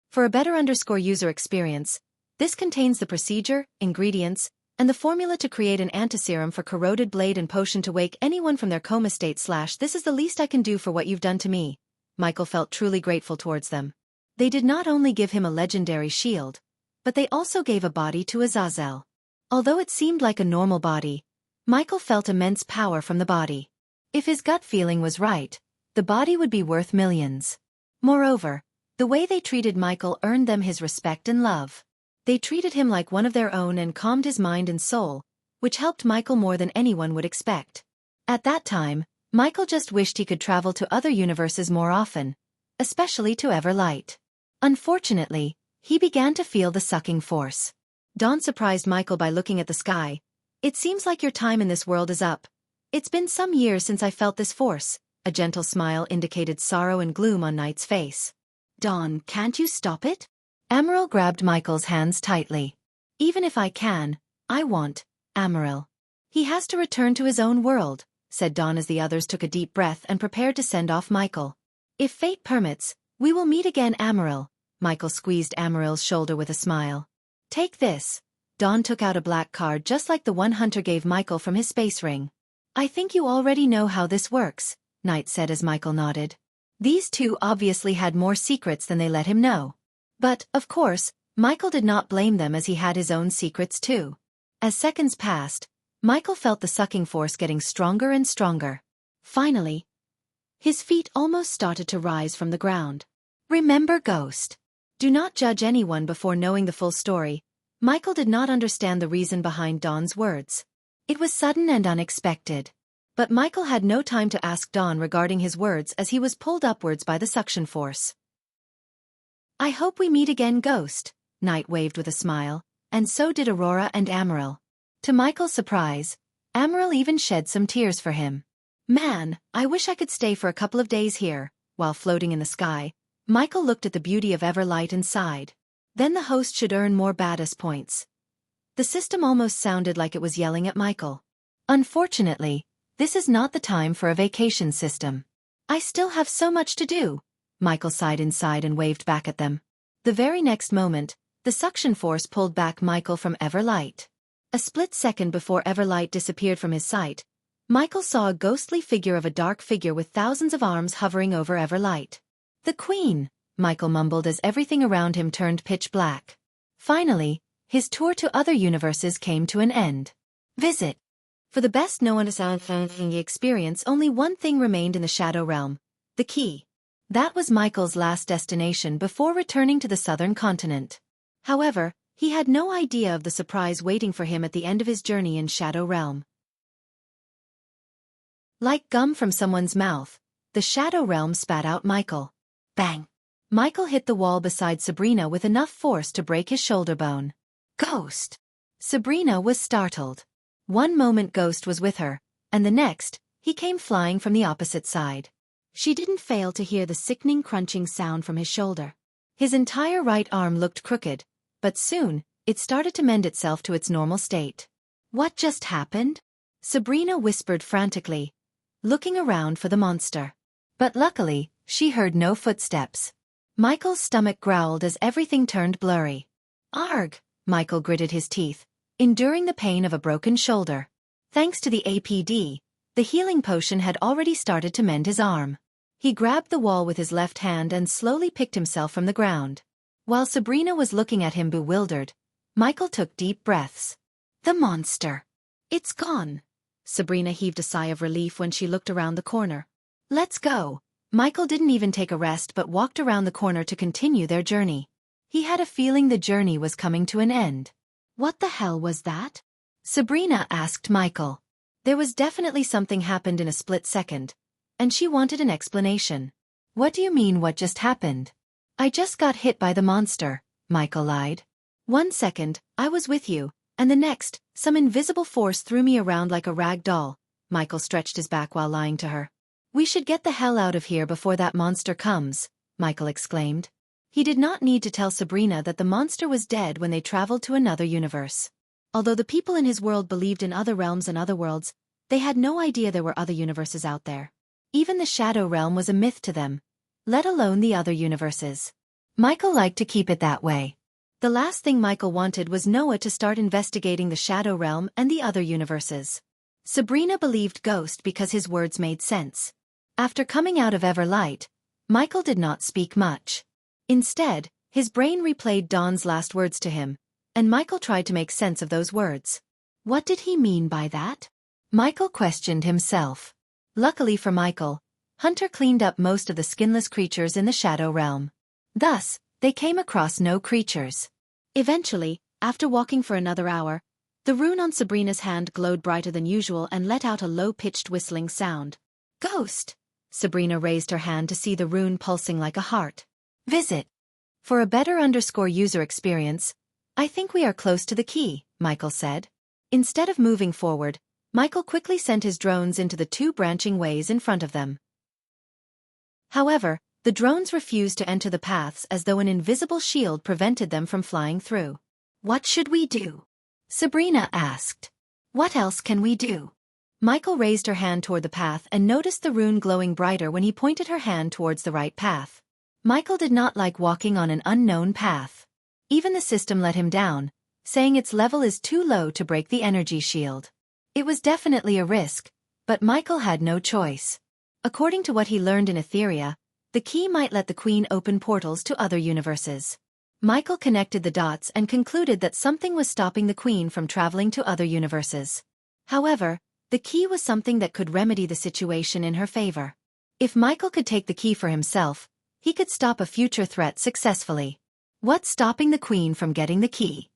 For a better user experience, this contains the procedure, ingredients, and the formula to create an antiserum for corroded blade and potion to wake anyone from their coma state. This is the least I can do for what you've done to me. Michael felt truly grateful towards them. They did not only give him a legendary shield, but they also gave a body to Azazel. Although it seemed like a normal body, Michael felt immense power from the body. If his gut feeling was right, the body would be worth millions. Moreover, the way they treated Michael earned them his respect and love. They treated him like one of their own and calmed his mind and soul, which helped Michael more than anyone would expect. At that time, Michael just wished he could travel to other universes more often, especially to Everlight. Unfortunately, he began to feel the sucking force. Dawn surprised Michael by looking at the sky. It seems like your time in this world is up. It's been some years since I felt this force. A gentle smile indicated sorrow and gloom on Knight's face. Dawn, can't you stop it? Amaryl grabbed Michael's hands tightly. Even if I can, I won't, Amaryl. He has to return to his own world, said Dawn as the others took a deep breath and prepared to send off Michael. If fate permits, we will meet again, Amaryl. Michael squeezed Amaryl's shoulder with a smile. Take this. Dawn took out a black card just like the one Hunter gave Michael from his space ring. I think you already know how this works, Knight said as Michael nodded. These two obviously had more secrets than they let him know. But, of course, Michael did not blame them as he had his own secrets too. As seconds passed, Michael felt the sucking force getting stronger and stronger. Finally, his feet almost started to rise from the ground. Remember, Ghost. Do not judge anyone before knowing the full story. Michael did not understand the reason behind Dawn's words. It was sudden and unexpected. But Michael had no time to ask Dawn regarding his words as he was pulled upwards by the suction force. I hope we meet again, Ghost, Knight waved with a smile, and so did Aurora and Amaryl. To Michael's surprise, Amaryl even shed some tears for him. Man, I wish I could stay for a couple of days here. While floating in the sky, Michael looked at the beauty of Everlight and sighed. Then the host should earn more badass points. The system almost sounded like it was yelling at Michael. Unfortunately, this is not the time for a vacation system. I still have so much to do. Michael sighed inside and waved back at them. The very next moment, the suction force pulled back Michael from Everlight. A split second before Everlight disappeared from his sight, Michael saw a ghostly figure of a dark figure with thousands of arms hovering over Everlight. The Queen, Michael mumbled as everything around him turned pitch black. Finally, his tour to other universes came to an end. Visit. For the best known experience, only one thing remained in the Shadow Realm: the key. That was Michael's last destination before returning to the southern continent. However, he had no idea of the surprise waiting for him at the end of his journey in Shadow Realm. Like gum from someone's mouth, the Shadow Realm spat out Michael. Bang! Michael hit the wall beside Sabrina with enough force to break his shoulder bone. Ghost! Sabrina was startled. One moment Ghost was with her, and the next, he came flying from the opposite side. She didn't fail to hear the sickening crunching sound from his shoulder. His entire right arm looked crooked, but soon, it started to mend itself to its normal state. What just happened? Sabrina whispered frantically, looking around for the monster. But luckily, she heard no footsteps. Michael's stomach growled as everything turned blurry. Arg! Michael gritted his teeth, enduring the pain of a broken shoulder. Thanks to the APD, The healing potion had already started to mend his arm. He grabbed the wall with his left hand and slowly picked himself from the ground. While Sabrina was looking at him bewildered, Michael took deep breaths. The monster. It's gone. Sabrina heaved a sigh of relief when she looked around the corner. Let's go. Michael didn't even take a rest but walked around the corner to continue their journey. He had a feeling the journey was coming to an end. What the hell was that? Sabrina asked Michael. There was definitely something happened in a split second, and she wanted an explanation. What do you mean what just happened? I just got hit by the monster, Michael lied. 1 second, I was with you, and the next, some invisible force threw me around like a rag doll. Michael stretched his back while lying to her. We should get the hell out of here before that monster comes, Michael exclaimed. He did not need to tell Sabrina that the monster was dead when they traveled to another universe. Although the people in his world believed in other realms and other worlds, they had no idea there were other universes out there. Even the Shadow Realm was a myth to them, let alone the other universes. Michael liked to keep it that way. The last thing Michael wanted was Noah to start investigating the Shadow Realm and the other universes. Sabrina believed Ghost because his words made sense. After coming out of Everlight, Michael did not speak much. Instead, his brain replayed Dawn's last words to him, and Michael tried to make sense of those words. What did he mean by that? Michael questioned himself. Luckily for Michael, Hunter cleaned up most of the skinless creatures in the Shadow Realm. Thus, they came across no creatures. Eventually, after walking for another hour, the rune on Sabrina's hand glowed brighter than usual and let out a low-pitched whistling sound. Ghost! Sabrina raised her hand to see the rune pulsing like a heart. Visit. For a better user experience, I think we are close to the key, Michael said. Instead of moving forward, Michael quickly sent his drones into the 2 branching ways in front of them. However, the drones refused to enter the paths as though an invisible shield prevented them from flying through. What should we do? Sabrina asked. What else can we do? Michael raised her hand toward the path and noticed the rune glowing brighter when he pointed her hand towards the right path. Michael did not like walking on an unknown path. Even the system let him down, saying its level is too low to break the energy shield. It was definitely a risk, but Michael had no choice. According to what he learned in Etheria, the key might let the Queen open portals to other universes. Michael connected the dots and concluded that something was stopping the Queen from traveling to other universes. However, the key was something that could remedy the situation in her favor. If Michael could take the key for himself, he could stop a future threat successfully. What's stopping the Queen from getting the key?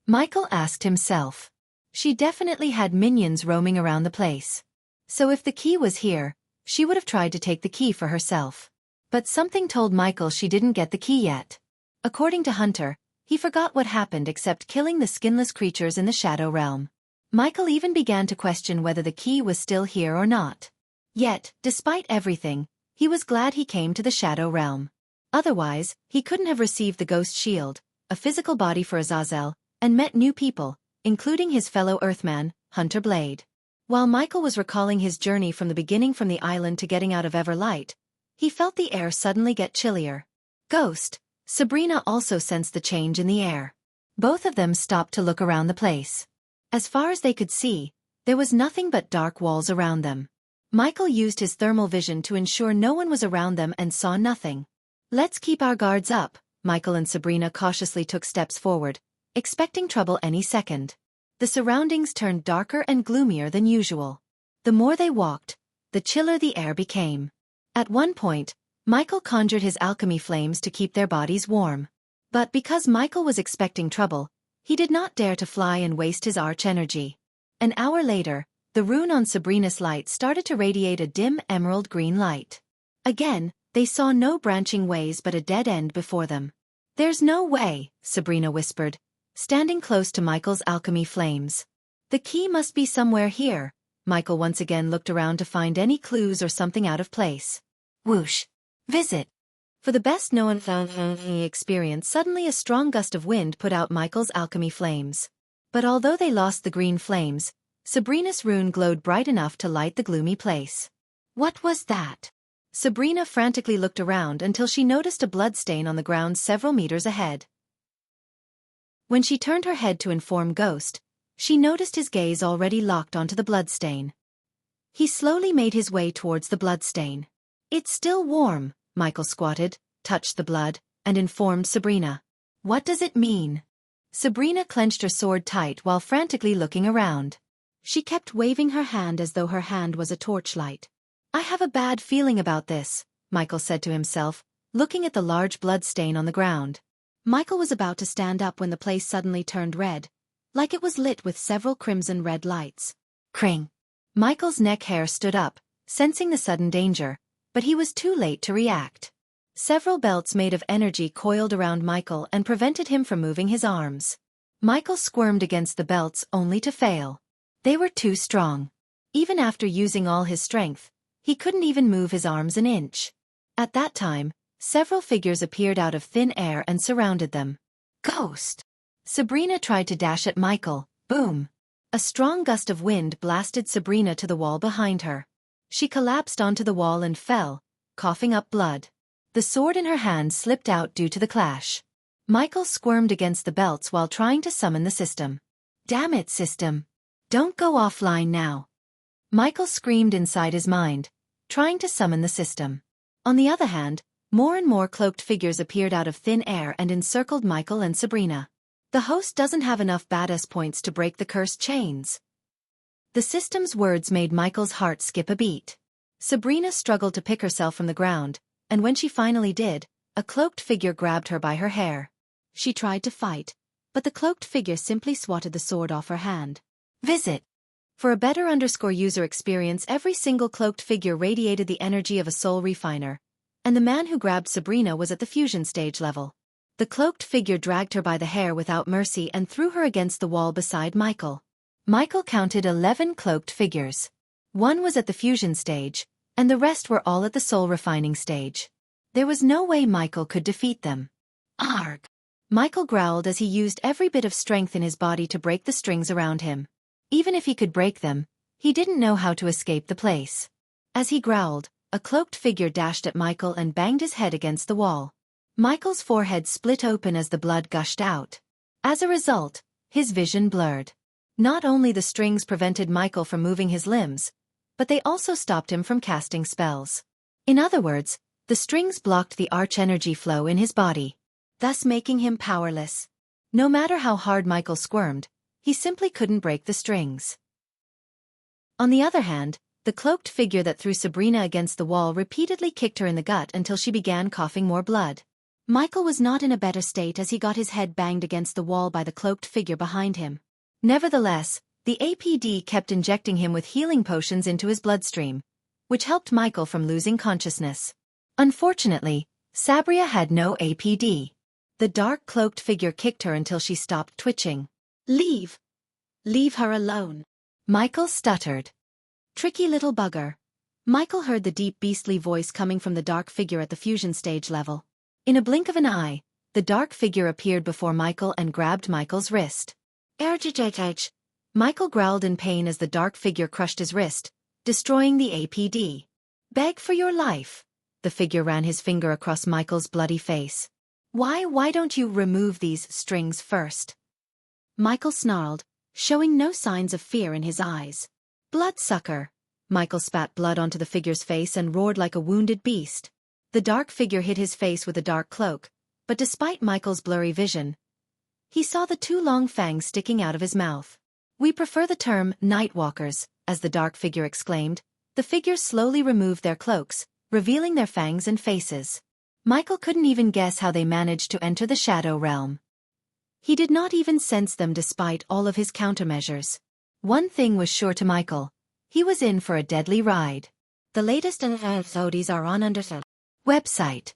Michael asked himself. She definitely had minions roaming around the place. So if the key was here, she would have tried to take the key for herself. But something told Michael she didn't get the key yet. According to Hunter, he forgot what happened except killing the skinless creatures in the Shadow Realm. Michael even began to question whether the key was still here or not. Yet, despite everything, he was glad he came to the Shadow Realm. Otherwise, he couldn't have received the Ghost Shield, a physical body for Azazel, and met new people, including his fellow Earthman, Hunter Blade. While Michael was recalling his journey from the beginning from the island to getting out of Everlight, he felt the air suddenly get chillier. Ghost, Sabrina also sensed the change in the air. Both of them stopped to look around the place. As far as they could see, there was nothing but dark walls around them. Michael used his thermal vision to ensure no one was around them and saw nothing. Let's keep our guards up. Michael and Sabrina cautiously took steps forward, expecting trouble any second. The surroundings turned darker and gloomier than usual. The more they walked, the chiller the air became. At one point, Michael conjured his alchemy flames to keep their bodies warm. But because Michael was expecting trouble, he did not dare to fly and waste his arch energy. An hour later, the rune on Sabrina's light started to radiate a dim emerald green light. Again, they saw no branching ways but a dead end before them. There's no way, Sabrina whispered, standing close to Michael's alchemy flames. The key must be somewhere here. Michael once again looked around to find any clues or something out of place. Whoosh! Visit! For the best known experience, suddenly a strong gust of wind put out Michael's alchemy flames. But although they lost the green flames, Sabrina's rune glowed bright enough to light the gloomy place. What was that? Sabrina frantically looked around until she noticed a bloodstain on the ground several meters ahead. When she turned her head to inform Ghost, she noticed his gaze already locked onto the bloodstain. He slowly made his way towards the bloodstain. It's still warm, Michael squatted, touched the blood, and informed Sabrina. What does it mean? Sabrina clenched her sword tight while frantically looking around. She kept waving her hand as though her hand was a torchlight. I have a bad feeling about this, Michael said to himself, looking at the large blood stain on the ground. Michael was about to stand up when the place suddenly turned red, like it was lit with several crimson-red lights. Cring! Michael's neck hair stood up, sensing the sudden danger, but he was too late to react. Several belts made of energy coiled around Michael and prevented him from moving his arms. Michael squirmed against the belts only to fail. They were too strong. Even after using all his strength, he couldn't even move his arms an inch. At that time, several figures appeared out of thin air and surrounded them. Ghost! Sabrina tried to dash at Michael. Boom! A strong gust of wind blasted Sabrina to the wall behind her. She collapsed onto the wall and fell, coughing up blood. The sword in her hand slipped out due to the clash. Michael squirmed against the belts while trying to summon the system. Damn it, system! Don't go offline now! Michael screamed inside his mind, trying to summon the system. On the other hand, more and more cloaked figures appeared out of thin air and encircled Michael and Sabrina. The host doesn't have enough badass points to break the cursed chains. The system's words made Michael's heart skip a beat. Sabrina struggled to pick herself from the ground, and when she finally did, a cloaked figure grabbed her by her hair. She tried to fight, but the cloaked figure simply swatted the sword off her hand. Visit. For a better user experience, every single cloaked figure radiated the energy of a soul refiner, and the man who grabbed Sabrina was at the fusion stage level. The cloaked figure dragged her by the hair without mercy and threw her against the wall beside Michael. Michael counted 11 cloaked figures. One was at the fusion stage, and the rest were all at the soul refining stage. There was no way Michael could defeat them. Arg! Michael growled as he used every bit of strength in his body to break the strings around him. Even if he could break them, he didn't know how to escape the place. As he growled, a cloaked figure dashed at Michael and banged his head against the wall. Michael's forehead split open as the blood gushed out. As a result, his vision blurred. Not only the strings prevented Michael from moving his limbs, but they also stopped him from casting spells. In other words, the strings blocked the arch energy flow in his body, thus making him powerless. No matter how hard Michael squirmed, he simply couldn't break the strings. On the other hand, the cloaked figure that threw Sabrina against the wall repeatedly kicked her in the gut until she began coughing more blood. Michael was not in a better state as he got his head banged against the wall by the cloaked figure behind him. Nevertheless, the APD kept injecting him with healing potions into his bloodstream, which helped Michael from losing consciousness. Unfortunately, Sabrina had no APD. The dark cloaked figure kicked her until she stopped twitching. Leave! Leave her alone! Michael stuttered. Tricky little bugger. Michael heard the deep beastly voice coming from the dark figure at the fusion stage level. In a blink of an eye, the dark figure appeared before Michael and grabbed Michael's wrist. Michael growled in pain as the dark figure crushed his wrist, destroying the APD. Beg for your life. The figure ran his finger across Michael's bloody face. Why don't you remove these strings first? Michael snarled, showing no signs of fear in his eyes. Bloodsucker! Michael spat blood onto the figure's face and roared like a wounded beast. The dark figure hid his face with a dark cloak, but despite Michael's blurry vision, he saw the two long fangs sticking out of his mouth. We prefer the term Nightwalkers, as the dark figure exclaimed. The figures slowly removed their cloaks, revealing their fangs and faces. Michael couldn't even guess how they managed to enter the shadow realm. He did not even sense them despite all of his countermeasures. One thing was sure to Michael. He was in for a deadly ride. The latest episodes are on Undertale website.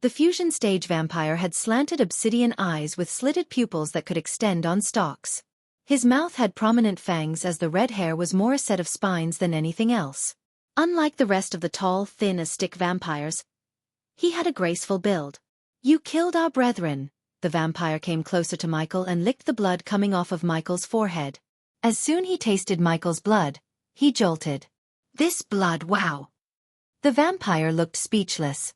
The fusion stage vampire had slanted obsidian eyes with slitted pupils that could extend on stalks. His mouth had prominent fangs as the red hair was more a set of spines than anything else. Unlike the rest of the tall, thin-as-stick vampires, he had a graceful build. You killed our brethren. The vampire came closer to Michael and licked the blood coming off of Michael's forehead. As soon as he tasted Michael's blood, he jolted. This blood, wow! The vampire looked speechless.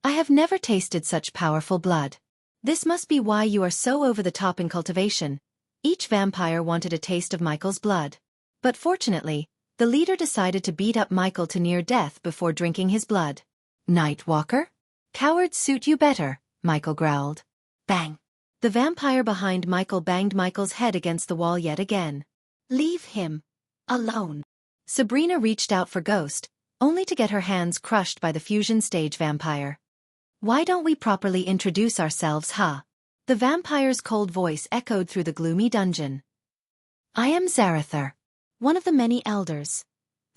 I have never tasted such powerful blood. This must be why you are so over the top in cultivation. Each vampire wanted a taste of Michael's blood. But fortunately, the leader decided to beat up Michael to near death before drinking his blood. "Night Walker? Cowards suit you better," Michael growled. Bang! The vampire behind Michael banged Michael's head against the wall yet again. "Leave him alone." Sabrina reached out for Ghost, only to get her hands crushed by the fusion stage vampire. "Why don't we properly introduce ourselves, huh?" The vampire's cold voice echoed through the gloomy dungeon. "I am Zarathar, one of the many elders."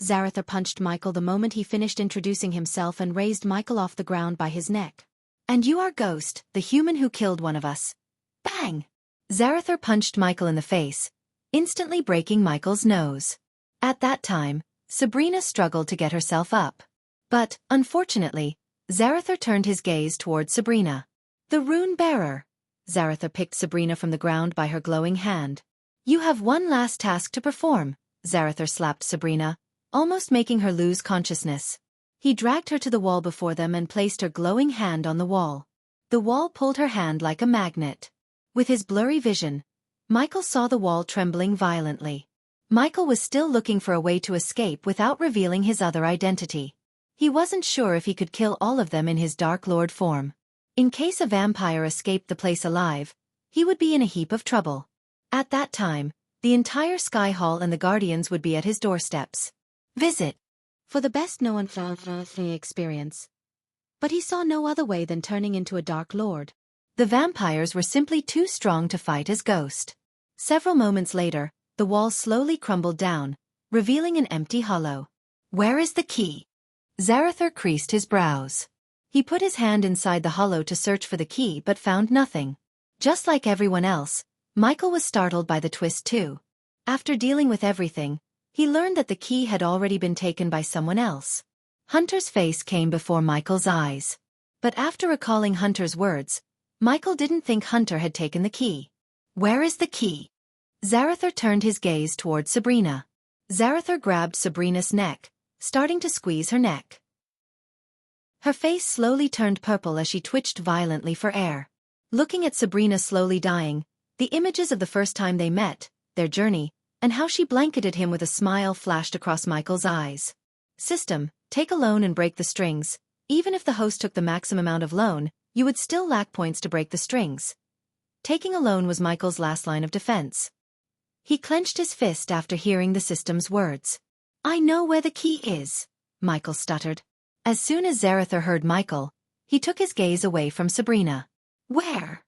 Zarathar punched Michael the moment he finished introducing himself and raised Michael off the ground by his neck. "And you are Ghost, the human who killed one of us." Bang! Zarathar punched Michael in the face, instantly breaking Michael's nose. At that time, Sabrina struggled to get herself up. But, unfortunately, Zarathar turned his gaze toward Sabrina. "The rune bearer." Zarathar picked Sabrina from the ground by her glowing hand. "You have one last task to perform." Zarathar slapped Sabrina, almost making her lose consciousness. He dragged her to the wall before them and placed her glowing hand on the wall. The wall pulled her hand like a magnet. With his blurry vision, Michael saw the wall trembling violently. Michael was still looking for a way to escape without revealing his other identity. He wasn't sure if he could kill all of them in his Dark Lord form. In case a vampire escaped the place alive, he would be in a heap of trouble. At that time, the entire Sky Hall and the Guardians would be at his doorsteps. Visit. For the best known experience. But he saw no other way than turning into a Dark Lord. The vampires were simply too strong to fight as Ghost. Several moments later, the wall slowly crumbled down, revealing an empty hollow. "Where is the key?" Zarathar creased his brows. He put his hand inside the hollow to search for the key but found nothing. Just like everyone else, Michael was startled by the twist too. After dealing with everything, he learned that the key had already been taken by someone else. Hunter's face came before Michael's eyes. But after recalling Hunter's words, Michael didn't think Hunter had taken the key. "Where is the key?" Zarathar turned his gaze toward Sabrina. Zarathar grabbed Sabrina's neck, starting to squeeze her neck. Her face slowly turned purple as she twitched violently for air. Looking at Sabrina slowly dying, the images of the first time they met, their journey, and how she blanketed him with a smile flashed across Michael's eyes. System, take a loan and break the strings. Even if the host took the maximum amount of loan, you would still lack points to break the strings. Taking a loan was Michael's last line of defense. He clenched his fist after hearing the system's words. "I know where the key is," Michael stuttered. As soon as Zarathar heard Michael, he took his gaze away from Sabrina. "Where?"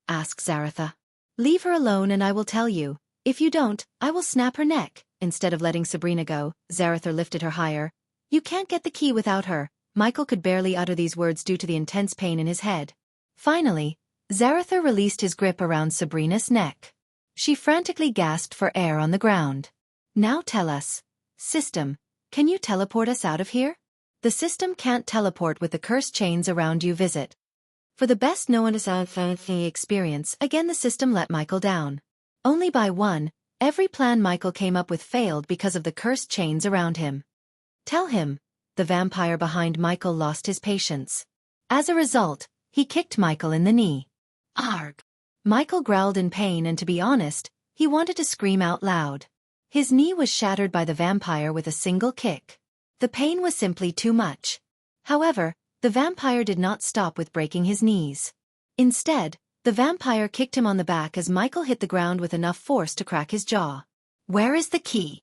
asked Zarathar. "Leave her alone and I will tell you. If you don't, I will snap her neck." Instead of letting Sabrina go, Zarathar lifted her higher. "You can't get the key without her." Michael could barely utter these words due to the intense pain in his head. Finally, Zarathar released his grip around Sabrina's neck. She frantically gasped for air on the ground. "Now tell us, system, can you teleport us out of here?" "The system can't teleport with the cursed chains around you. Visit." For the best known experience, again the system let Michael down. Only by one, every plan Michael came up with failed because of the cursed chains around him. "Tell him." The vampire behind Michael lost his patience. As a result, he kicked Michael in the knee. "Arg!" Michael growled in pain and to be honest, he wanted to scream out loud. His knee was shattered by the vampire with a single kick. The pain was simply too much. However, the vampire did not stop with breaking his knees. Instead, the vampire kicked him on the back as Michael hit the ground with enough force to crack his jaw. "Where is the key?"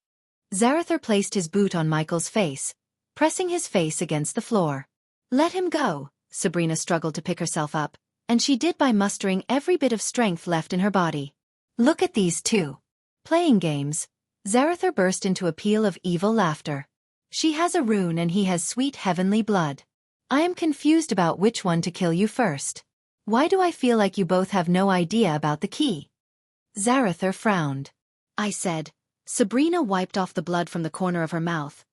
Zarathar placed his boot on Michael's face, pressing his face against the floor. "Let him go." Sabrina struggled to pick herself up, and she did by mustering every bit of strength left in her body. "Look at these two. Playing games." Zarathar burst into a peal of evil laughter. "She has a rune and he has sweet heavenly blood. I am confused about which one to kill you first. Why do I feel like you both have no idea about the key?" Zarathar frowned. "I said." Sabrina wiped off the blood from the corner of her mouth.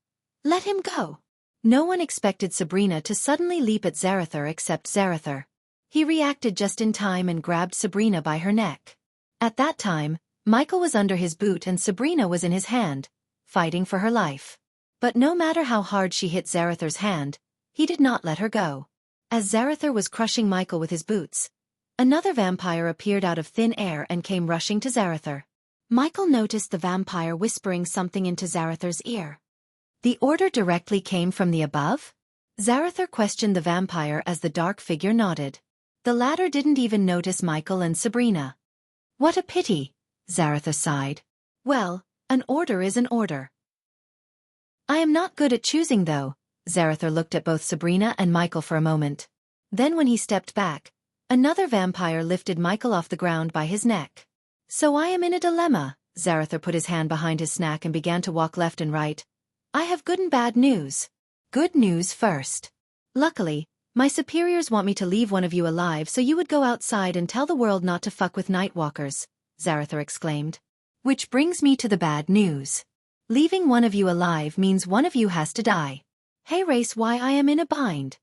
"Let him go." No one expected Sabrina to suddenly leap at Zarathar except Zarathar. He reacted just in time and grabbed Sabrina by her neck. At that time, Michael was under his boot and Sabrina was in his hand, fighting for her life. But no matter how hard she hit Zarathar's hand, he did not let her go. As Zarathar was crushing Michael with his boots, another vampire appeared out of thin air and came rushing to Zarathar. Michael noticed the vampire whispering something into Zarathar's ear. The order directly came from the above? Zarathar questioned the vampire as the dark figure nodded. The latter didn't even notice Michael and Sabrina. What a pity, Zarathar sighed. Well, an order is an order. I am not good at choosing though. Zarathar looked at both Sabrina and Michael for a moment. Then when he stepped back, another vampire lifted Michael off the ground by his neck. So I am in a dilemma. Zarathar put his hand behind his snack and began to walk left and right. I have good and bad news. Good news first. Luckily, my superiors want me to leave one of you alive so you would go outside and tell the world not to fuck with nightwalkers, Zarathar exclaimed. Which brings me to the bad news. Leaving one of you alive means one of you has to die. Hey race, why I am in a bind.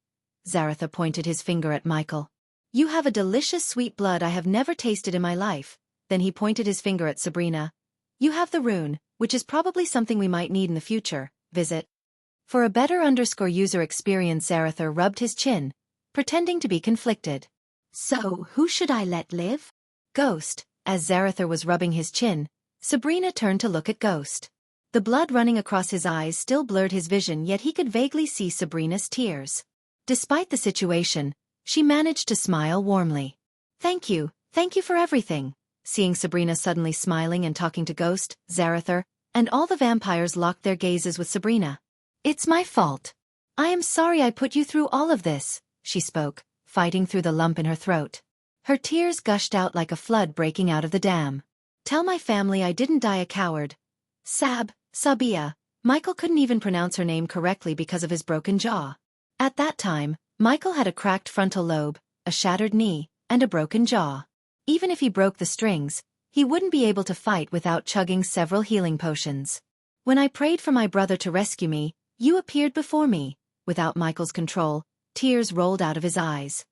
Zarathar pointed his finger at Michael. You have a delicious sweet blood I have never tasted in my life. Then he pointed his finger at Sabrina. You have the rune, which is probably something we might need in the future. Visit. For a better user experience, Zarathar rubbed his chin, pretending to be conflicted. So, who should I let live? Ghost. As Zarathar was rubbing his chin, Sabrina turned to look at Ghost. The blood running across his eyes still blurred his vision, yet he could vaguely see Sabrina's tears. Despite the situation, she managed to smile warmly. Thank you for everything. Seeing Sabrina suddenly smiling and talking to Ghost, Zarathar, and all the vampires locked their gazes with Sabrina. It's my fault. I am sorry I put you through all of this, she spoke, fighting through the lump in her throat. Her tears gushed out like a flood breaking out of the dam. Tell my family I didn't die a coward. Sabia. Michael couldn't even pronounce her name correctly because of his broken jaw. At that time, Michael had a cracked frontal lobe, a shattered knee, and a broken jaw. Even if he broke the strings, he wouldn't be able to fight without chugging several healing potions. When I prayed for my brother to rescue me, you appeared before me. Without Michael's control, tears rolled out of his eyes.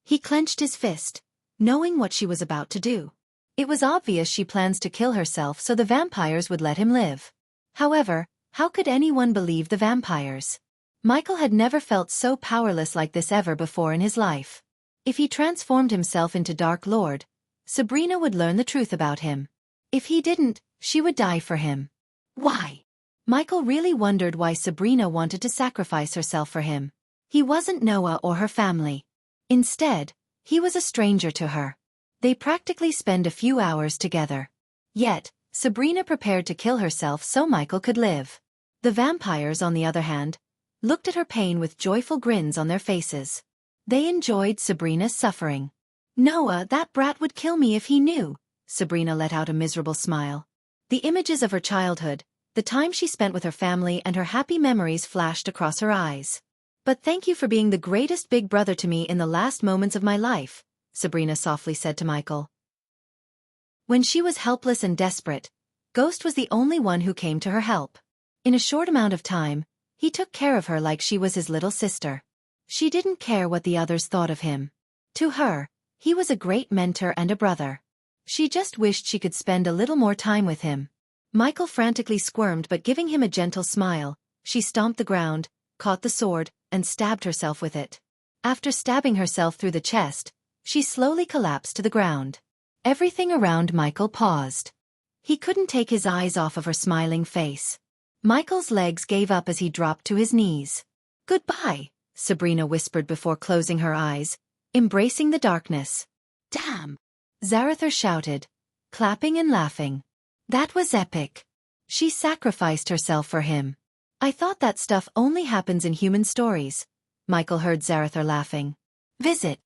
He clenched his fist, knowing what she was about to do. It was obvious she plans to kill herself so the vampires would let him live. However, how could anyone believe the vampires? Michael had never felt so powerless like this ever before in his life. If he transformed himself into Dark Lord, Sabrina would learn the truth about him. If he didn't, she would die for him. Why? Michael really wondered why Sabrina wanted to sacrifice herself for him. He wasn't Noah or her family. Instead, he was a stranger to her. They practically spend a few hours together. Yet, Sabrina prepared to kill herself so Michael could live. The vampires, on the other hand, looked at her pain with joyful grins on their faces. They enjoyed Sabrina's suffering. Noah, that brat would kill me if he knew. Sabrina let out a miserable smile. The images of her childhood, the time she spent with her family and her happy memories flashed across her eyes. But thank you for being the greatest big brother to me in the last moments of my life, Sabrina softly said to Michael. When she was helpless and desperate, Ghost was the only one who came to her help. In a short amount of time, he took care of her like she was his little sister. She didn't care what the others thought of him. To her, he was a great mentor and a brother. She just wished she could spend a little more time with him. Michael frantically squirmed, but giving him a gentle smile, she stomped the ground, caught the sword, and stabbed herself with it. After stabbing herself through the chest, she slowly collapsed to the ground. Everything around Michael paused. He couldn't take his eyes off of her smiling face. Michael's legs gave up as he dropped to his knees. Goodbye, Sabrina whispered before closing her eyes, embracing the darkness. Damn! Zarathar shouted, clapping and laughing. That was epic. She sacrificed herself for him. I thought that stuff only happens in human stories. Michael heard Zarathar laughing. Visit.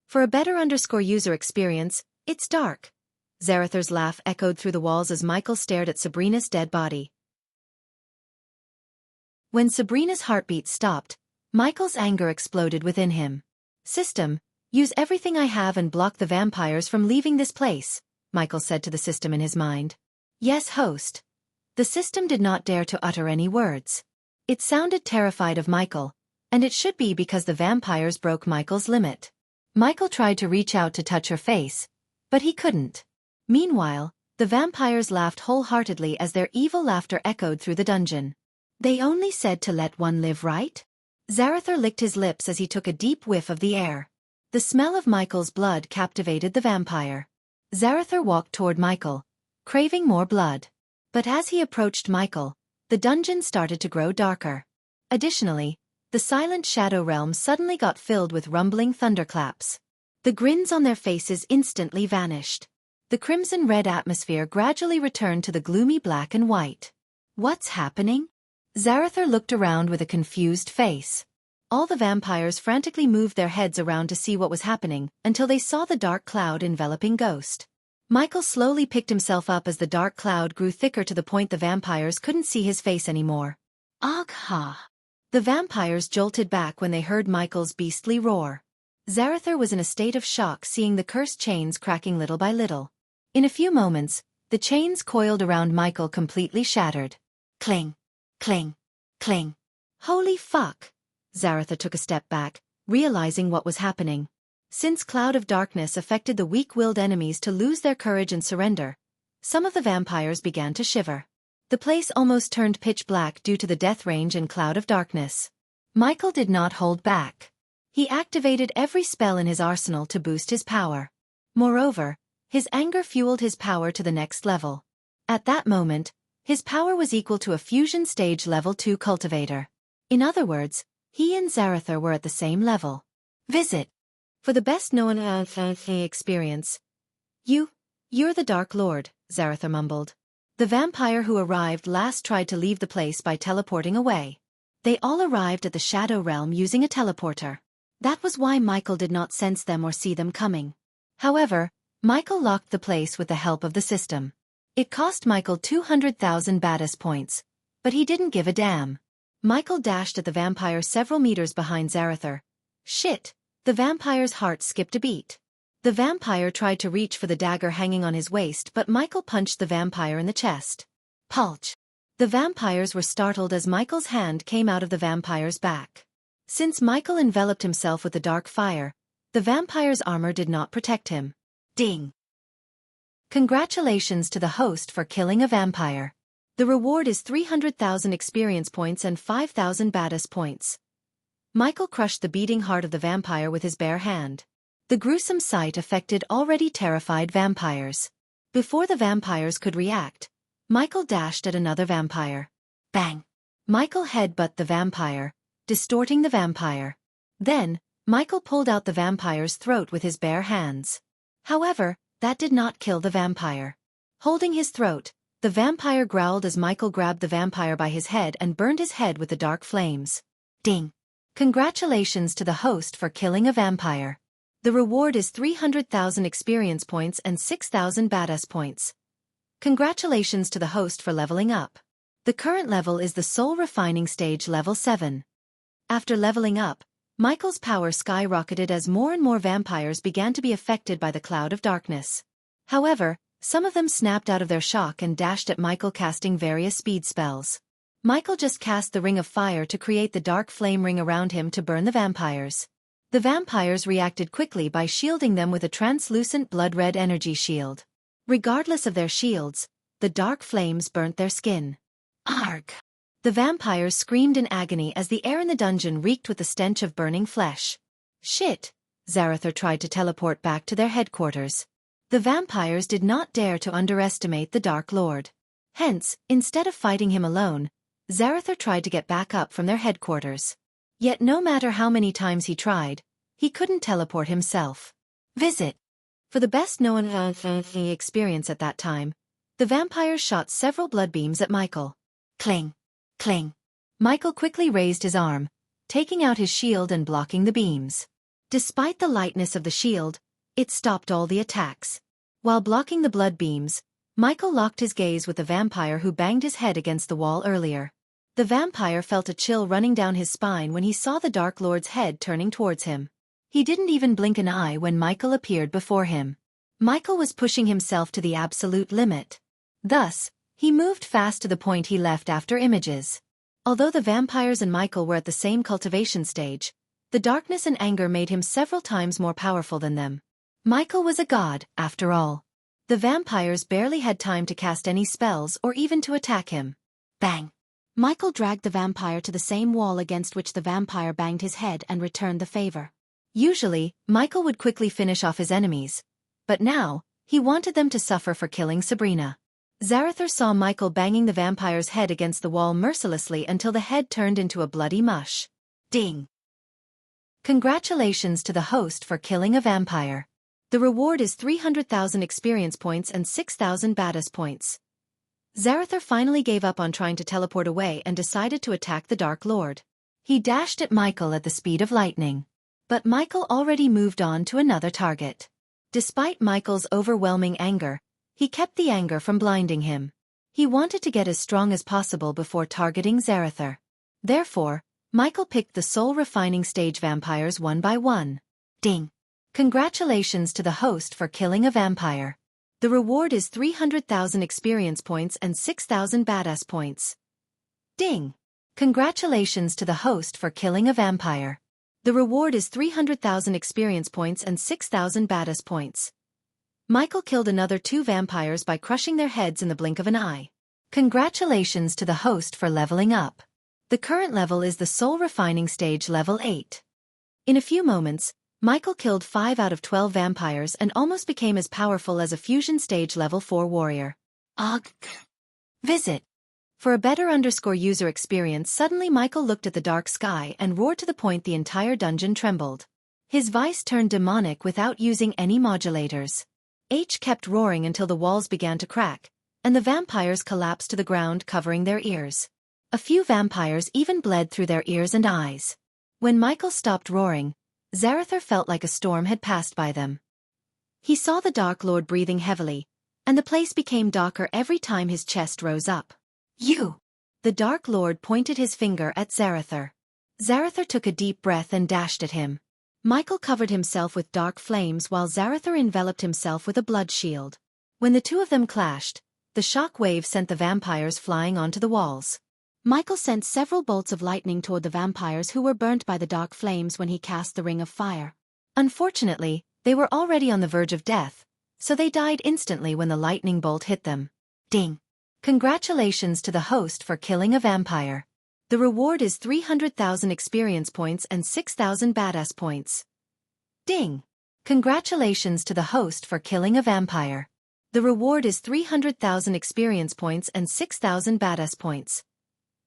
For a better user experience, it's dark. Zarathar's laugh echoed through the walls as Michael stared at Sabrina's dead body. When Sabrina's heartbeat stopped, Michael's anger exploded within him. System, use everything I have and block the vampires from leaving this place, Michael said to the system in his mind. Yes, host. The system did not dare to utter any words. It sounded terrified of Michael, and it should be because the vampires broke Michael's limit. Michael tried to reach out to touch her face, but he couldn't. Meanwhile, the vampires laughed wholeheartedly as their evil laughter echoed through the dungeon. They only said to let one live, right? Zarathar licked his lips as he took a deep whiff of the air. The smell of Michael's blood captivated the vampire. Zarathar walked toward Michael, craving more blood. But as he approached Michael, the dungeon started to grow darker. Additionally, the silent shadow realm suddenly got filled with rumbling thunderclaps. The grins on their faces instantly vanished. The crimson-red atmosphere gradually returned to the gloomy black and white. What's happening? Zarathar looked around with a confused face. All the vampires frantically moved their heads around to see what was happening until they saw the dark cloud enveloping Ghost. Michael slowly picked himself up as the dark cloud grew thicker to the point the vampires couldn't see his face anymore. Agha! The vampires jolted back when they heard Michael's beastly roar. Zarathar was in a state of shock seeing the cursed chains cracking little by little. In a few moments, the chains coiled around Michael completely shattered. Cling! Cling! Cling! Holy fuck! Zarathar took a step back, realizing what was happening. Since Cloud of Darkness affected the weak-willed enemies to lose their courage and surrender, some of the vampires began to shiver. The place almost turned pitch black due to the death range in Cloud of Darkness. Michael did not hold back. He activated every spell in his arsenal to boost his power. Moreover, his anger fueled his power to the next level. At that moment, his power was equal to a fusion stage level 2 cultivator. In other words, he and Zarathar were at the same level. Visit. For the best known experience. You're the Dark Lord, Zarathar mumbled. The vampire who arrived last tried to leave the place by teleporting away. They all arrived at the Shadow Realm using a teleporter. That was why Michael did not sense them or see them coming. However, Michael locked the place with the help of the system. It cost Michael 200,000 badass points, but he didn't give a damn. Michael dashed at the vampire several meters behind Zarathar. Shit! The vampire's heart skipped a beat. The vampire tried to reach for the dagger hanging on his waist, but Michael punched the vampire in the chest. Pulch! The vampires were startled as Michael's hand came out of the vampire's back. Since Michael enveloped himself with the dark fire, the vampire's armor did not protect him. Ding! Congratulations to the host for killing a vampire. The reward is 300,000 experience points and 5,000 badass points. Michael crushed the beating heart of the vampire with his bare hand. The gruesome sight affected already terrified vampires. Before the vampires could react, Michael dashed at another vampire. Bang! Michael headbutted the vampire, distorting the vampire. Then, Michael pulled out the vampire's throat with his bare hands. However, that did not kill the vampire. Holding his throat, the vampire growled as Michael grabbed the vampire by his head and burned his head with the dark flames. Ding! Congratulations to the host for killing a vampire. The reward is 300,000 experience points and 6,000 badass points. Congratulations to the host for leveling up. The current level is the Soul Refining Stage level 7. After leveling up, Michael's power skyrocketed as more and more vampires began to be affected by the Cloud of Darkness. However, some of them snapped out of their shock and dashed at Michael, casting various speed spells. Michael just cast the Ring of Fire to create the dark flame ring around him to burn the vampires. The vampires reacted quickly by shielding them with a translucent blood-red energy shield. Regardless of their shields, the dark flames burnt their skin. Arg! The vampires screamed in agony as the air in the dungeon reeked with the stench of burning flesh. Shit! Zarathar tried to teleport back to their headquarters. The vampires did not dare to underestimate the Dark Lord. Hence, instead of fighting him alone, Zarathar tried to get back up from their headquarters. Yet no matter how many times he tried, he couldn't teleport himself. Visit. For the best known experience at that time, the vampires shot several blood beams at Michael. Cling! Cling! Michael quickly raised his arm, taking out his shield and blocking the beams. Despite the lightness of the shield, it stopped all the attacks. While blocking the blood beams, Michael locked his gaze with the vampire who banged his head against the wall earlier. The vampire felt a chill running down his spine when he saw the Dark Lord's head turning towards him. He didn't even blink an eye when Michael appeared before him. Michael was pushing himself to the absolute limit. Thus, he moved fast to the point he left after images. Although the vampires and Michael were at the same cultivation stage, the darkness and anger made him several times more powerful than them. Michael was a god, after all. The vampires barely had time to cast any spells or even to attack him. Bang! Michael dragged the vampire to the same wall against which the vampire banged his head and returned the favor. Usually, Michael would quickly finish off his enemies, but now, he wanted them to suffer for killing Sabrina. Zarather saw Michael banging the vampire's head against the wall mercilessly until the head turned into a bloody mush. Ding! Congratulations to the host for killing a vampire. The reward is 300,000 experience points and 6,000 badass points. Zarather finally gave up on trying to teleport away and decided to attack the Dark Lord. He dashed at Michael at the speed of lightning. But Michael already moved on to another target. Despite Michael's overwhelming anger, he kept the anger from blinding him. He wanted to get as strong as possible before targeting Zarather. Therefore, Michael picked the soul refining stage vampires one by one. Ding! Congratulations to the host for killing a vampire. The reward is 300,000 experience points and 6,000 badass points. Ding! Congratulations to the host for killing a vampire. The reward is 300,000 experience points and 6,000 badass points. Michael killed another 2 vampires by crushing their heads in the blink of an eye. Congratulations to the host for leveling up. The current level is the Soul Refining Stage level 8. In a few moments, Michael killed 5 out of 12 vampires and almost became as powerful as a Fusion Stage level 4 warrior. Visit. For a better user experience, suddenly Michael looked at the dark sky and roared to the point the entire dungeon trembled. His voice turned demonic without using any modulators. H kept roaring until the walls began to crack, and the vampires collapsed to the ground covering their ears. A few vampires even bled through their ears and eyes. When Michael stopped roaring, Zarather felt like a storm had passed by them. He saw the Dark Lord breathing heavily, and the place became darker every time his chest rose up. You! The Dark Lord pointed his finger at Zarather. Zarather took a deep breath and dashed at him. Michael covered himself with dark flames while Zarather enveloped himself with a blood shield. When the two of them clashed, the shock wave sent the vampires flying onto the walls. Michael sent several bolts of lightning toward the vampires who were burnt by the dark flames when he cast the Ring of Fire. Unfortunately, they were already on the verge of death, so they died instantly when the lightning bolt hit them. Ding! Congratulations to the host for killing a vampire. The reward is 300,000 experience points and 6,000 badass points. Ding! Congratulations to the host for killing a vampire. The reward is 300,000 experience points and 6,000 badass points.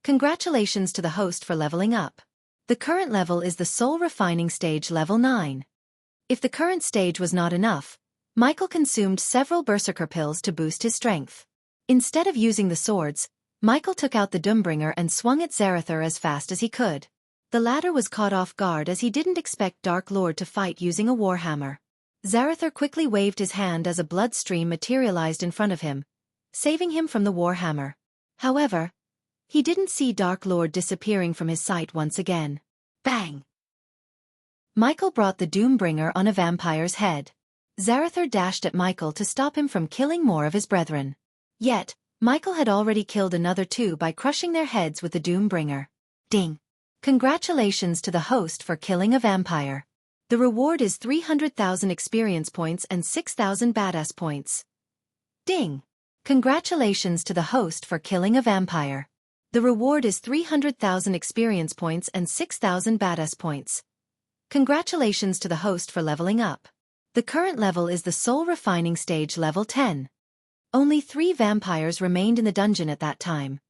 Congratulations to the host for leveling up. The current level is the Soul Refining Stage level 9. If the current stage was not enough, Michael consumed several berserker pills to boost his strength. Instead of using the swords, Michael took out the Doombringer and swung at Zarather as fast as he could. The latter was caught off guard as he didn't expect Dark Lord to fight using a warhammer. Zarather quickly waved his hand as a blood stream materialized in front of him, saving him from the warhammer. However, he didn't see Dark Lord disappearing from his sight once again. Bang! Michael brought the Doombringer on a vampire's head. Zarather dashed at Michael to stop him from killing more of his brethren. Yet, Michael had already killed another 2 by crushing their heads with the Doombringer. Ding! Congratulations to the host for killing a vampire. The reward is 300,000 experience points and 6,000 badass points. Ding! Congratulations to the host for killing a vampire. The reward is 300,000 experience points and 6,000 badass points. Congratulations to the host for leveling up. The current level is the Soul Refining Stage level 10. Only 3 vampires remained in the dungeon at that time,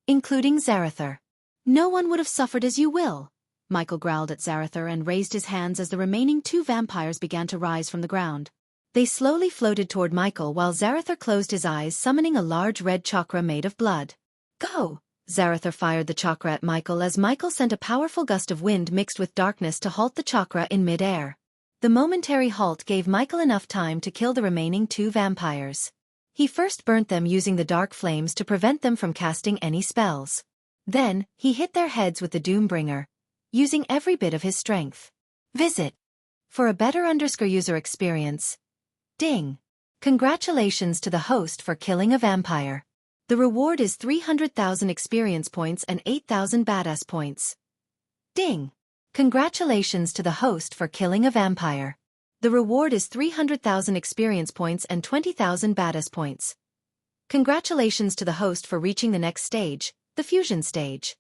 including Zarather. No one would have suffered as you will, Michael growled at Zarather and raised his hands as the remaining 2 vampires began to rise from the ground. They slowly floated toward Michael while Zarather closed his eyes, summoning a large red chakra made of blood. Go! Zarather fired the chakra at Michael as Michael sent a powerful gust of wind mixed with darkness to halt the chakra in mid-air. The momentary halt gave Michael enough time to kill the remaining 2 vampires. He first burnt them using the dark flames to prevent them from casting any spells. Then, he hit their heads with the Doombringer, using every bit of his strength. Visit. For a better user experience. Ding! Congratulations to the host for killing a vampire. The reward is 300,000 experience points and 8,000 badass points. Ding! Congratulations to the host for killing a vampire. The reward is 300,000 experience points and 20,000 badass points. Congratulations to the host for reaching the next stage, the Fusion Stage.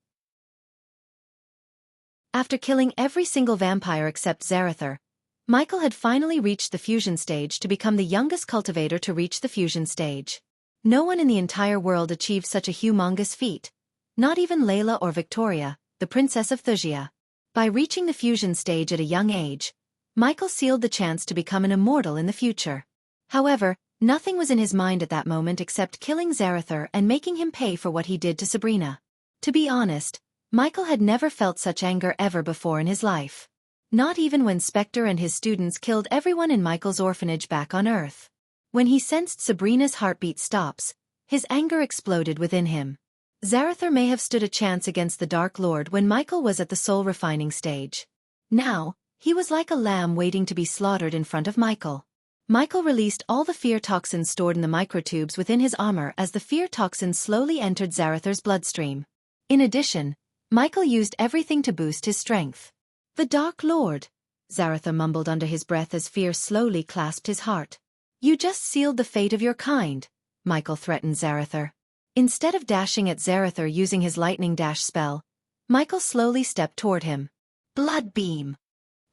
After killing every single vampire except Zarather, Michael had finally reached the Fusion Stage to become the youngest cultivator to reach the Fusion Stage. No one in the entire world achieved such a humongous feat. Not even Layla or Victoria, the princess of Thusia. By reaching the fusion stage at a young age, Michael sealed the chance to become an immortal in the future. However, nothing was in his mind at that moment except killing Zarathar and making him pay for what he did to Sabrina. To be honest, Michael had never felt such anger ever before in his life. Not even when Spectre and his students killed everyone in Michael's orphanage back on Earth. When he sensed Sabrina's heartbeat stops, his anger exploded within him. Zarathar may have stood a chance against the Dark Lord when Michael was at the soul refining stage. Now, he was like a lamb waiting to be slaughtered in front of Michael. Michael released all the fear toxins stored in the microtubes within his armor as the fear toxins slowly entered Zarathar's bloodstream. In addition, Michael used everything to boost his strength. The Dark Lord, Zarathar mumbled under his breath as fear slowly clasped his heart. You just sealed the fate of your kind, Michael threatened Zarathar. Instead of dashing at Zarathar using his lightning dash spell, Michael slowly stepped toward him. Blood Beam.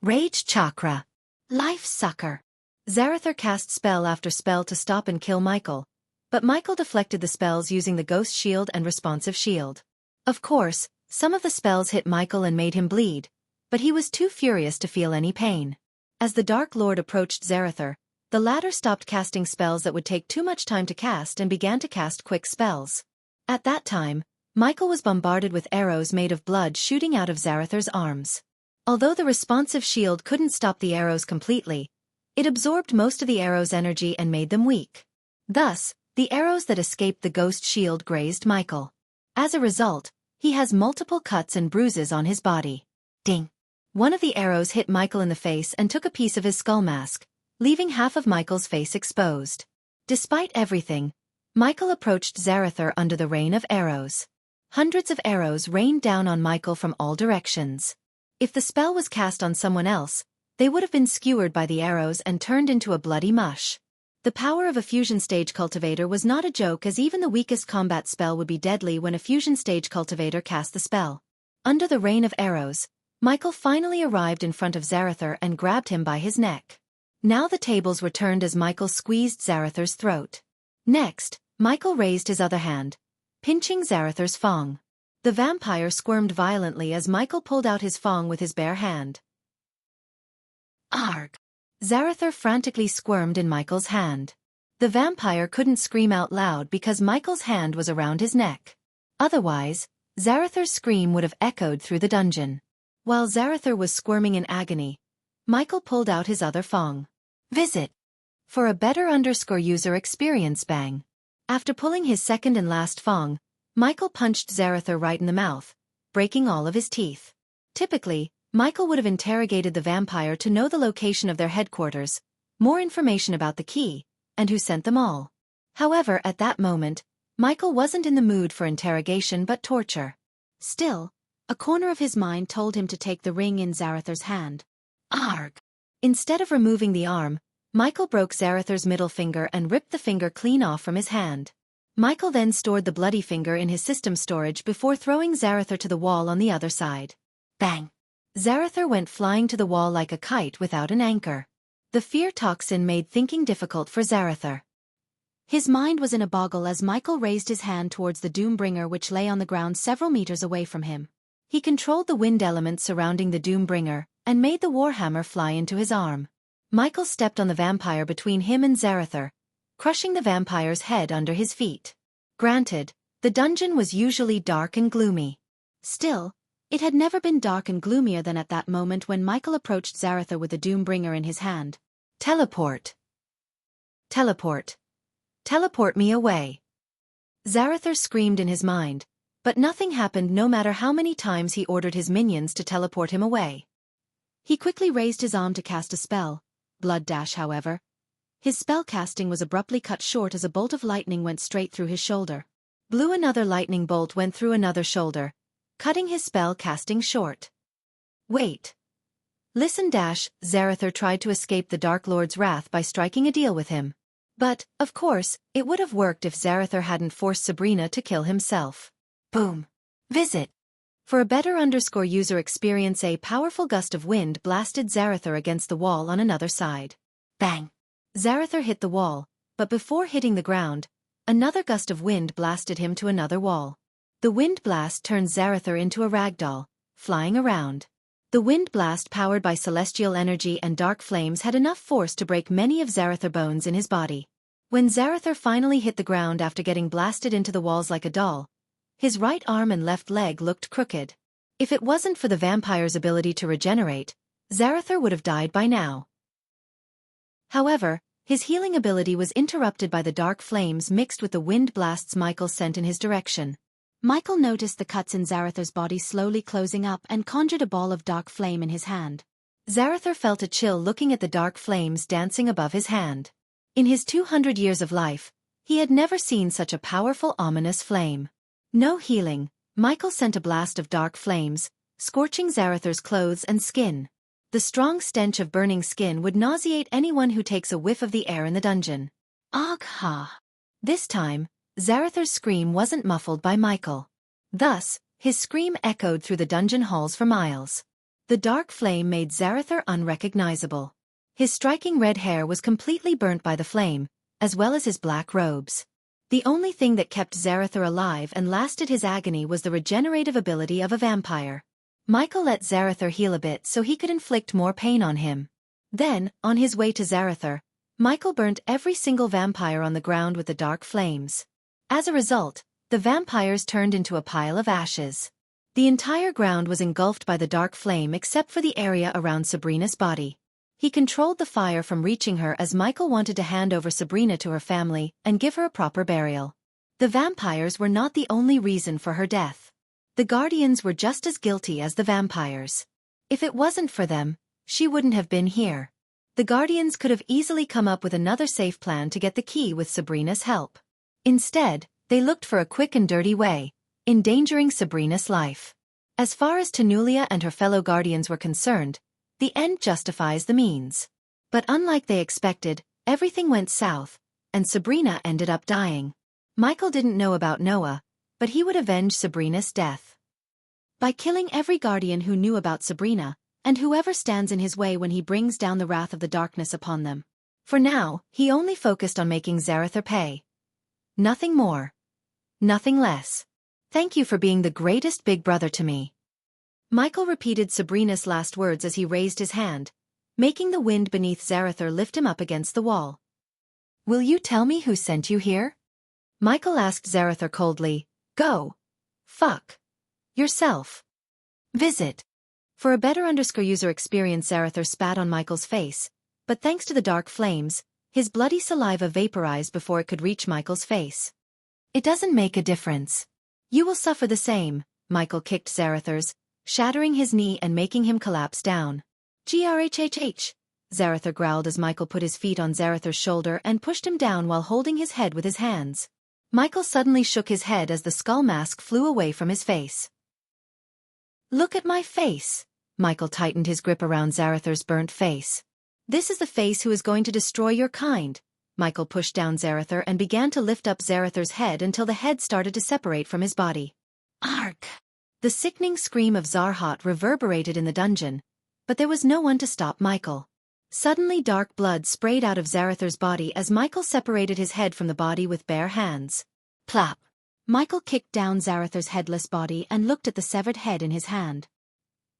Rage Chakra. Life Sucker. Zarathar cast spell after spell to stop and kill Michael, but Michael deflected the spells using the Ghost Shield and Responsive Shield. Of course, some of the spells hit Michael and made him bleed, but he was too furious to feel any pain. As the Dark Lord approached Zarathar, the latter stopped casting spells that would take too much time to cast and began to cast quick spells. At that time, Michael was bombarded with arrows made of blood shooting out of Zarathar's arms. Although the Responsive Shield couldn't stop the arrows completely, it absorbed most of the arrows' energy and made them weak. Thus, the arrows that escaped the Ghost Shield grazed Michael. As a result, he has multiple cuts and bruises on his body. Ding! One of the arrows hit Michael in the face and took a piece of his skull mask, leaving half of Michael's face exposed. Despite everything, Michael approached Zarathar under the rain of arrows. Hundreds of arrows rained down on Michael from all directions. If the spell was cast on someone else, they would have been skewered by the arrows and turned into a bloody mush. The power of a fusion stage cultivator was not a joke, as even the weakest combat spell would be deadly when a fusion stage cultivator cast the spell. Under the rain of arrows, Michael finally arrived in front of Zarathar and grabbed him by his neck. Now the tables were turned as Michael squeezed Zarathar's throat. Next, Michael raised his other hand, pinching Zarathar's fang. The vampire squirmed violently as Michael pulled out his fang with his bare hand. Arg! Zarathar frantically squirmed in Michael's hand. The vampire couldn't scream out loud because Michael's hand was around his neck. Otherwise, Zarathar's scream would have echoed through the dungeon. While Zarathar was squirming in agony, Michael pulled out his other fang. Visit. For a better user experience bang. After pulling his second and last fang, Michael punched Zarathar right in the mouth, breaking all of his teeth. Typically, Michael would have interrogated the vampire to know the location of their headquarters, more information about the key, and who sent them all. However, at that moment, Michael wasn't in the mood for interrogation but torture. Still, a corner of his mind told him to take the ring in Zarathar's hand. Arg! Instead of removing the arm, Michael broke Zarathar's middle finger and ripped the finger clean off from his hand. Michael then stored the bloody finger in his system storage before throwing Zarathar to the wall on the other side. Bang! Zarathar went flying to the wall like a kite without an anchor. The fear toxin made thinking difficult for Zarathar. His mind was in a boggle as Michael raised his hand towards the Doombringer, which lay on the ground several meters away from him. He controlled the wind element surrounding the Doombringer, and made the Warhammer fly into his arm. Michael stepped on the vampire between him and Zarathar, crushing the vampire's head under his feet. Granted, the dungeon was usually dark and gloomy. Still, it had never been dark and gloomier than at that moment when Michael approached Zarathar with the Doombringer in his hand. Teleport. Teleport. Teleport me away. Zarathar screamed in his mind, but nothing happened no matter how many times he ordered his minions to teleport him away. He quickly raised his arm to cast a spell, Blood Dash. However, his spell casting was abruptly cut short as a bolt of lightning went straight through his shoulder. Another lightning bolt went through another shoulder, cutting his spell casting short. Wait. Listen. Zarathar tried to escape the Dark Lord's wrath by striking a deal with him. But, of course, it would have worked if Zarathar hadn't forced Sabrina to kill himself. Boom. Visit. For a better user experience, a powerful gust of wind blasted Zarathar against the wall on another side. Bang. Zarathar hit the wall, but before hitting the ground, Another gust of wind blasted him to another wall. The wind blast turned Zarather into a ragdoll, flying around. The wind blast powered by celestial energy and dark flames had enough force to break many of Zarather's bones in his body. When Zarather finally hit the ground after getting blasted into the walls like a doll, his right arm and left leg looked crooked. If it wasn't for the vampire's ability to regenerate, Zarather would have died by now. However, his healing ability was interrupted by the dark flames mixed with the wind blasts Michael sent in his direction. Michael noticed the cuts in Zarather's body slowly closing up and conjured a ball of dark flame in his hand. Zarather felt a chill looking at the dark flames dancing above his hand. In his 200 years of life, he had never seen such a powerful ominous flame. No healing, Michael sent a blast of dark flames, scorching Zarather's clothes and skin. The strong stench of burning skin would nauseate anyone who takes a whiff of the air in the dungeon. Ah-ha! This time, Zarather's scream wasn't muffled by Michael. Thus, his scream echoed through the dungeon halls for miles. The dark flame made Zarather unrecognizable. His striking red hair was completely burnt by the flame, as well as his black robes. The only thing that kept Zarather alive and lasted his agony was the regenerative ability of a vampire. Michael let Zarather heal a bit so he could inflict more pain on him. Then, on his way to Zarather, Michael burnt every single vampire on the ground with the dark flames. As a result, the vampires turned into a pile of ashes. The entire ground was engulfed by the dark flame except for the area around Sabrina's body. He controlled the fire from reaching her as Michael wanted to hand over Sabrina to her family and give her a proper burial. The vampires were not the only reason for her death. The Guardians were just as guilty as the vampires. If it wasn't for them, she wouldn't have been here. The Guardians could have easily come up with another safe plan to get the key with Sabrina's help. Instead, they looked for a quick and dirty way, endangering Sabrina's life. As far as Tanulia and her fellow Guardians were concerned, the end justifies the means. But unlike they expected, everything went south, and Sabrina ended up dying. Michael didn't know about Noah, but he would avenge Sabrina's death by killing every Guardian who knew about Sabrina, and whoever stands in his way when he brings down the wrath of the darkness upon them. For now, he only focused on making Zarather pay. Nothing more. Nothing less. Thank you for being the greatest big brother to me. Michael repeated Sabrina's last words as he raised his hand, making the wind beneath Zarather lift him up against the wall. Will you tell me who sent you here? Michael asked Zarather coldly. Go. Fuck. Yourself. Visit. For a better user experience, Zarather spat on Michael's face, but thanks to the dark flames, his bloody saliva vaporized before it could reach Michael's face. It doesn't make a difference. You will suffer the same, Michael kicked Zarather's, shattering his knee and making him collapse down. Grhhh. Zarather growled as Michael put his feet on Zarather's shoulder and pushed him down while holding his head with his hands. Michael suddenly shook his head as the skull mask flew away from his face. Look at my face. Michael tightened his grip around Zarather's burnt face. This is the face who is going to destroy your kind. Michael pushed down Zarather and began to lift up Zarather's head until the head started to separate from his body. Ark! The sickening scream of Zarhat reverberated in the dungeon, but there was no one to stop Michael. Suddenly dark blood sprayed out of Zarather's body as Michael separated his head from the body with bare hands. Plop! Michael kicked down Zarather's headless body and looked at the severed head in his hand.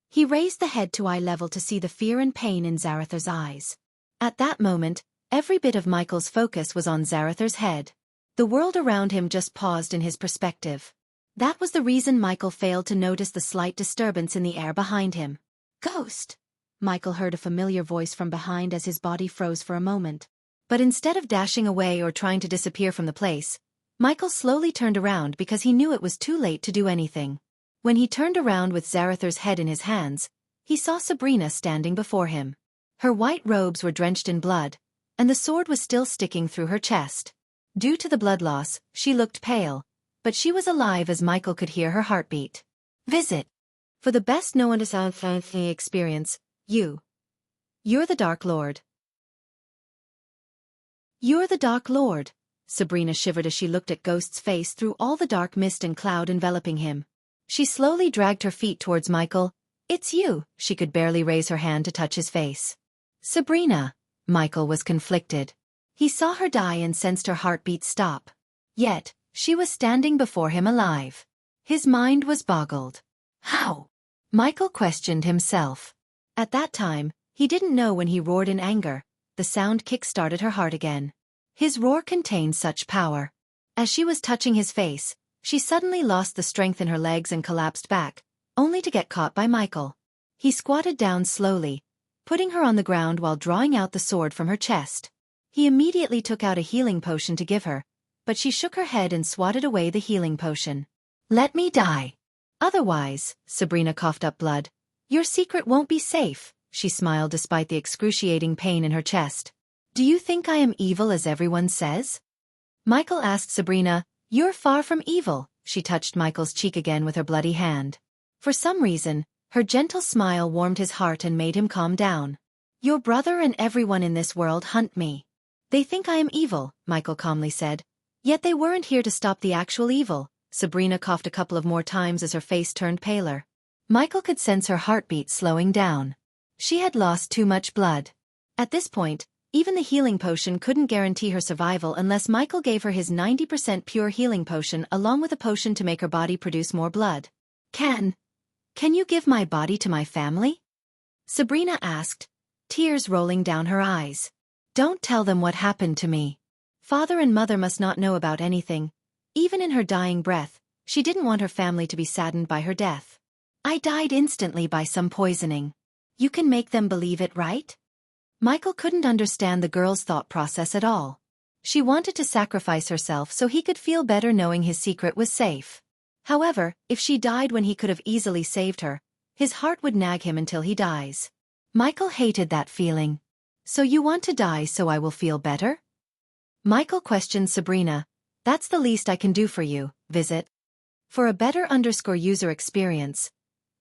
He raised the head to eye level to see the fear and pain in Zarather's eyes. At that moment, every bit of Michael's focus was on Zarather's head. The world around him just paused in his perspective. That was the reason Michael failed to notice the slight disturbance in the air behind him. Ghost! Michael heard a familiar voice from behind as his body froze for a moment. But instead of dashing away or trying to disappear from the place, Michael slowly turned around because he knew it was too late to do anything. When he turned around with Zarather's head in his hands, he saw Sabrina standing before him. Her white robes were drenched in blood, and the sword was still sticking through her chest. Due to the blood loss, she looked pale, but she was alive as Michael could hear her heartbeat. Visit. For the best no-one experience, You're the Dark Lord. You're the Dark Lord. Sabrina shivered as she looked at Ghost's face through all the dark mist and cloud enveloping him. She slowly dragged her feet towards Michael. It's you. She could barely raise her hand to touch his face. Sabrina. Michael was conflicted. He saw her die and sensed her heartbeat stop. Yet, she was standing before him alive. His mind was boggled. How? Michael questioned himself. At that time, he didn't know when he roared in anger. The sound kick-started her heart again. His roar contained such power. As she was touching his face, she suddenly lost the strength in her legs and collapsed back, only to get caught by Michael. He squatted down slowly, putting her on the ground while drawing out the sword from her chest. He immediately took out a healing potion to give her, but she shook her head and swatted away the healing potion. Let me die. Otherwise, Sabrina coughed up blood. Your secret won't be safe, she smiled despite the excruciating pain in her chest. Do you think I am evil as everyone says? Michael asked Sabrina. You're far from evil, she touched Michael's cheek again with her bloody hand. For some reason, her gentle smile warmed his heart and made him calm down. Your brother and everyone in this world hunt me. They think I am evil, Michael calmly said. Yet they weren't here to stop the actual evil. Sabrina coughed a couple of more times as her face turned paler. Michael could sense her heartbeat slowing down. She had lost too much blood. At this point, even the healing potion couldn't guarantee her survival unless Michael gave her his 90% pure healing potion along with a potion to make her body produce more blood. Can you give my body to my family? Sabrina asked, tears rolling down her eyes. Don't tell them what happened to me. Father and mother must not know about anything. Even in her dying breath, she didn't want her family to be saddened by her death. I died instantly by some poisoning. You can make them believe it, right? Michael couldn't understand the girl's thought process at all. She wanted to sacrifice herself so he could feel better knowing his secret was safe. However, if she died when he could have easily saved her, his heart would nag him until he dies. Michael hated that feeling. So you want to die so I will feel better? Michael questioned Sabrina. That's the least I can do for you, visit. For a better user experience,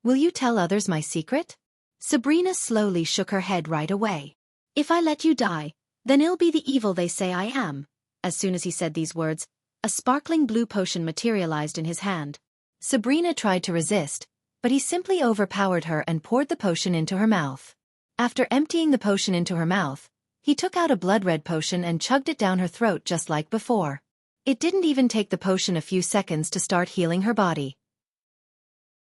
will you tell others my secret? Sabrina slowly shook her head right away. If I let you die, then I'll be the evil they say I am. As soon as he said these words, a sparkling blue potion materialized in his hand. Sabrina tried to resist, but he simply overpowered her and poured the potion into her mouth. After emptying the potion into her mouth, he took out a blood-red potion and chugged it down her throat just like before. It didn't even take the potion a few seconds to start healing her body.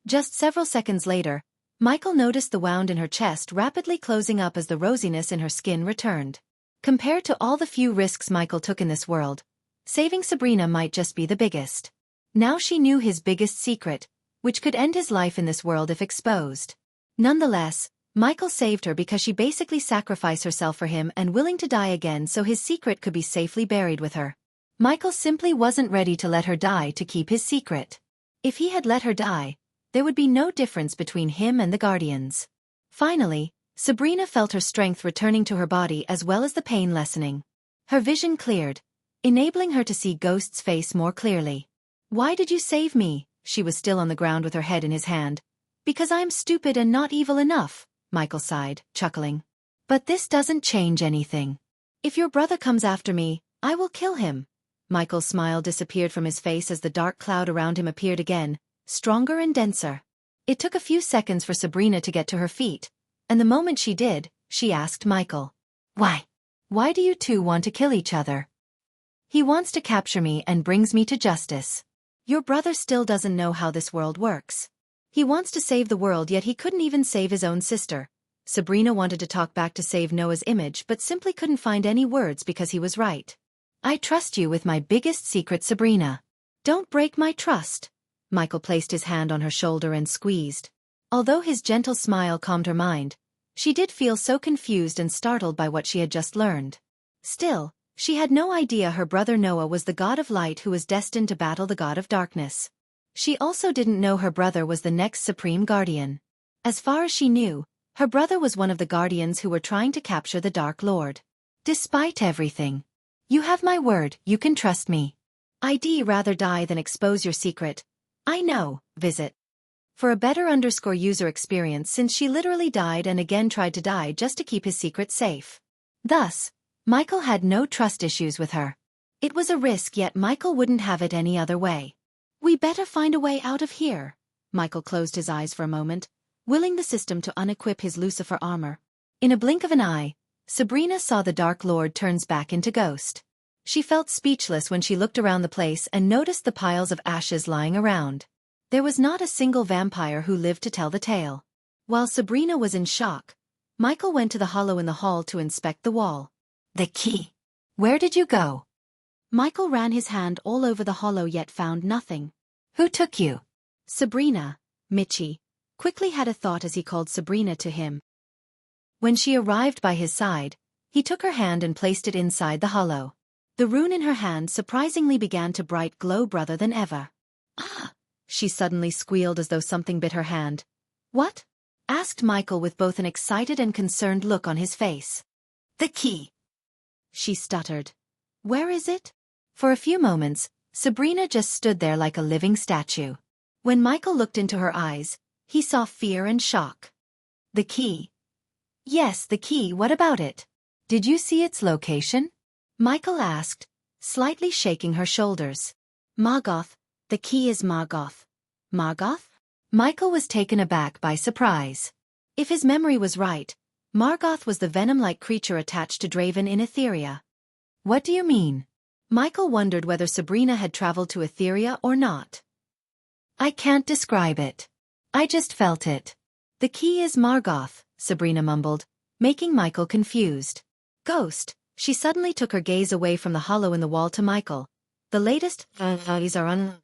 Just several seconds later, Michael noticed the wound in her chest rapidly closing up as the rosiness in her skin returned. Compared to all the few risks Michael took in this world, saving Sabrina might just be the biggest. Now she knew his biggest secret, which could end his life in this world if exposed. Nonetheless, Michael saved her because she basically sacrificed herself for him and willing to die again so his secret could be safely buried with her. Michael simply wasn't ready to let her die to keep his secret. If he had let her die, there would be no difference between him and the Guardians. Finally, Sabrina felt her strength returning to her body as well as the pain lessening. Her vision cleared, enabling her to see Ghost's face more clearly. Why did you save me? She was still on the ground with her head in his hand. Because I am stupid and not evil enough, Michael sighed, chuckling. But this doesn't change anything. If your brother comes after me, I will kill him. Michael's smile disappeared from his face as the dark cloud around him appeared again, stronger and denser. It took a few seconds for Sabrina to get to her feet, and the moment she did, she asked Michael. Why? Why do you two want to kill each other? He wants to capture me and brings me to justice. Your brother still doesn't know how this world works. He wants to save the world yet he couldn't even save his own sister. Sabrina wanted to talk back to save Noah's image but simply couldn't find any words because he was right. I trust you with my biggest secret, Sabrina. Don't break my trust. Michael placed his hand on her shoulder and squeezed. Although his gentle smile calmed her mind, she did feel so confused and startled by what she had just learned. Still, she had no idea her brother Noah was the god of light who was destined to battle the god of darkness. She also didn't know her brother was the next supreme guardian. As far as she knew, her brother was one of the guardians who were trying to capture the Dark Lord. Despite everything. You have my word, you can trust me. I'd rather die than expose your secret. I know, visit. For a better user experience since she literally died and again tried to die just to keep his secret safe. Thus, Michael had no trust issues with her. It was a risk yet Michael wouldn't have it any other way. We better find a way out of here. Michael closed his eyes for a moment, willing the system to unequip his Lucifer armor. In a blink of an eye, Sabrina saw the Dark Lord turns back into Ghost. She felt speechless when she looked around the place and noticed the piles of ashes lying around. There was not a single vampire who lived to tell the tale. While Sabrina was in shock, Michael went to the hollow in the hall to inspect the wall. The key. Where did you go? Michael ran his hand all over the hollow yet found nothing. Who took you? Sabrina, Michi, quickly had a thought as he called Sabrina to him. When she arrived by his side, he took her hand and placed it inside the hollow. The rune in her hand surprisingly began to bright glow brighter than ever. Ah! She suddenly squealed as though something bit her hand. What? Asked Michael with both an excited and concerned look on his face. The key. She stuttered. Where is it? For a few moments, Sabrina just stood there like a living statue. When Michael looked into her eyes, he saw fear and shock. The key. Yes, the key, what about it? Did you see its location? Michael asked, slightly shaking her shoulders. Margoth, the key is Margoth. Margoth? Michael was taken aback by surprise. If his memory was right, Margoth was the venom-like creature attached to Draven in Etheria. What do you mean? Michael wondered whether Sabrina had traveled to Etheria or not. I can't describe it. I just felt it. The key is Margoth, Sabrina mumbled, making Michael confused. Ghost. She suddenly took her gaze away from the hollow in the wall to Michael. The latest are on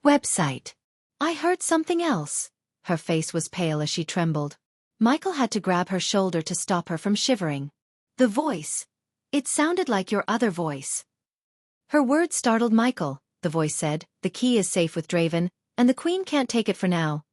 website. I heard something else. Her face was pale as she trembled. Michael had to grab her shoulder to stop her from shivering. The voice. It sounded like your other voice. Her words startled Michael. The voice said, the key is safe with Draven, and the Queen can't take it for now.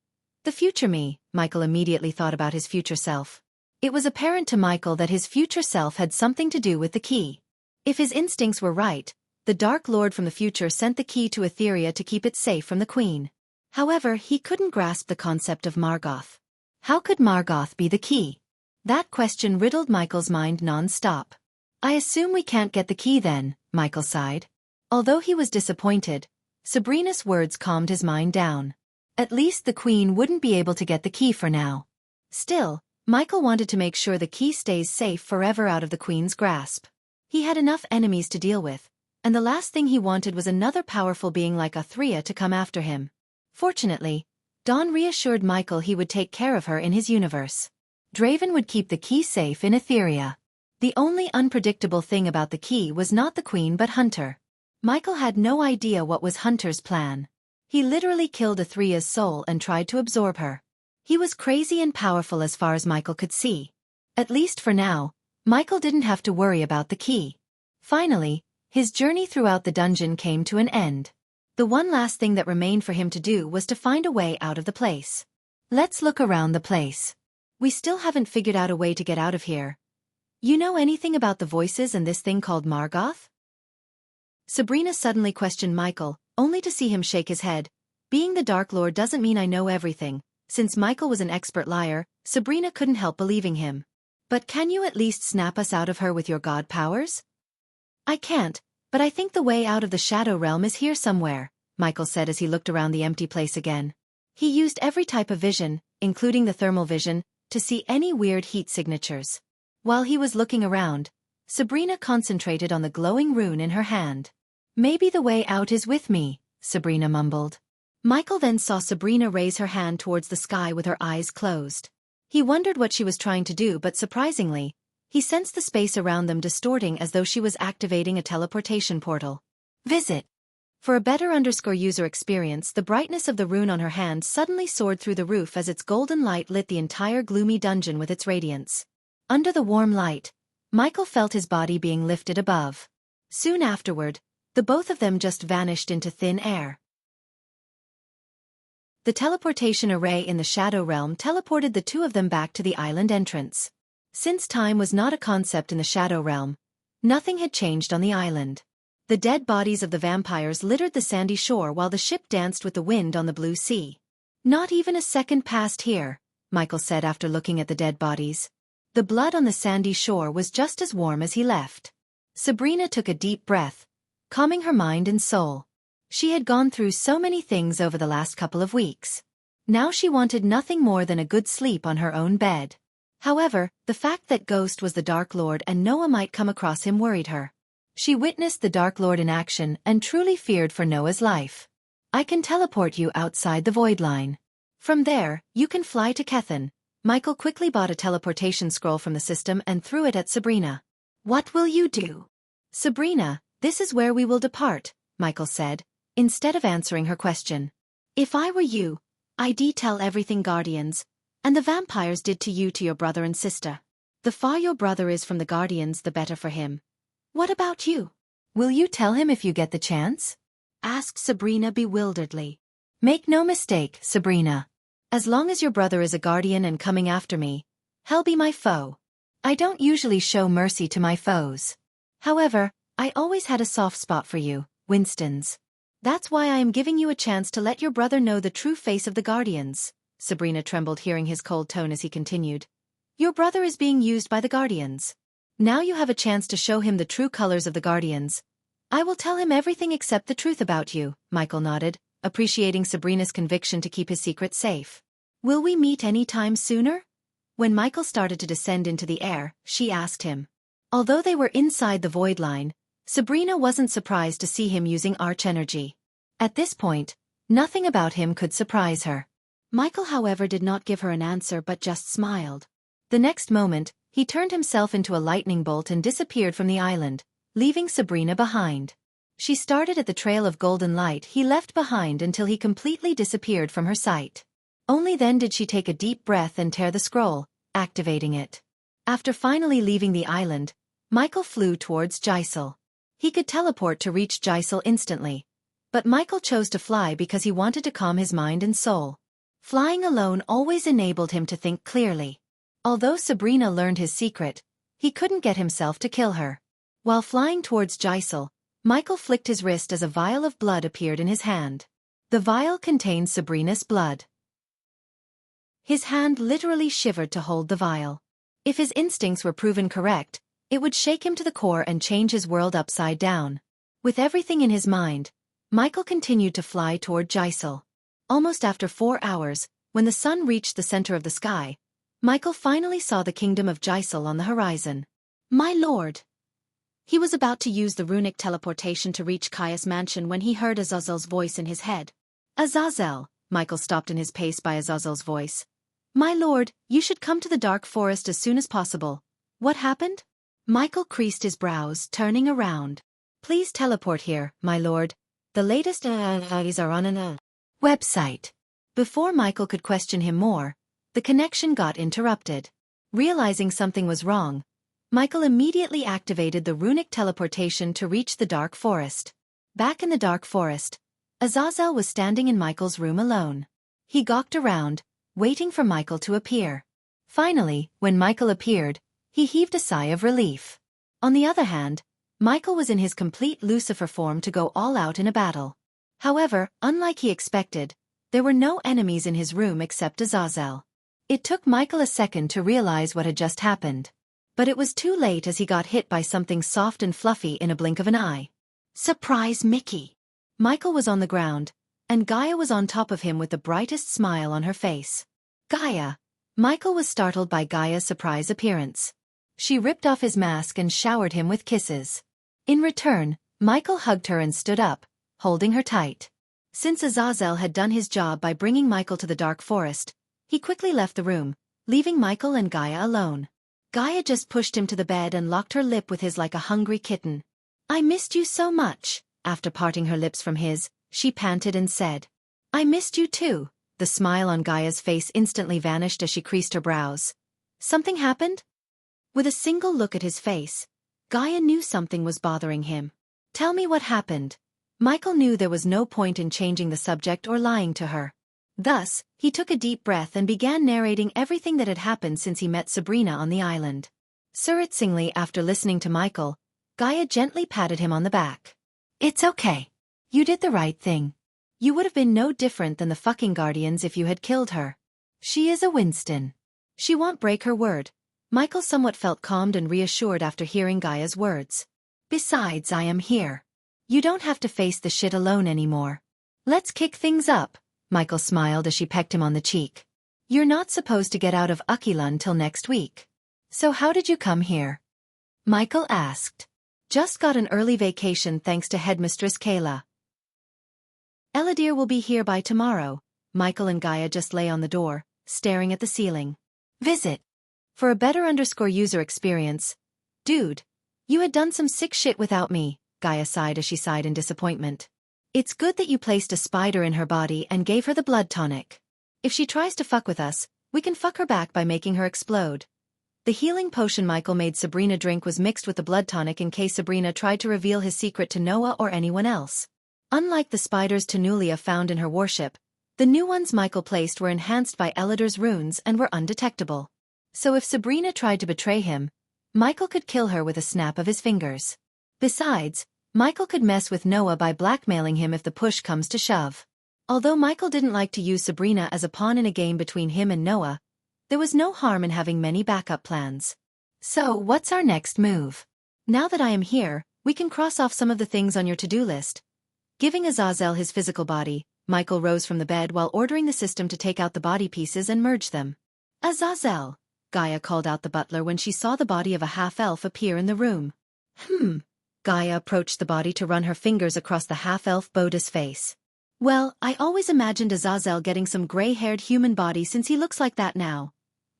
The future me, Michael immediately thought about his future self. It was apparent to Michael that his future self had something to do with the key. If his instincts were right, the Dark Lord from the future sent the key to Etheria to keep it safe from the Queen. However, he couldn't grasp the concept of Margoth. How could Margoth be the key? That question riddled Michael's mind non-stop. I assume we can't get the key then, Michael sighed. Although he was disappointed, Sabrina's words calmed his mind down. At least the Queen wouldn't be able to get the key for now. Still, Michael wanted to make sure the key stays safe forever out of the Queen's grasp. He had enough enemies to deal with, and the last thing he wanted was another powerful being like Etheria to come after him. Fortunately, Dawn reassured Michael he would take care of her in his universe. Draven would keep the key safe in Etheria. The only unpredictable thing about the key was not the Queen but Hunter. Michael had no idea what was Hunter's plan. He literally killed Etheria's soul and tried to absorb her. He was crazy and powerful as far as Michael could see. At least for now, Michael didn't have to worry about the key. Finally, his journey throughout the dungeon came to an end. The one last thing that remained for him to do was to find a way out of the place. Let's look around the place. We still haven't figured out a way to get out of here. You know anything about the voices and this thing called Margoth? Sabrina suddenly questioned Michael, only to see him shake his head. Being the Dark Lord doesn't mean I know everything. Since Michael was an expert liar, Sabrina couldn't help believing him. But can you at least snap us out of her with your god powers? I can't, but I think the way out of the Shadow Realm is here somewhere, Michael said as he looked around the empty place again. He used every type of vision, including the thermal vision, to see any weird heat signatures. While he was looking around, Sabrina concentrated on the glowing rune in her hand. Maybe the way out is with me, Sabrina mumbled. Michael then saw Sabrina raise her hand towards the sky with her eyes closed. He wondered what she was trying to do, but surprisingly, he sensed the space around them distorting as though she was activating a teleportation portal. Visit. For a better user experience, the brightness of the rune on her hand suddenly soared through the roof as its golden light lit the entire gloomy dungeon with its radiance. Under the warm light, Michael felt his body being lifted above. Soon afterward, the both of them just vanished into thin air. The teleportation array in the Shadow Realm teleported the two of them back to the island entrance. Since time was not a concept in the Shadow Realm, nothing had changed on the island. The dead bodies of the vampires littered the sandy shore while the ship danced with the wind on the blue sea. Not even a second passed here, Michael said after looking at the dead bodies. The blood on the sandy shore was just as warm as he left. Sabrina took a deep breath, calming her mind and soul. She had gone through so many things over the last couple of weeks. Now she wanted nothing more than a good sleep on her own bed. However, the fact that Ghost was the Dark Lord and Noah might come across him worried her. She witnessed the Dark Lord in action and truly feared for Noah's life. I can teleport you outside the void line. From there, you can fly to Kethan. Michael quickly bought a teleportation scroll from the system and threw it at Sabrina. What will you do? Sabrina, this is where we will depart, Michael said, instead of answering her question. If I were you, I'd tell everything Guardians, and the vampires did to you to your brother and sister. The far your brother is from the Guardians, the better for him. What about you? Will you tell him if you get the chance? Asked Sabrina bewilderedly. Make no mistake, Sabrina. As long as your brother is a Guardian and coming after me, he'll be my foe. I don't usually show mercy to my foes. However, I always had a soft spot for you, Winston's. That's why I am giving you a chance to let your brother know the true face of the Guardians. Sabrina trembled hearing his cold tone as he continued. Your brother is being used by the Guardians. Now you have a chance to show him the true colors of the Guardians. I will tell him everything except the truth about you, Michael nodded, appreciating Sabrina's conviction to keep his secret safe. Will we meet any time sooner? When Michael started to descend into the air, she asked him. Although they were inside the void line, Sabrina wasn't surprised to see him using arch energy. At this point, nothing about him could surprise her. Michael, however, did not give her an answer but just smiled. The next moment, he turned himself into a lightning bolt and disappeared from the island, leaving Sabrina behind. She started at the trail of golden light he left behind until he completely disappeared from her sight. Only then did she take a deep breath and tear the scroll, activating it. After finally leaving the island, Michael flew towards Gisel. He could teleport to reach Gisel instantly, but Michael chose to fly because he wanted to calm his mind and soul. Flying alone always enabled him to think clearly. Although Sabrina learned his secret, he couldn't get himself to kill her. While flying towards Gisel, Michael flicked his wrist as a vial of blood appeared in his hand. The vial contained Sabrina's blood. His hand literally shivered to hold the vial. If his instincts were proven correct, it would shake him to the core and change his world upside down. With everything in his mind, Michael continued to fly toward Gisel. Almost after 4 hours, when the sun reached the center of the sky, Michael finally saw the kingdom of Gisel on the horizon. My lord! He was about to use the runic teleportation to reach Caius' mansion when he heard Azazel's voice in his head. Azazel! Michael stopped in his pace by Azazel's voice. My lord, you should come to the dark forest as soon as possible. What happened? Michael creased his brows, turning around. Please teleport here, my lord. The latest are on an website. Before Michael could question him more, the connection got interrupted. Realizing something was wrong, Michael immediately activated the runic teleportation to reach the dark forest. Back in the dark forest, Azazel was standing in Michael's room alone. He gawked around, waiting for Michael to appear. Finally, when Michael appeared, he heaved a sigh of relief. On the other hand, Michael was in his complete Lucifer form to go all out in a battle. However, unlike he expected, there were no enemies in his room except Azazel. It took Michael a second to realize what had just happened. But it was too late as he got hit by something soft and fluffy in a blink of an eye. Surprise Mickey! Michael was on the ground, and Gaia was on top of him with the brightest smile on her face. Gaia! Michael was startled by Gaia's surprise appearance. She ripped off his mask and showered him with kisses. In return, Michael hugged her and stood up, holding her tight. Since Azazel had done his job by bringing Michael to the dark forest, he quickly left the room, leaving Michael and Gaia alone. Gaia just pushed him to the bed and locked her lip with his like a hungry kitten. I missed you so much. After parting her lips from his, she panted and said. I missed you too. The smile on Gaia's face instantly vanished as she creased her brows. Something happened? With a single look at his face, Gaia knew something was bothering him. Tell me what happened. Michael knew there was no point in changing the subject or lying to her. Thus, he took a deep breath and began narrating everything that had happened since he met Sabrina on the island. Surritsingly after listening to Michael, Gaia gently patted him on the back. It's okay. You did the right thing. You would have been no different than the fucking Guardians if you had killed her. She is a Winston. She won't break her word. Michael somewhat felt calmed and reassured after hearing Gaia's words. Besides, I am here. You don't have to face the shit alone anymore. Let's kick things up. Michael smiled as she pecked him on the cheek. You're not supposed to get out of Akilan till next week. So how did you come here? Michael asked. Just got an early vacation thanks to Headmistress Kayla. Eladir will be here by tomorrow. Michael and Gaia just lay on the door, staring at the ceiling. Visit. For a better user experience. Dude, you had done some sick shit without me, Gaia sighed as she sighed in disappointment. It's good that you placed a spider in her body and gave her the blood tonic. If she tries to fuck with us, we can fuck her back by making her explode. The healing potion Michael made Sabrina drink was mixed with the blood tonic in case Sabrina tried to reveal his secret to Noah or anyone else. Unlike the spiders Tanulia found in her warship, the new ones Michael placed were enhanced by Eladir's runes and were undetectable. So if Sabrina tried to betray him, Michael could kill her with a snap of his fingers. Besides, Michael could mess with Noah by blackmailing him if the push comes to shove. Although Michael didn't like to use Sabrina as a pawn in a game between him and Noah, there was no harm in having many backup plans. So, what's our next move? Now that I am here, we can cross off some of the things on your to-do list. Giving Azazel his physical body, Michael rose from the bed while ordering the system to take out the body pieces and merge them. Azazel, Gaia called out the butler when she saw the body of a half-elf appear in the room. Gaia approached the body to run her fingers across the half-elf Boda's face. Well, I always imagined Azazel getting some gray-haired human body since he looks like that now.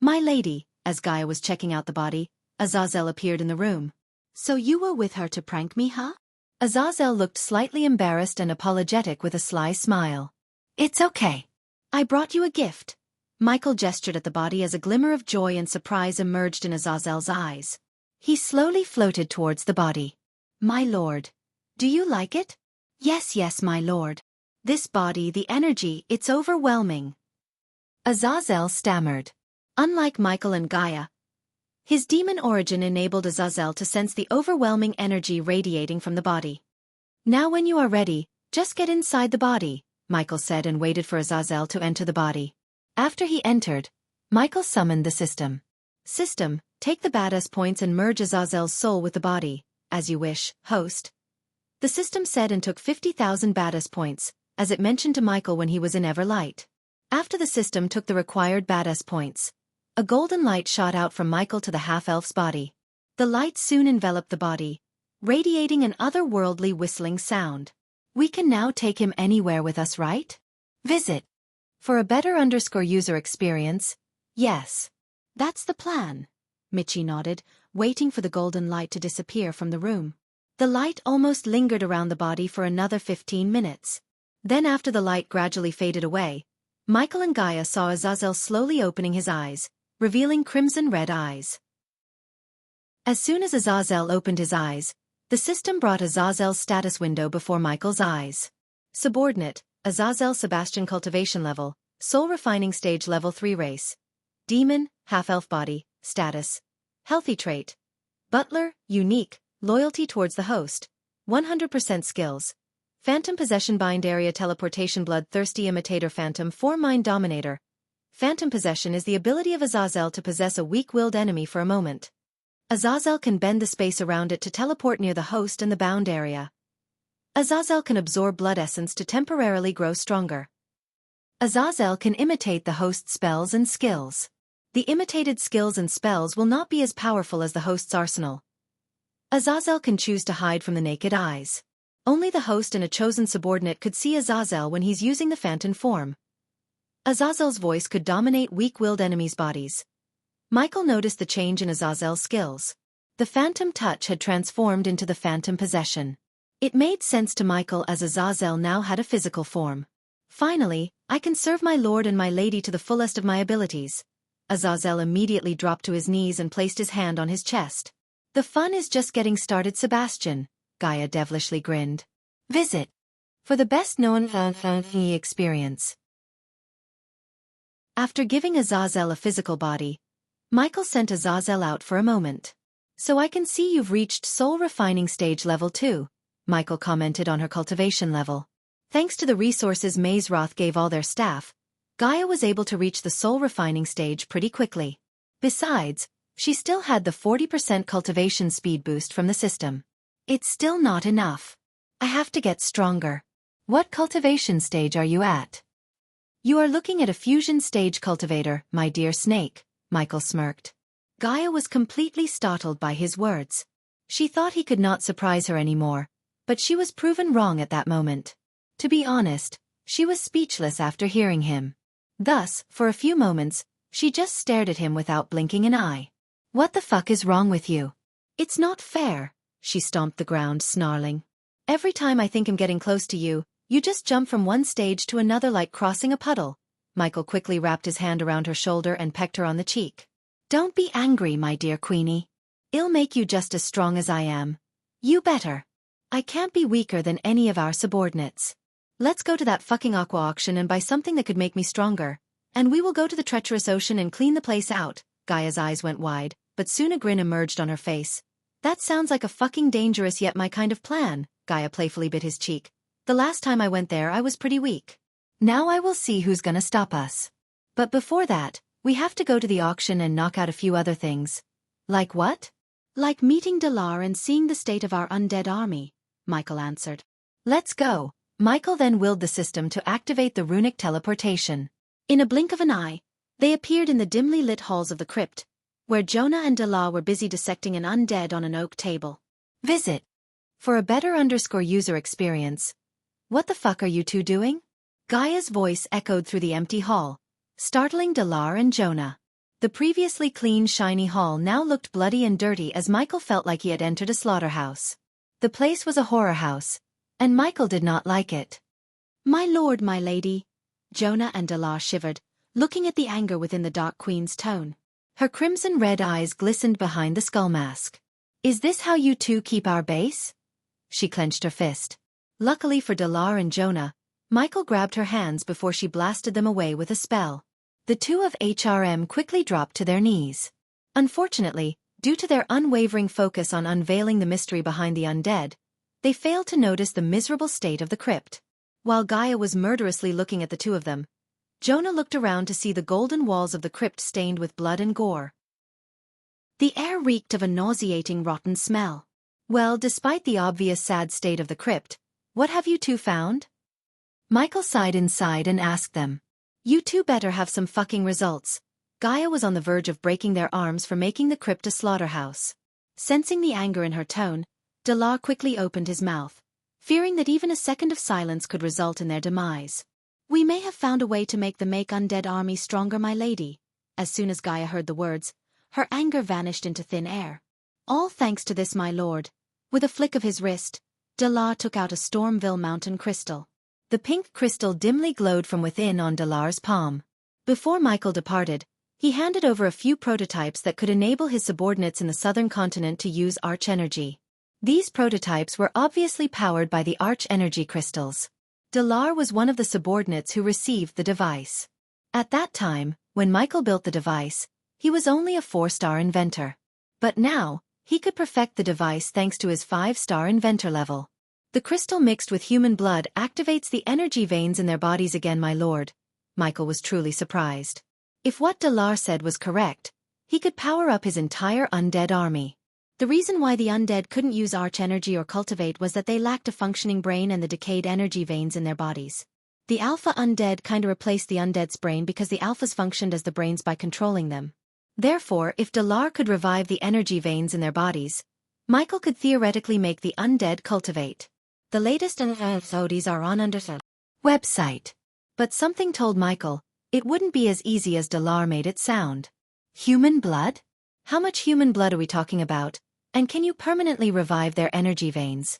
My lady, as Gaia was checking out the body, Azazel appeared in the room. So you were with her to prank me, huh? Azazel looked slightly embarrassed and apologetic with a sly smile. It's okay. I brought you a gift. Michael gestured at the body as a glimmer of joy and surprise emerged in Azazel's eyes. He slowly floated towards the body. My lord. Do you like it? Yes, my lord. This body, the energy, it's overwhelming. Azazel stammered. Unlike Michael and Gaia, his demon origin enabled Azazel to sense the overwhelming energy radiating from the body. Now when you are ready, just get inside the body, Michael said and waited for Azazel to enter the body. After he entered, Michael summoned the system. System, take the badass points and merge Azazel's soul with the body, as you wish, host. The system said and took 50,000 badass points, as it mentioned to Michael when he was in Everlight. After the system took the required badass points, a golden light shot out from Michael to the half-elf's body. The light soon enveloped the body, radiating an otherworldly whistling sound. We can now take him anywhere with us, right? Visit. For a better user experience, yes. That's the plan. Michi nodded, waiting for the golden light to disappear from the room. The light almost lingered around the body for another 15 minutes. Then after the light gradually faded away, Michael and Gaia saw Azazel slowly opening his eyes, revealing crimson-red eyes. As soon as Azazel opened his eyes, the system brought Azazel's status window before Michael's eyes. Subordinate, Azazel Sebastian cultivation level, soul refining stage level 3 race. Demon, half-elf body, status. Healthy trait. Butler, unique, loyalty towards the host. 100% skills. Phantom possession bind area teleportation bloodthirsty imitator phantom 4 mind dominator. Phantom possession is the ability of Azazel to possess a weak-willed enemy for a moment. Azazel can bend the space around it to teleport near the host and the bound area. Azazel can absorb blood essence to temporarily grow stronger. Azazel can imitate the host's spells and skills. The imitated skills and spells will not be as powerful as the host's arsenal. Azazel can choose to hide from the naked eyes. Only the host and a chosen subordinate could see Azazel when he's using the phantom form. Azazel's voice could dominate weak-willed enemies' bodies. Michael noticed the change in Azazel's skills. The phantom touch had transformed into the phantom possession. It made sense to Michael as Azazel now had a physical form. Finally, I can serve my lord and my lady to the fullest of my abilities. Azazel immediately dropped to his knees and placed his hand on his chest. The fun is just getting started, Sebastian, Gaia devilishly grinned. Visit. For the best-known experience. After giving Azazel a physical body, Michael sent Azazel out for a moment. So I can see you've reached soul refining stage level 2, Michael commented on her cultivation level. Thanks to the resources Mazeroth gave all their staff, Gaia was able to reach the soul refining stage pretty quickly. Besides, she still had the 40% cultivation speed boost from the system. It's still not enough. I have to get stronger. What cultivation stage are you at? You are looking at a fusion stage cultivator, my dear snake, Michael smirked. Gaia was completely startled by his words. She thought he could not surprise her anymore, but she was proven wrong at that moment. To be honest, she was speechless after hearing him. Thus, for a few moments, she just stared at him without blinking an eye. What the fuck is wrong with you? It's not fair, she stomped the ground, snarling. Every time I think I'm getting close to you, you just jump from one stage to another like crossing a puddle. Michael quickly wrapped his hand around her shoulder and pecked her on the cheek. Don't be angry, my dear Queenie. I'll make you just as strong as I am. You better. I can't be weaker than any of our subordinates. Let's go to that fucking aqua auction and buy something that could make me stronger. And we will go to the treacherous ocean and clean the place out. Gaia's eyes went wide, but soon a grin emerged on her face. That sounds like a fucking dangerous yet my kind of plan. Gaia playfully bit his cheek. The last time I went there I was pretty weak. Now I will see who's gonna stop us. But before that, we have to go to the auction and knock out a few other things. Like what? Like meeting Dalar and seeing the state of our undead army, Michael answered. Let's go. Michael then willed the system to activate the runic teleportation. In a blink of an eye, they appeared in the dimly lit halls of the crypt, where Jonah and Dalar were busy dissecting an undead on an oak table. Visit. For a better user experience. What the fuck are you two doing? Gaia's voice echoed through the empty hall, startling Dalar and Jonah. The previously clean, shiny hall now looked bloody and dirty as Michael felt like he had entered a slaughterhouse. The place was a horror house, and Michael did not like it. My lord, my lady. Jonah and Dalar shivered, looking at the anger within the Dark Queen's tone. Her crimson-red eyes glistened behind the skull mask. Is this how you two keep our base? She clenched her fist. Luckily for Dalar and Jonah, Michael grabbed her hands before she blasted them away with a spell. The two of HRM quickly dropped to their knees. Unfortunately, due to their unwavering focus on unveiling the mystery behind the undead, they failed to notice the miserable state of the crypt. While Gaia was murderously looking at the two of them, Jonah looked around to see the golden walls of the crypt stained with blood and gore. The air reeked of a nauseating rotten smell. Well, despite the obvious sad state of the crypt, what have you two found? Michael sighed inside and asked them. You two better have some fucking results. Gaia was on the verge of breaking their arms for making the crypt a slaughterhouse. Sensing the anger in her tone, Dalar quickly opened his mouth, fearing that even a second of silence could result in their demise. We may have found a way to make the undead army stronger, my lady. As soon as Gaia heard the words, her anger vanished into thin air. All thanks to this, my lord. With a flick of his wrist, Dalar took out a Stormville mountain crystal. The pink crystal dimly glowed from within on Dalar's palm. Before Michael departed, he handed over a few prototypes that could enable his subordinates in the southern continent to use Arch Energy. These prototypes were obviously powered by the Arch Energy crystals. Dalar was one of the subordinates who received the device. At that time, when Michael built the device, he was only a 4-star inventor. But now, he could perfect the device thanks to his 5-star inventor level. The crystal mixed with human blood activates the energy veins in their bodies again, my lord. Michael was truly surprised. If what Dalar said was correct, he could power up his entire undead army. The reason why the undead couldn't use Arch Energy or cultivate was that they lacked a functioning brain and the decayed energy veins in their bodies. The Alpha undead kinda replaced the undead's brain because the Alphas functioned as the brains by controlling them. Therefore, if Dalar could revive the energy veins in their bodies, Michael could theoretically make the undead cultivate. The latest episodes are on Undertale website. But something told Michael, it wouldn't be as easy as Dalar made it sound. Human blood? How much human blood are we talking about, and can you permanently revive their energy veins?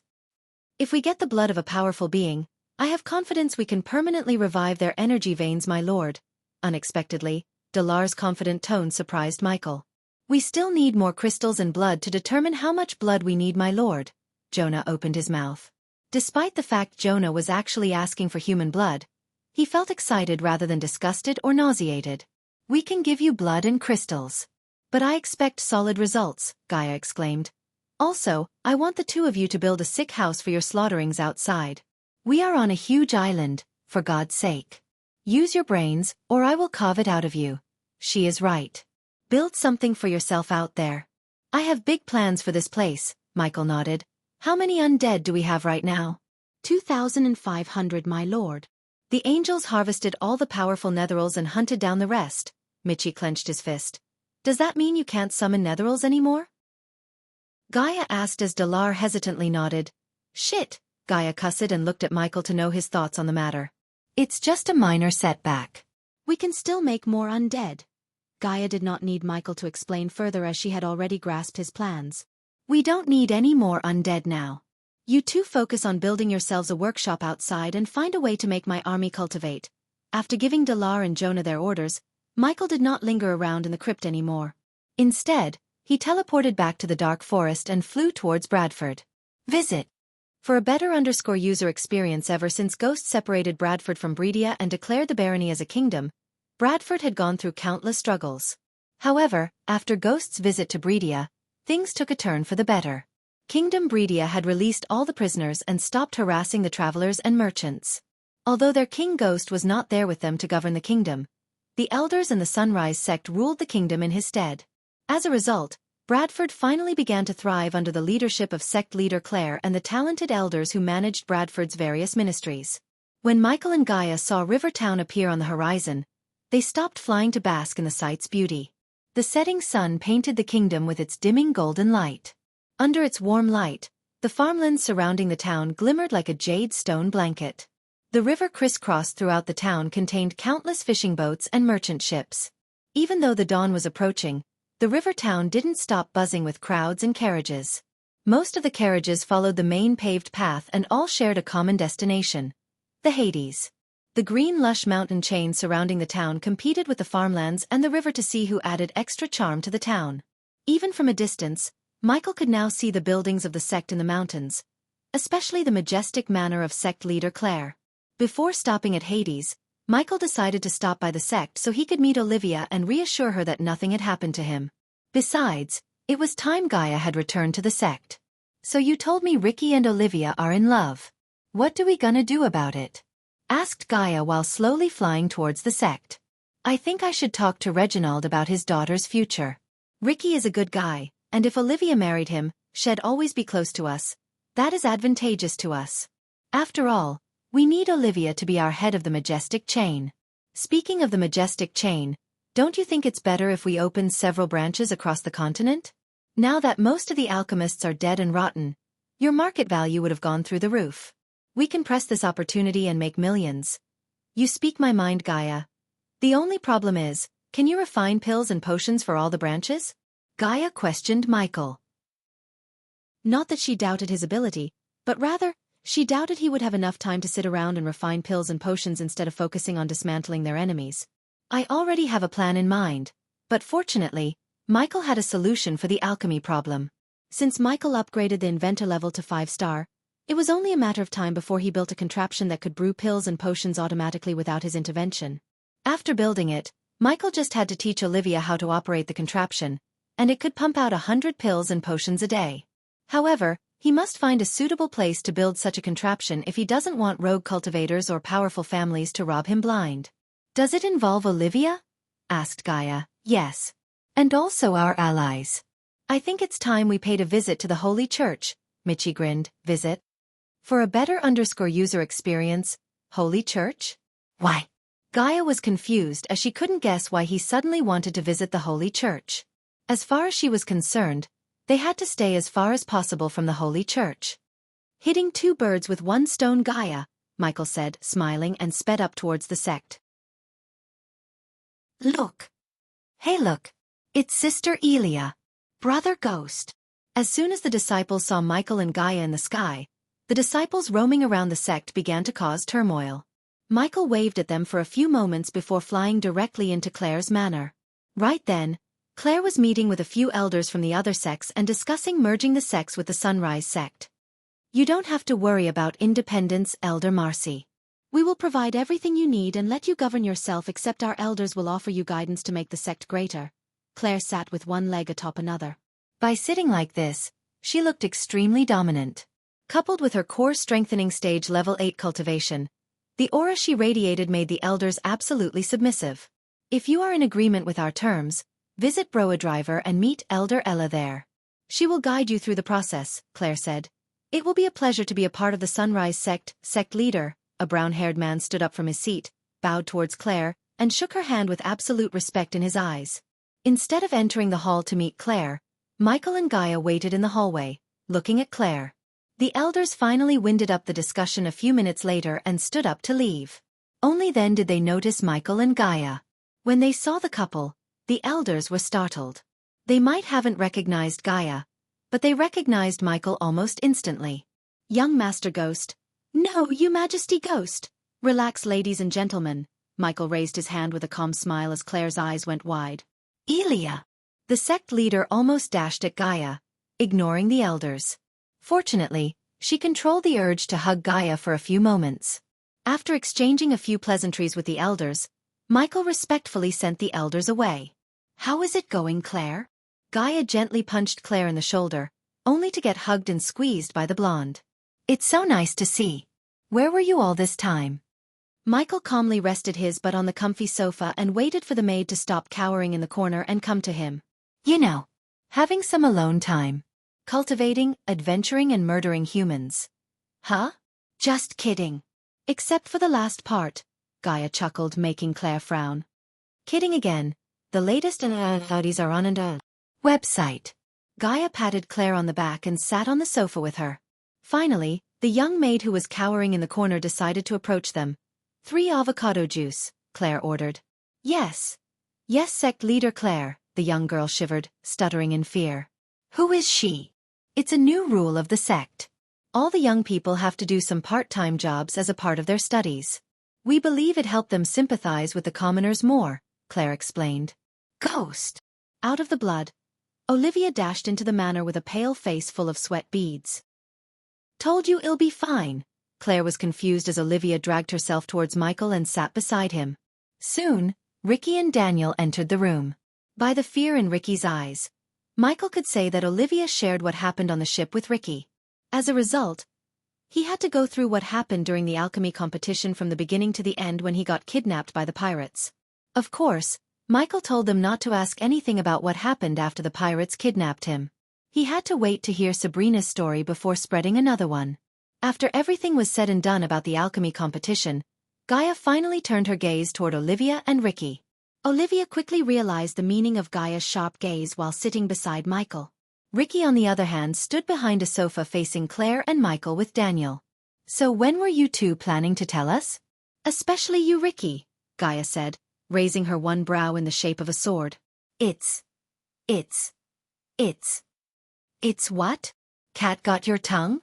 If we get the blood of a powerful being, I have confidence we can permanently revive their energy veins, my lord. Unexpectedly, Dalar's confident tone surprised Michael. We still need more crystals and blood to determine how much blood we need, my lord. Jonah opened his mouth. Despite the fact Jonah was actually asking for human blood, he felt excited rather than disgusted or nauseated. We can give you blood and crystals. But I expect solid results, Gaia exclaimed. Also, I want the two of you to build a sick house for your slaughterings outside. We are on a huge island, for God's sake. Use your brains, or I will carve it out of you. She is right. Build something for yourself out there. I have big plans for this place, Michael nodded. How many undead do we have right now? 2,500, my lord. The angels harvested all the powerful netherals and hunted down the rest. Mitchie clenched his fist. Does that mean you can't summon netherals anymore? Gaia asked as Dalar hesitantly nodded. Shit, Gaia cussed and looked at Michael to know his thoughts on the matter. It's just a minor setback. We can still make more undead. Gaia did not need Michael to explain further as she had already grasped his plans. We don't need any more undead now. You two focus on building yourselves a workshop outside and find a way to make my army cultivate. After giving Dalar and Jonah their orders, Michael did not linger around in the crypt anymore. Instead, he teleported back to the dark forest and flew towards Bradford. Visit. For a better user experience ever since Ghost separated Bradford from Bredia and declared the barony as a kingdom, Bradford had gone through countless struggles. However, after Ghost's visit to Bredia, things took a turn for the better. Kingdom Bredia had released all the prisoners and stopped harassing the travelers and merchants. Although their king Ghost was not there with them to govern the kingdom, the elders and the Sunrise sect ruled the kingdom in his stead. As a result, Bradford finally began to thrive under the leadership of sect leader Claire and the talented elders who managed Bradford's various ministries. When Michael and Gaia saw River Town appear on the horizon, they stopped flying to bask in the sight's beauty. The setting sun painted the kingdom with its dimming golden light. Under its warm light, the farmlands surrounding the town glimmered like a jade stone blanket. The river crisscrossed throughout the town contained countless fishing boats and merchant ships. Even though the dawn was approaching, the river town didn't stop buzzing with crowds and carriages. Most of the carriages followed the main paved path and all shared a common destination: the Hades. The green lush mountain chain surrounding the town competed with the farmlands and the river to see who added extra charm to the town. Even from a distance, Michael could now see the buildings of the sect in the mountains, especially the majestic manor of sect leader Claire. Before stopping at Hades, Michael decided to stop by the sect so he could meet Olivia and reassure her that nothing had happened to him. Besides, it was time Gaia had returned to the sect. So you told me Ricky and Olivia are in love. What do we gonna do about it? Asked Gaia while slowly flying towards the sect. I think I should talk to Reginald about his daughter's future. Ricky is a good guy, and if Olivia married him, she'd always be close to us. That is advantageous to us. After all, we need Olivia to be our head of the majestic chain. Speaking of the majestic chain, don't you think it's better if we open several branches across the continent? Now that most of the alchemists are dead and rotten, your market value would have gone through the roof. We can press this opportunity and make millions. You speak my mind, Gaia. The only problem is, can you refine pills and potions for all the branches? Gaia questioned Michael. Not that she doubted his ability, but rather, she doubted he would have enough time to sit around and refine pills and potions instead of focusing on dismantling their enemies. I already have a plan in mind, but fortunately, Michael had a solution for the alchemy problem. Since Michael upgraded the inventor level to 5-star, it was only a matter of time before he built a contraption that could brew pills and potions automatically without his intervention. After building it, Michael just had to teach Olivia how to operate the contraption, and it could pump out 100 pills and potions a day. However, he must find a suitable place to build such a contraption if he doesn't want rogue cultivators or powerful families to rob him blind. Does it involve Olivia? Asked Gaia. Yes. And also our allies. I think it's time we paid a visit to the Holy Church, Michi grinned. Visit? For a better user experience, Holy Church? Why? Gaia was confused as she couldn't guess why he suddenly wanted to visit the Holy Church. As far as she was concerned, they had to stay as far as possible from the Holy Church. Hitting two birds with one stone, Gaia, Michael said, smiling, and sped up towards the sect. Look. Hey look. It's Sister Elia. Brother Ghost. As soon as the disciples saw Michael and Gaia in the sky, the disciples roaming around the sect began to cause turmoil. Michael waved at them for a few moments before flying directly into Claire's manor. Right then, Claire was meeting with a few elders from the other sects and discussing merging the sects with the Sunrise sect. You don't have to worry about independence, Elder Marcy. We will provide everything you need and let you govern yourself, except our elders will offer you guidance to make the sect greater. Claire sat with one leg atop another. By sitting like this, she looked extremely dominant. Coupled with her core strengthening stage level 8 cultivation, the aura she radiated made the elders absolutely submissive. If you are in agreement with our terms, visit Broa Driver and meet Elder Ella there. She will guide you through the process, Claire said. It will be a pleasure to be a part of the Sunrise sect. Sect leader, a brown-haired man stood up from his seat, bowed towards Claire, and shook her hand with absolute respect in his eyes. Instead of entering the hall to meet Claire, Michael and Gaia waited in the hallway, looking at Claire. The elders finally winded up the discussion a few minutes later and stood up to leave. Only then did they notice Michael and Gaia. When they saw the couple, the elders were startled. They might haven't recognized Gaia, but they recognized Michael almost instantly. Young Master Ghost. No, Your Majesty Ghost. Relax, ladies and gentlemen. Michael raised his hand with a calm smile as Claire's eyes went wide. Elia. The sect leader almost dashed at Gaia, ignoring the elders. Fortunately, she controlled the urge to hug Gaia for a few moments. After exchanging a few pleasantries with the elders, Michael respectfully sent the elders away. How is it going, Claire? Gaia gently punched Claire in the shoulder, only to get hugged and squeezed by the blonde. It's so nice to see. Where were you all this time? Michael calmly rested his butt on the comfy sofa and waited for the maid to stop cowering in the corner and come to him. You know, having some alone time. Cultivating, adventuring and murdering humans. Huh? Just kidding. Except for the last part, Gaia chuckled, making Claire frown. Kidding again. The latest studies are on an website. Gaia patted Claire on the back and sat on the sofa with her. Finally, the young maid who was cowering in the corner decided to approach them. 3 avocado juice, Claire ordered. Yes. Yes, sect leader Claire, the young girl shivered, stuttering in fear. Who is she? It's a new rule of the sect. All the young people have to do some part-time jobs as a part of their studies. We believe it helped them sympathize with the commoners more, Claire explained. Ghost. Out of the blood, Olivia dashed into the manor with a pale face full of sweat beads. Told you it'll be fine. Claire was confused as Olivia dragged herself towards Michael and sat beside him. Soon, Ricky and Daniel entered the room. By the fear in Ricky's eyes, Michael could say that Olivia shared what happened on the ship with Ricky. As a result, he had to go through what happened during the alchemy competition from the beginning to the end when he got kidnapped by the pirates. Of course, Michael told them not to ask anything about what happened after the pirates kidnapped him. He had to wait to hear Sabrina's story before spreading another one. After everything was said and done about the alchemy competition, Gaia finally turned her gaze toward Olivia and Ricky. Olivia quickly realized the meaning of Gaia's sharp gaze while sitting beside Michael. Ricky, on the other hand, stood behind a sofa facing Claire and Michael with Daniel. So when were you two planning to tell us? Especially you, Ricky, Gaia said, raising her one brow in the shape of a sword. It's what? Cat got your tongue?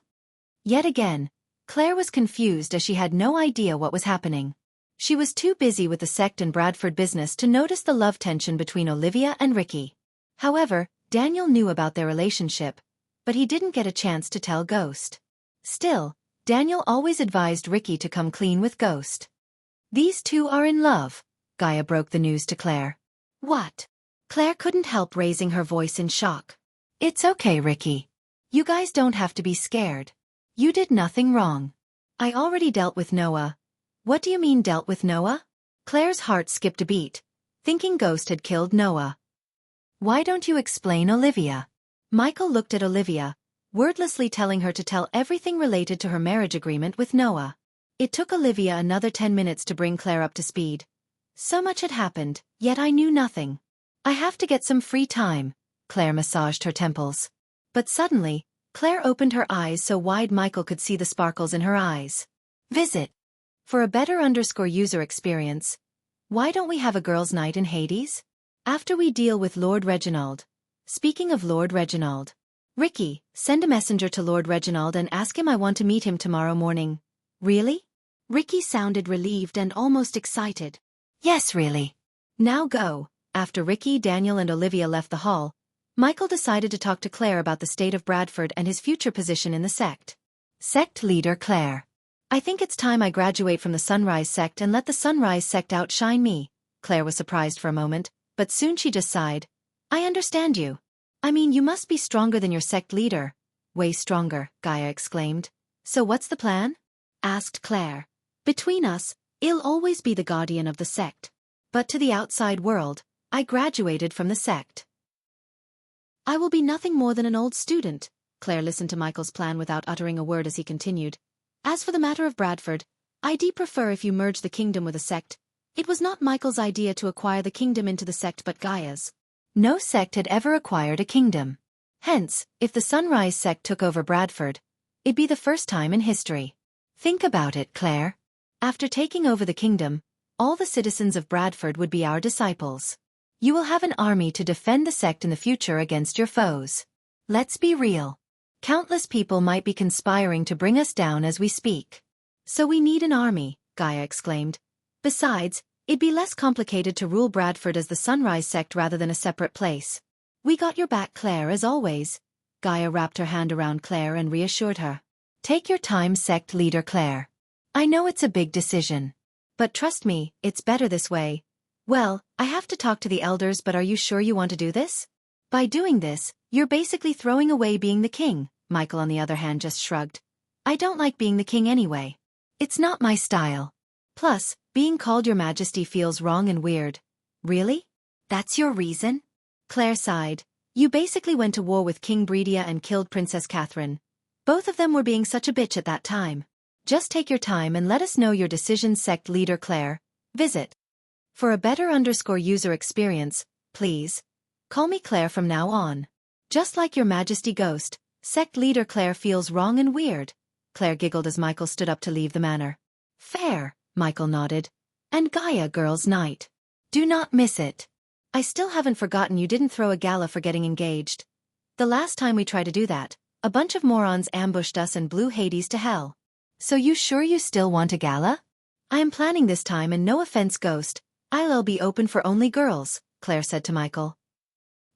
Yet again, Claire was confused as she had no idea what was happening. She was too busy with the sect and Bradford business to notice the love tension between Olivia and Ricky. However, Daniel knew about their relationship, but he didn't get a chance to tell Ghost. Still, Daniel always advised Ricky to come clean with Ghost. These two are in love, Gaia broke the news to Claire. What? Claire couldn't help raising her voice in shock. It's okay, Ricky. You guys don't have to be scared. You did nothing wrong. I already dealt with Noah. What do you mean dealt with Noah? Claire's heart skipped a beat, thinking Ghost had killed Noah. Why don't you explain, Olivia? Michael looked at Olivia, wordlessly telling her to tell everything related to her marriage agreement with Noah. It took Olivia another 10 minutes to bring Claire up to speed. So much had happened, yet I knew nothing. I have to get some free time. Claire massaged her temples. But suddenly, Claire opened her eyes so wide Michael could see the sparkles in her eyes. Visit. For a better user experience, why don't we have a girls' night in Hades? After we deal with Lord Reginald. Speaking of Lord Reginald. Ricky, send a messenger to Lord Reginald and ask him I want to meet him tomorrow morning. Really? Ricky sounded relieved and almost excited. Yes, really. Now go. After Ricky, Daniel and Olivia left the hall, Michael decided to talk to Claire about the state of Bradford and his future position in the sect. Sect leader Claire. I think it's time I graduate from the Sunrise sect and let the Sunrise sect outshine me. Claire was surprised for a moment, but soon she just sighed. I understand you. I mean, you must be stronger than your sect leader. Way stronger, Gaia exclaimed. So what's the plan? Asked Claire. Between us, I'll always be the guardian of the sect. But to the outside world, I graduated from the sect. I will be nothing more than an old student. Claire listened to Michael's plan without uttering a word as he continued. As for the matter of Bradford, I'd prefer if you merge the kingdom with a sect. It was not Michael's idea to acquire the kingdom into the sect but Gaia's. No sect had ever acquired a kingdom. Hence, if the Sunrise sect took over Bradford, it'd be the first time in history. Think about it, Claire. After taking over the kingdom, all the citizens of Bradford would be our disciples. You will have an army to defend the sect in the future against your foes. Let's be real. Countless people might be conspiring to bring us down as we speak. So we need an army, Gaia exclaimed. Besides, it'd be less complicated to rule Bradford as the Sunrise sect rather than a separate place. We got your back, Claire, as always. Gaia wrapped her hand around Claire and reassured her. Take your time, sect leader Claire. I know it's a big decision. But trust me, it's better this way. Well, I have to talk to the elders, but are you sure you want to do this? By doing this, you're basically throwing away being the king, Michael on the other hand just shrugged. I don't like being the king anyway. It's not my style. Plus, being called your majesty feels wrong and weird. Really? That's your reason? Claire sighed. You basically went to war with King Bredia and killed Princess Catherine. Both of them were being such a bitch at that time. Just take your time and let us know your decision, sect leader Claire. Visit. For a better _user experience, please. Call me Claire from now on. Just like your majesty ghost, sect leader Claire feels wrong and weird. Claire giggled as Michael stood up to leave the manor. Fair, Michael nodded. And Gaia girls' night. Do not miss it. I still haven't forgotten you didn't throw a gala for getting engaged. The last time we tried to do that, a bunch of morons ambushed us and blew Hades to hell. So you sure you still want a gala? I am planning this time, and no offense, ghost, I'll be open for only girls, Claire said to Michael.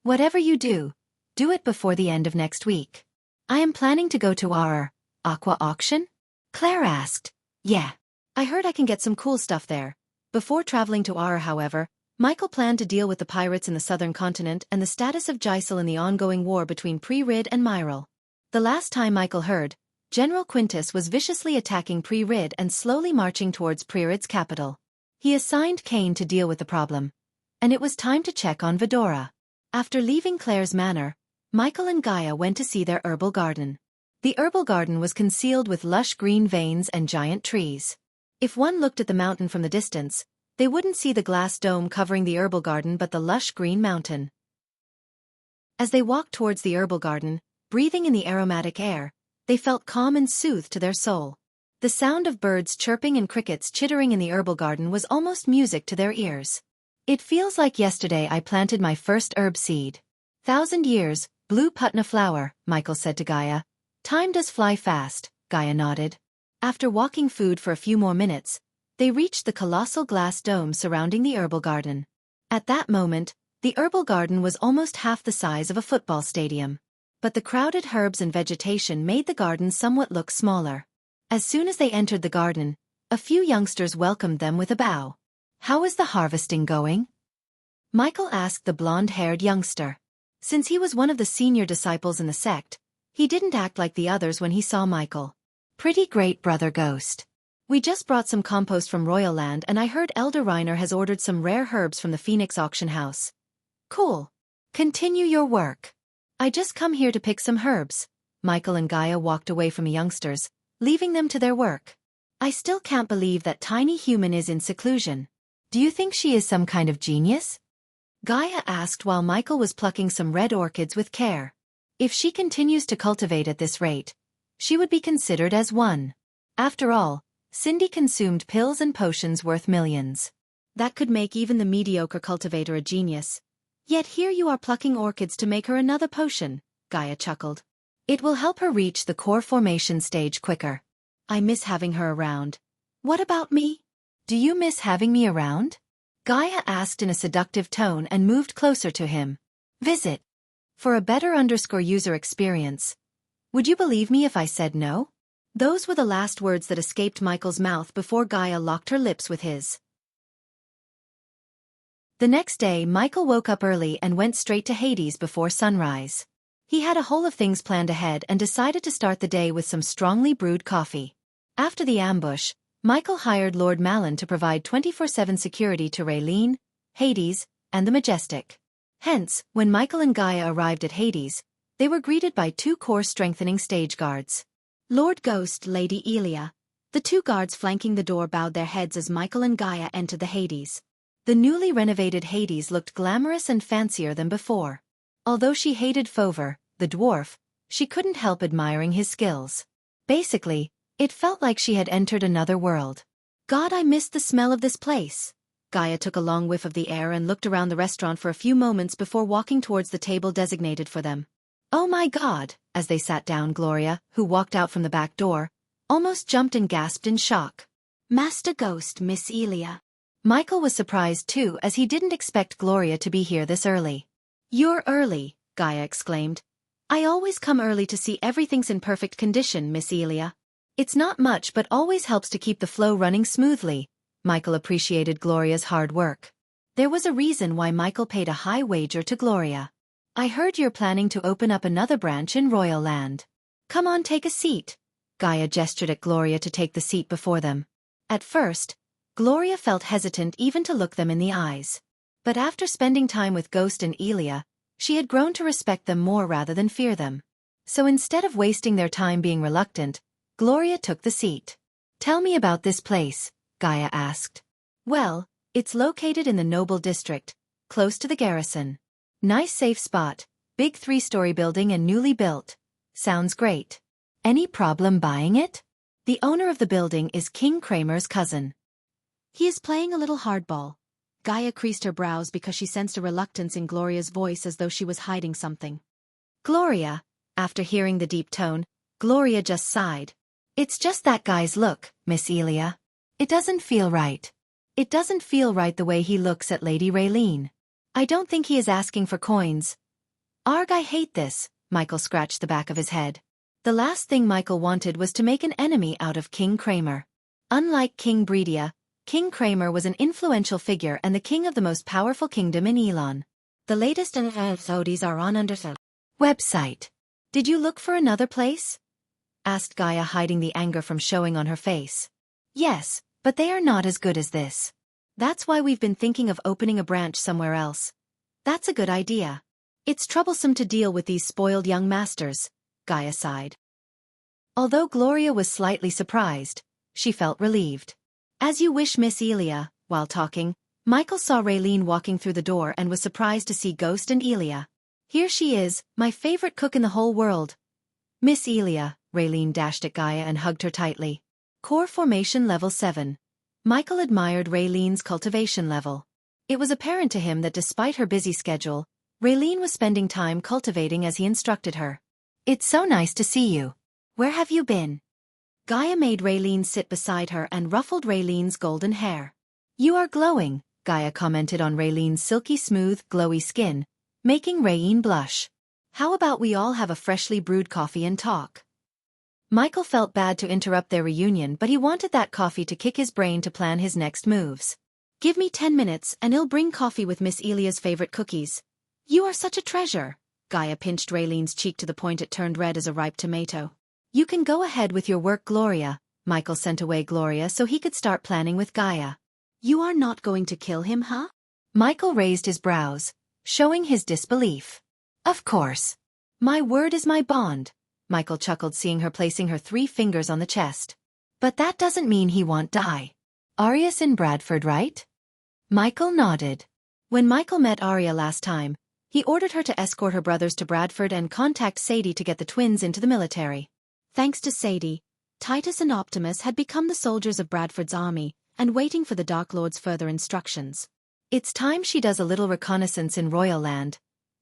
Whatever you do it before the end of next week. I am planning to go to our aqua auction? Claire asked. Yeah. I heard I can get some cool stuff there. Before traveling to our, however, Michael planned to deal with the pirates in the southern continent and the status of Giselle in the ongoing war between Pre-Rid and Myril. The last time Michael heard, General Quintus was viciously attacking Pre-Rid and slowly marching towards Pre-Rid's capital. He assigned Kane to deal with the problem. And it was time to check on Vidora. After leaving Claire's manor, Michael and Gaia went to see their herbal garden. The herbal garden was concealed with lush green veins and giant trees. If one looked at the mountain from the distance, they wouldn't see the glass dome covering the herbal garden but the lush green mountain. As they walked towards the herbal garden, breathing in the aromatic air, they felt calm and soothed to their soul. The sound of birds chirping and crickets chittering in the herbal garden was almost music to their ears. It feels like yesterday I planted my first herb seed. 1,000 years, blue putna flower, Michael said to Gaia. Time does fly fast, Gaia nodded. After walking food for a few more minutes, they reached the colossal glass dome surrounding the herbal garden. At that moment, the herbal garden was almost half the size of a football stadium. But the crowded herbs and vegetation made the garden somewhat look smaller. As soon as they entered the garden, a few youngsters welcomed them with a bow. How is the harvesting going? Michael asked the blonde-haired youngster. Since he was one of the senior disciples in the sect, he didn't act like the others when he saw Michael. Pretty great, brother Ghost. We just brought some compost from Royal Land and I heard Elder Reiner has ordered some rare herbs from the Phoenix auction house. Cool. Continue your work. I just come here to pick some herbs. Michael and Gaia walked away from the youngsters, leaving them to their work. I still can't believe that tiny human is in seclusion. Do you think she is some kind of genius? Gaia asked while Michael was plucking some red orchids with care. If she continues to cultivate at this rate, she would be considered as one. After all, Cindy consumed pills and potions worth millions. That could make even the mediocre cultivator a genius. Yet here you are plucking orchids to make her another potion, Gaia chuckled. It will help her reach the core formation stage quicker. I miss having her around. What about me? Do you miss having me around? Gaia asked in a seductive tone and moved closer to him. Visit. For a better _user experience. Would you believe me if I said no? Those were the last words that escaped Michael's mouth before Gaia locked her lips with his. The next day Michael woke up early and went straight to Hades before sunrise. He had a whole of things planned ahead and decided to start the day with some strongly brewed coffee. After the ambush, Michael hired Lord Malin to provide 24/7 security to Raylene, Hades, and the Majestic. Hence, when Michael and Gaia arrived at Hades, they were greeted by 2 core-strengthening stage guards. Lord Ghost, Lady Elia. The 2 guards flanking the door bowed their heads as Michael and Gaia entered the Hades. The newly renovated Hades looked glamorous and fancier than before. Although she hated Fover, the dwarf, she couldn't help admiring his skills. Basically, it felt like she had entered another world. God, I missed the smell of this place. Gaia took a long whiff of the air and looked around the restaurant for a few moments before walking towards the table designated for them. Oh my God, as they sat down, Gloria, who walked out from the back door, almost jumped and gasped in shock. Master Ghost, Miss Elia. Michael was surprised too, as he didn't expect Gloria to be here this early. You're early, Gaia exclaimed. I always come early to see everything's in perfect condition, Miss Elia. It's not much but always helps to keep the flow running smoothly. Michael appreciated Gloria's hard work. There was a reason why Michael paid a high wager to Gloria. I heard you're planning to open up another branch in Royal Land. Come on, take a seat. Gaia gestured at Gloria to take the seat before them. At first, Gloria felt hesitant even to look them in the eyes. But after spending time with Ghost and Elia, she had grown to respect them more rather than fear them. So instead of wasting their time being reluctant, Gloria took the seat. Tell me about this place, Gaia asked. Well, it's located in the Noble District, close to the garrison. Nice safe spot, big 3-story building and newly built. Sounds great. Any problem buying it? The owner of the building is King Kramer's cousin. He is playing a little hardball. Gaia creased her brows because she sensed a reluctance in Gloria's voice as though she was hiding something. Gloria, after hearing the deep tone, Gloria just sighed. It's just that guy's look, Miss Elia. It doesn't feel right. It doesn't feel right the way he looks at Lady Raylene. I don't think he is asking for coins. Arg, I hate this, Michael scratched the back of his head. The last thing Michael wanted was to make an enemy out of King Kramer. Unlike King Breedia, King Kramer was an influential figure and the king of the most powerful kingdom in Elon. The latest episodes are on Undersell website. Did you look for another place? Asked Gaia, hiding the anger from showing on her face. Yes, but they are not as good as this. That's why we've been thinking of opening a branch somewhere else. That's a good idea. It's troublesome to deal with these spoiled young masters, Gaia sighed. Although Gloria was slightly surprised, she felt relieved. As you wish, Miss Elia. While talking, Michael saw Raylene walking through the door and was surprised to see Ghost and Elia. Here she is, my favorite cook in the whole world. Miss Elia, Raylene dashed at Gaia and hugged her tightly. Core formation level 7. Michael admired Raylene's cultivation level. It was apparent to him that despite her busy schedule, Raylene was spending time cultivating as he instructed her. It's so nice to see you. Where have you been? Gaia made Raylene sit beside her and ruffled Raylene's golden hair. You are glowing, Gaia commented on Raylene's silky smooth, glowy skin, making Raylene blush. How about we all have a freshly brewed coffee and talk? Michael felt bad to interrupt their reunion, but he wanted that coffee to kick his brain to plan his next moves. Give me 10 minutes and I'll bring coffee with Miss Elia's favorite cookies. You are such a treasure. Gaia pinched Raylene's cheek to the point it turned red as a ripe tomato. You can go ahead with your work, Gloria. Michael sent away Gloria so he could start planning with Gaia. You are not going to kill him, huh? Michael raised his brows, showing his disbelief. Of course. My word is my bond. Michael chuckled, seeing her placing her 3 fingers on the chest. But that doesn't mean he won't die. Aria's in Bradford, right? Michael nodded. When Michael met Aria last time, he ordered her to escort her brothers to Bradford and contact Sadie to get the twins into the military. Thanks to Sadie, Titus and Optimus had become the soldiers of Bradford's army and waiting for the Dark Lord's further instructions. It's time she does a little reconnaissance in Royal Land.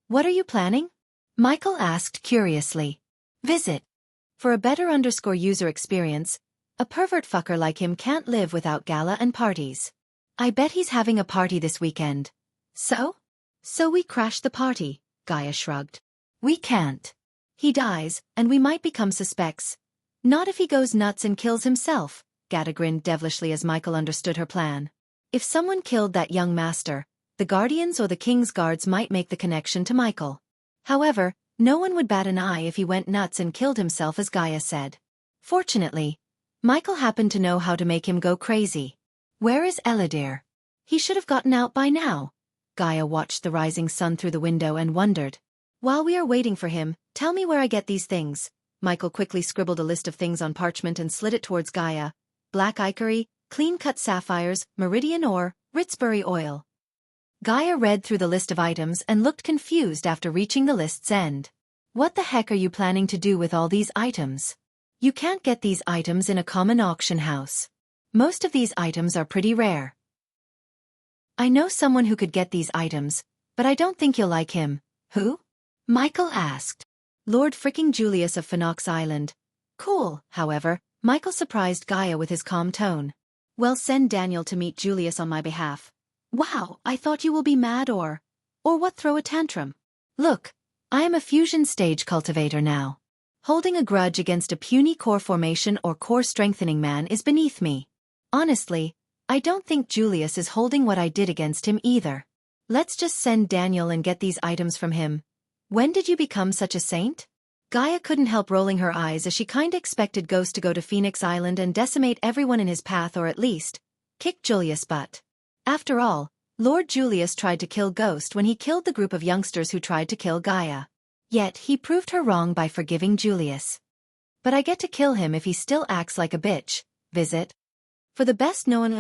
What are you planning? Michael asked curiously. Visit. For a better user experience, a pervert fucker like him can't live without gala and parties. I bet he's having a party this weekend. So? So we crash the party, Gaia shrugged. We can't. He dies, and we might become suspects. Not if he goes nuts and kills himself, Gaia grinned devilishly as Michael understood her plan. If someone killed that young master, the Guardians or the King's Guards might make the connection to Michael. However, no one would bat an eye if he went nuts and killed himself, as Gaia said. Fortunately, Michael happened to know how to make him go crazy. Where is Eladir? He should have gotten out by now. Gaia watched the rising sun through the window and wondered. While we are waiting for him, tell me where I get these things. Michael quickly scribbled a list of things on parchment and slid it towards Gaia. Black ivory, clean-cut sapphires, meridian ore, Ritzbury oil. Gaia read through the list of items and looked confused after reaching the list's end. What the heck are you planning to do with all these items? You can't get these items in a common auction house. Most of these items are pretty rare. I know someone who could get these items, but I don't think you'll like him. Who? Michael asked. Lord fricking Julius of Phoenix Island. Cool, however, Michael surprised Gaia with his calm tone. Well, send Daniel to meet Julius on my behalf. Wow, I thought you will be mad or what, throw a tantrum? Look, I am a fusion stage cultivator now. Holding a grudge against a puny core formation or core strengthening man is beneath me. Honestly, I don't think Julius is holding what I did against him either. Let's just send Daniel and get these items from him. When did you become such a saint? Gaia couldn't help rolling her eyes as she kinda expected Ghost to go to Phoenix Island and decimate everyone in his path, or at least kick Julius' butt. After all, Lord Julius tried to kill Ghost when he killed the group of youngsters who tried to kill Gaia. Yet he proved her wrong by forgiving Julius. But I get to kill him if he still acts like a bitch. Visit. For the best known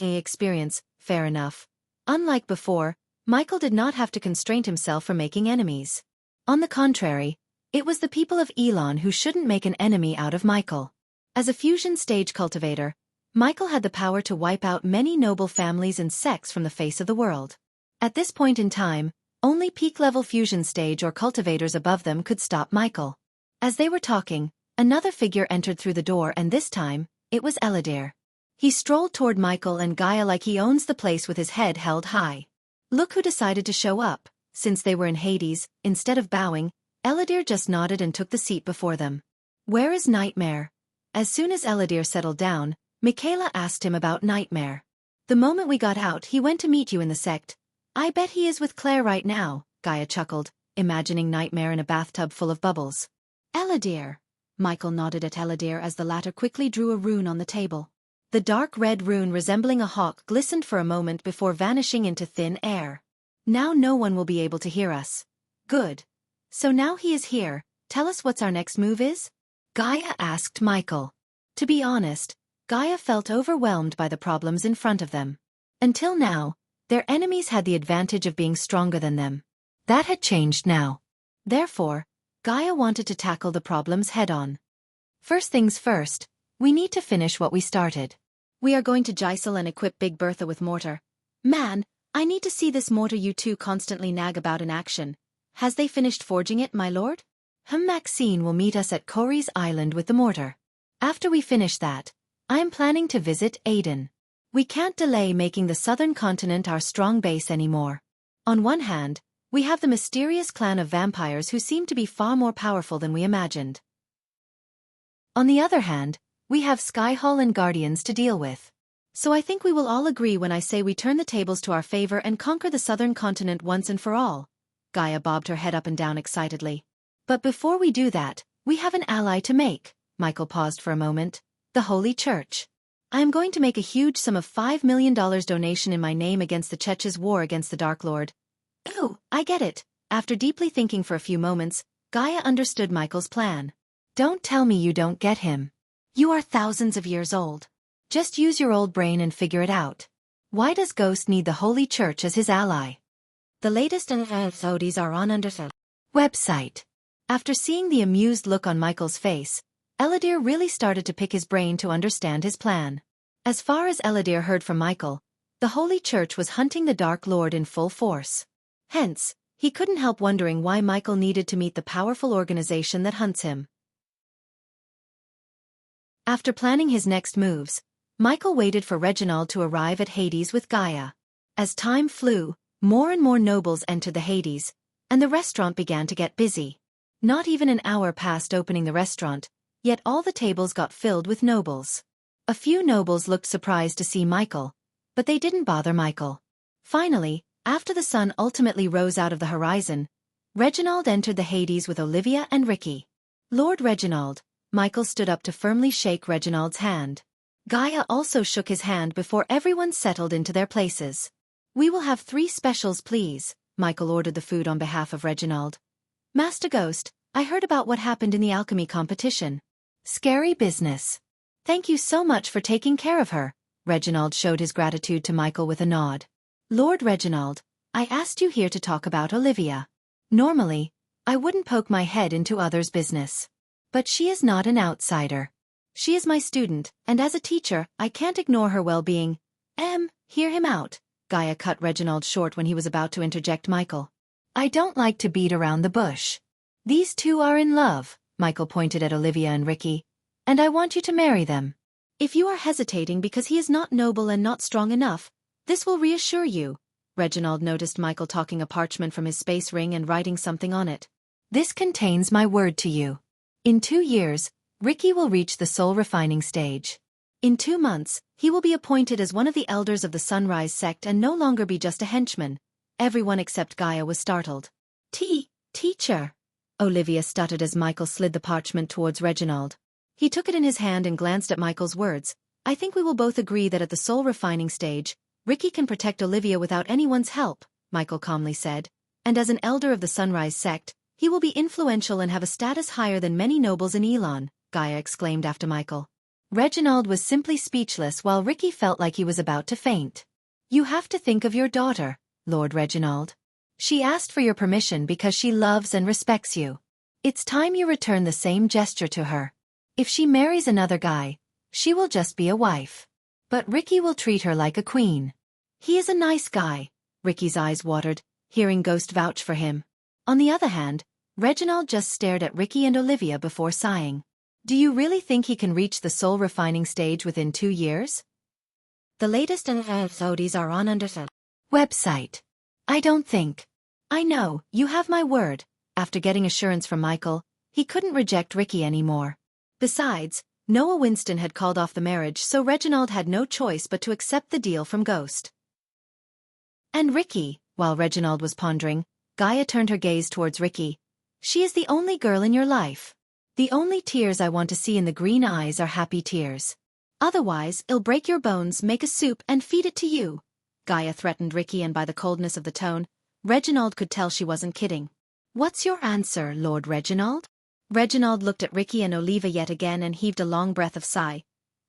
experience, fair enough. Unlike before, Michael did not have to constrain himself from making enemies. On the contrary, it was the people of Elon who shouldn't make an enemy out of Michael. As a fusion stage cultivator, Michael had the power to wipe out many noble families and sects from the face of the world. At this point in time, only peak-level fusion stage or cultivators above them could stop Michael. As they were talking, another figure entered through the door, and this time, it was Eladir. He strolled toward Michael and Gaia like he owns the place with his head held high. Look who decided to show up. Since they were in Hades, instead of bowing, Eladir just nodded and took the seat before them. Where is Nightmare? As soon as Eladir settled down, Michaela asked him about Nightmare. The moment we got out, he went to meet you in the sect. I bet he is with Claire right now, Gaia chuckled, imagining Nightmare in a bathtub full of bubbles. Eladir. Michael nodded at Eladir as the latter quickly drew a rune on the table. The dark red rune resembling a hawk glistened for a moment before vanishing into thin air. Now no one will be able to hear us. Good. So now he is here, tell us what's our next move is? Gaia asked Michael. To be honest, Gaia felt overwhelmed by the problems in front of them. Until now, their enemies had the advantage of being stronger than them. That had changed now. Therefore, Gaia wanted to tackle the problems head-on. First things first, we need to finish what we started. We are going to Gisel and equip Big Bertha with mortar. Man, I need to see this mortar you two constantly nag about in action. Has they finished forging it, my lord? Maxine will meet us at Corey's Island with the mortar. After we finish that, I am planning to visit Aiden. We can't delay making the southern continent our strong base anymore. On one hand, we have the mysterious clan of vampires who seem to be far more powerful than we imagined. On the other hand, we have Skyhall and Guardians to deal with. So I think we will all agree when I say we turn the tables to our favor and conquer the southern continent once and for all. Gaia bobbed her head up and down excitedly. But before we do that, we have an ally to make. Michael paused for a moment. The Holy Church. I am going to make a huge sum of $5 million donation in my name against the Chech's war against the Dark Lord. Oh, I get it. After deeply thinking for a few moments, Gaia understood Michael's plan. Don't tell me you don't get him. You are thousands of years old. Just use your old brain and figure it out. Why does Ghost need the Holy Church as his ally? The latest episodes are on the website. After seeing the amused look on Michael's face, Eladir really started to pick his brain to understand his plan. As far as Eladir heard from Michael, the Holy Church was hunting the Dark Lord in full force. Hence, he couldn't help wondering why Michael needed to meet the powerful organization that hunts him. After planning his next moves, Michael waited for Reginald to arrive at Hades with Gaia. As time flew, more and more nobles entered the Hades, and the restaurant began to get busy. Not even an hour passed opening the restaurant, yet all the tables got filled with nobles. A few nobles looked surprised to see Michael, but they didn't bother Michael. Finally, after the sun ultimately rose out of the horizon, Reginald entered the Hades with Olivia and Ricky. Lord Reginald. Michael stood up to firmly shake Reginald's hand. Gaia also shook his hand before everyone settled into their places. We will have 3 specials, please. Michael ordered the food on behalf of Reginald. Master Ghost, I heard about what happened in the alchemy competition. Scary business. Thank you so much for taking care of her. Reginald showed his gratitude to Michael with a nod. Lord Reginald, I asked you here to talk about Olivia. Normally, I wouldn't poke my head into others' business. But she is not an outsider. She is my student, and as a teacher, I can't ignore her well-being. Hear him out. Gaia cut Reginald short when he was about to interject Michael. I don't like to beat around the bush. These two are in love, Michael pointed at Olivia and Ricky, and I want you to marry them. If you are hesitating because he is not noble and not strong enough, this will reassure you. Reginald noticed Michael taking a parchment from his space ring and writing something on it. This contains my word to you. In 2 years, Ricky will reach the soul refining stage. In 2 months, he will be appointed as one of the elders of the Sunrise sect and no longer be just a henchman. Everyone except Gaia was startled. Teacher. Olivia stuttered as Michael slid the parchment towards Reginald. He took it in his hand and glanced at Michael's words. I think we will both agree that at the soul refining stage, Ricky can protect Olivia without anyone's help, Michael calmly said. And as an elder of the Sunrise sect, he will be influential and have a status higher than many nobles in Elon, Gaia exclaimed after Michael. Reginald was simply speechless while Ricky felt like he was about to faint. You have to think of your daughter, Lord Reginald. She asked for your permission because she loves and respects you. It's time you return the same gesture to her. If she marries another guy, she will just be a wife. But Ricky will treat her like a queen. He is a nice guy. Ricky's eyes watered, hearing Ghost vouch for him. On the other hand, Reginald just stared at Ricky and Olivia before sighing. Do you really think he can reach the soul refining stage within 2 years? The latest episodes are on Undertale website. I don't think. I know, you have my word. After getting assurance from Michael, he couldn't reject Ricky anymore. Besides, Noah Winston had called off the marriage, so Reginald had no choice but to accept the deal from Ghost. And Ricky, while Reginald was pondering, Gaia turned her gaze towards Ricky. She is the only girl in your life. The only tears I want to see in the green eyes are happy tears. Otherwise, I'll break your bones, make a soup, and feed it to you. Gaia threatened Ricky, and by the coldness of the tone, Reginald could tell she wasn't kidding. What's your answer, Lord Reginald? Reginald looked at Ricky and Olivia yet again and heaved a long breath of sigh.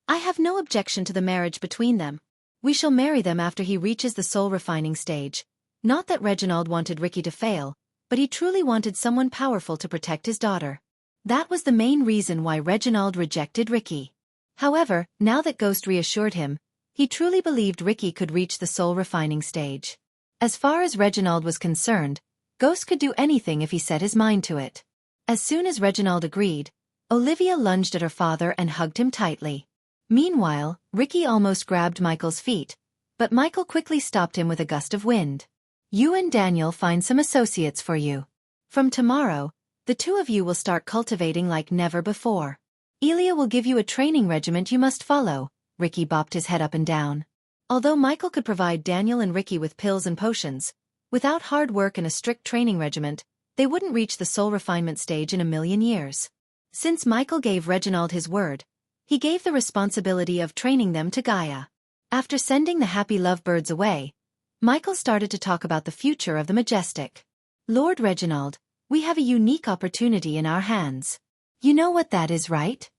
I have no objection to the marriage between them. We shall marry them after he reaches the soul refining stage. Not that Reginald wanted Ricky to fail, but he truly wanted someone powerful to protect his daughter. That was the main reason why Reginald rejected Ricky. However, now that Ghost reassured him, he truly believed Ricky could reach the soul refining stage. As far as Reginald was concerned, Ghost could do anything if he set his mind to it. As soon as Reginald agreed, Olivia lunged at her father and hugged him tightly. Meanwhile, Ricky almost grabbed Michael's feet, but Michael quickly stopped him with a gust of wind. You and Daniel find some associates for you. From tomorrow, the two of you will start cultivating like never before. Elia will give you a training regiment you must follow. Ricky bopped his head up and down. Although Michael could provide Daniel and Ricky with pills and potions, without hard work and a strict training regiment, they wouldn't reach the soul refinement stage in a million years. Since Michael gave Reginald his word, he gave the responsibility of training them to Gaia. After sending the happy lovebirds away, Michael started to talk about the future of the Majestic. Lord Reginald, we have a unique opportunity in our hands. You know what that is, right?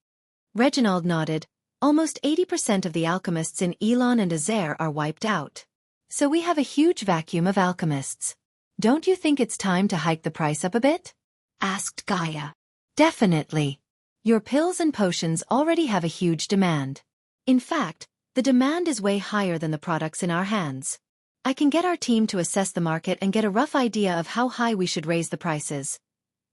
Reginald nodded. Almost 80% of the alchemists in Elon and Azair are wiped out. So we have a huge vacuum of alchemists. Don't you think it's time to hike the price up a bit? Asked Gaia. Definitely. Your pills and potions already have a huge demand. In fact, the demand is way higher than the products in our hands. I can get our team to assess the market and get a rough idea of how high we should raise the prices.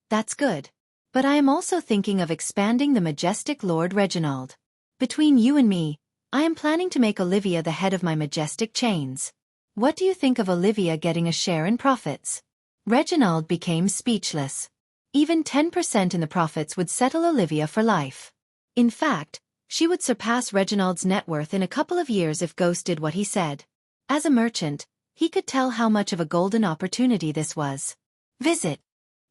That's good. But I am also thinking of expanding the Majestic, Lord Reginald. Between you and me, I am planning to make Olivia the head of my Majestic chains. What do you think of Olivia getting a share in profits? Reginald became speechless. Even 10% in the profits would settle Olivia for life. In fact, she would surpass Reginald's net worth in a couple of years if Ghost did what he said. As a merchant, he could tell how much of a golden opportunity this was. Visit.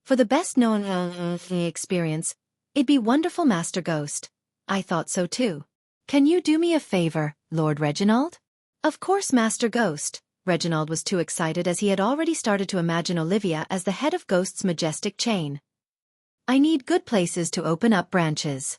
For the best-known experience, it'd be wonderful, Master Ghost. I thought so too. Can you do me a favor, Lord Reginald? Of course, Master Ghost. Reginald was too excited as he had already started to imagine Olivia as the head of Ghost's Majestic chain. I need good places to open up branches.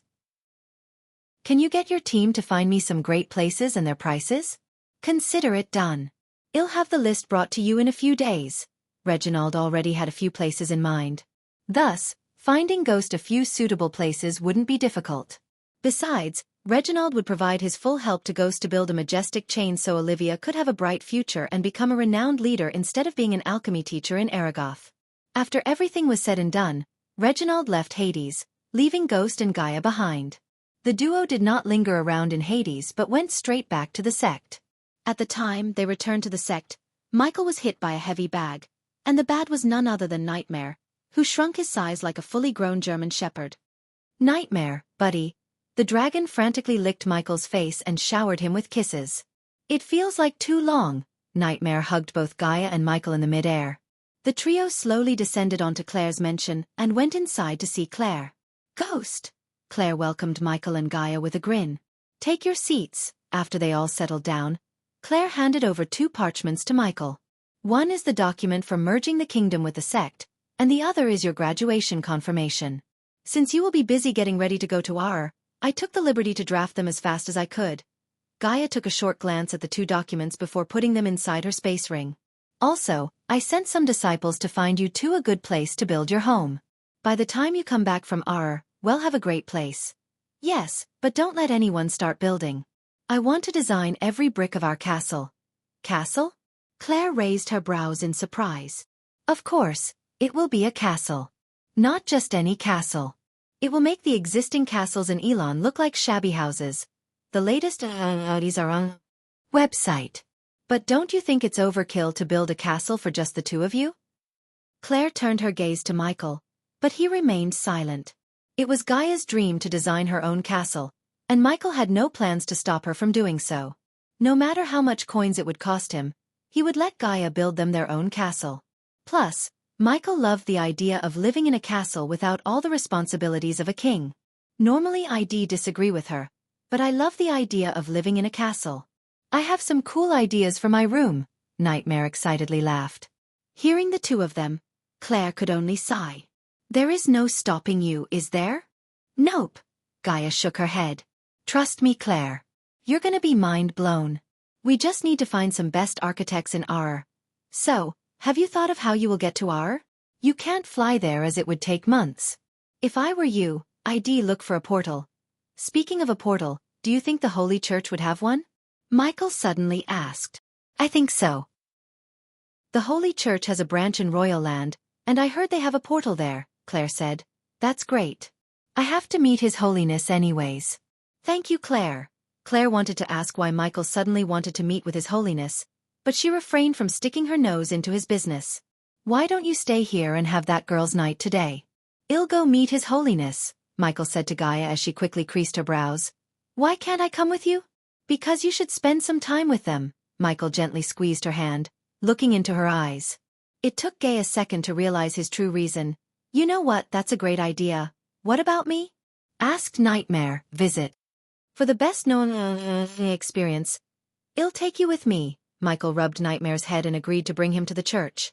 Can you get your team to find me some great places and their prices? Consider it done. I'll have the list brought to you in a few days. Reginald already had a few places in mind. Thus, finding Ghost a few suitable places wouldn't be difficult. Besides, Reginald would provide his full help to Ghost to build a majestic chain so Olivia could have a bright future and become a renowned leader instead of being an alchemy teacher in Aragoth. After everything was said and done, Reginald left Hades, leaving Ghost and Gaia behind. The duo did not linger around in Hades but went straight back to the sect. At the time they returned to the sect, Michael was hit by a heavy bag, and the bat was none other than Nightmare, who shrunk his size like a fully grown German shepherd. "Nightmare, buddy." The dragon frantically licked Michael's face and showered him with kisses. "It feels like too long." Nightmare hugged both Gaia and Michael in the mid-air. The trio slowly descended onto Claire's mansion and went inside to see Claire. "Ghost!" Claire welcomed Michael and Gaia with a grin. "Take your seats." After they all settled down, Claire handed over 2 parchments to Michael. One is the document for merging the kingdom with the sect, and the other is your graduation confirmation. Since you will be busy getting ready to go to our, I took the liberty to draft them as fast as I could. Gaia took a short glance at the 2 documents before putting them inside her space ring. "Also, I sent some disciples to find you 2 a good place to build your home. By the time you come back from our, we'll have a great place." "Yes, but don't let anyone start building. I want to design every brick of our castle." "Castle?" Claire raised her brows in surprise. "Of course, it will be a castle. Not just any castle. It will make the existing castles in Elon look like shabby houses. The latest Audis are on website. But don't you think it's overkill to build a castle for just the 2 of you?" Claire turned her gaze to Michael, but he remained silent. It was Gaia's dream to design her own castle, and Michael had no plans to stop her from doing so. No matter how much coins it would cost him, he would let Gaia build them their own castle. Plus, Michael loved the idea of living in a castle without all the responsibilities of a king. "Normally I'd disagree with her, but I love the idea of living in a castle. I have some cool ideas for my room," Nightmare excitedly laughed. Hearing the 2 of them, Claire could only sigh. "There is no stopping you, is there?" "Nope." Gaia shook her head. "Trust me, Claire. You're gonna be mind blown. We just need to find some best architects in our. So, have you thought of how you will get to our? You can't fly there as it would take months. If I were you, I'd look for a portal." "Speaking of a portal, do you think the Holy Church would have one?" Michael suddenly asked. "I think so. The Holy Church has a branch in Royal Land, and I heard they have a portal there," Claire said. "That's great. I have to meet His Holiness anyways." "Thank you, Claire." Claire wanted to ask why Michael suddenly wanted to meet with His Holiness, but she refrained from sticking her nose into his business. "Why don't you stay here and have that girls' night today?" "I'll go meet His Holiness," Michael said to Gaia as she quickly creased her brows. "Why can't I come with you?" "Because you should spend some time with them." Michael gently squeezed her hand, looking into her eyes. It took Gaia a second to realize his true reason. "You know what, that's a great idea. What about me?" asked Nightmare. "Visit. For the best known experience, I'll take you with me." Michael rubbed Nightmare's head and agreed to bring him to the church.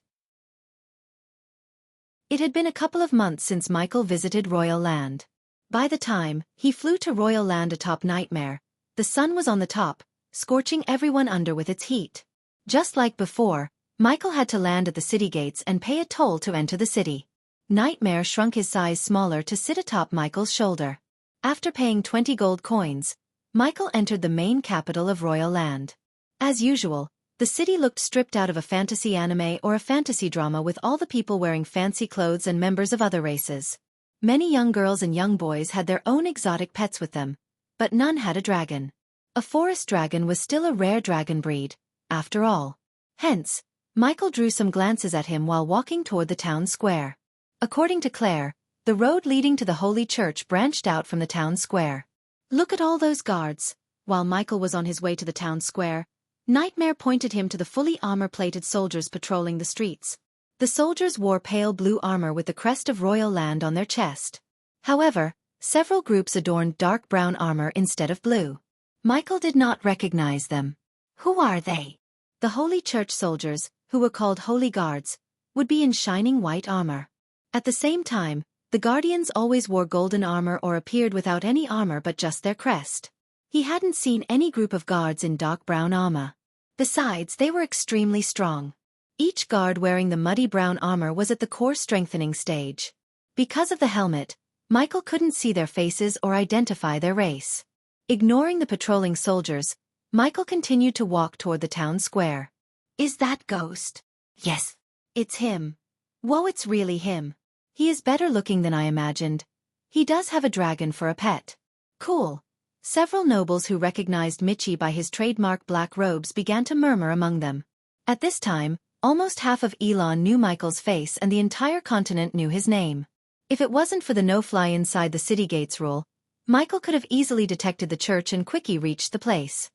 It had been a couple of months since Michael visited Royal Land. By the time he flew to Royal Land atop Nightmare, the sun was on the top, scorching everyone under with its heat. Just like before, Michael had to land at the city gates and pay a toll to enter the city. Nightmare shrunk his size smaller to sit atop Michael's shoulder. After paying 20 gold coins, Michael entered the main capital of Royal Land. As usual, the city looked stripped out of a fantasy anime or a fantasy drama with all the people wearing fancy clothes and members of other races. Many young girls and young boys had their own exotic pets with them, but none had a dragon. A forest dragon was still a rare dragon breed, after all. Hence, Michael drew some glances at him while walking toward the town square. According to Claire, the road leading to the Holy Church branched out from the town square. "Look at all those guards." While Michael was on his way to the town square, Nightmare pointed him to the fully armor-plated soldiers patrolling the streets. The soldiers wore pale blue armor with the crest of Royal Land on their chest. However, several groups adorned dark brown armor instead of blue. Michael did not recognize them. Who are they? The Holy Church soldiers, who were called Holy Guards, would be in shining white armor. At the same time, the Guardians always wore golden armor or appeared without any armor but just their crest. He hadn't seen any group of guards in dark brown armor. Besides, they were extremely strong. Each guard wearing the muddy brown armor was at the core strengthening stage. Because of the helmet, Michael couldn't see their faces or identify their race. Ignoring the patrolling soldiers, Michael continued to walk toward the town square. Is that Ghost? Yes. It's him. Whoa, it's really him. He is better looking than I imagined. He does have a dragon for a pet. Cool. Several nobles who recognized Michi by his trademark black robes began to murmur among them. At this time, almost half of Elon knew Michael's face and the entire continent knew his name. If it wasn't for the no-fly inside the city gates rule, Michael could have easily detected the church and quickly reached the place.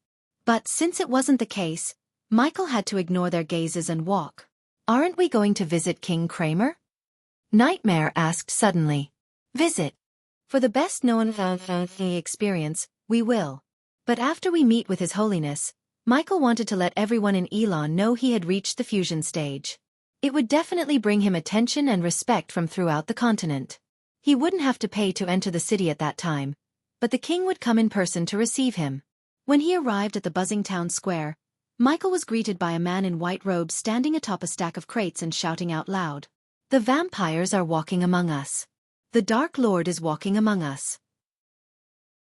But since it wasn't the case, Michael had to ignore their gazes and walk. Aren't we going to visit King Kramer? Nightmare asked suddenly. Visit. For the best known experience, we will. But after we meet with His Holiness, Michael wanted to let everyone in Elon know he had reached the fusion stage. It would definitely bring him attention and respect from throughout the continent. He wouldn't have to pay to enter the city at that time, but the king would come in person to receive him. When he arrived at the buzzing town square, Michael was greeted by a man in white robes standing atop a stack of crates and shouting out loud. The vampires are walking among us. The Dark Lord is walking among us.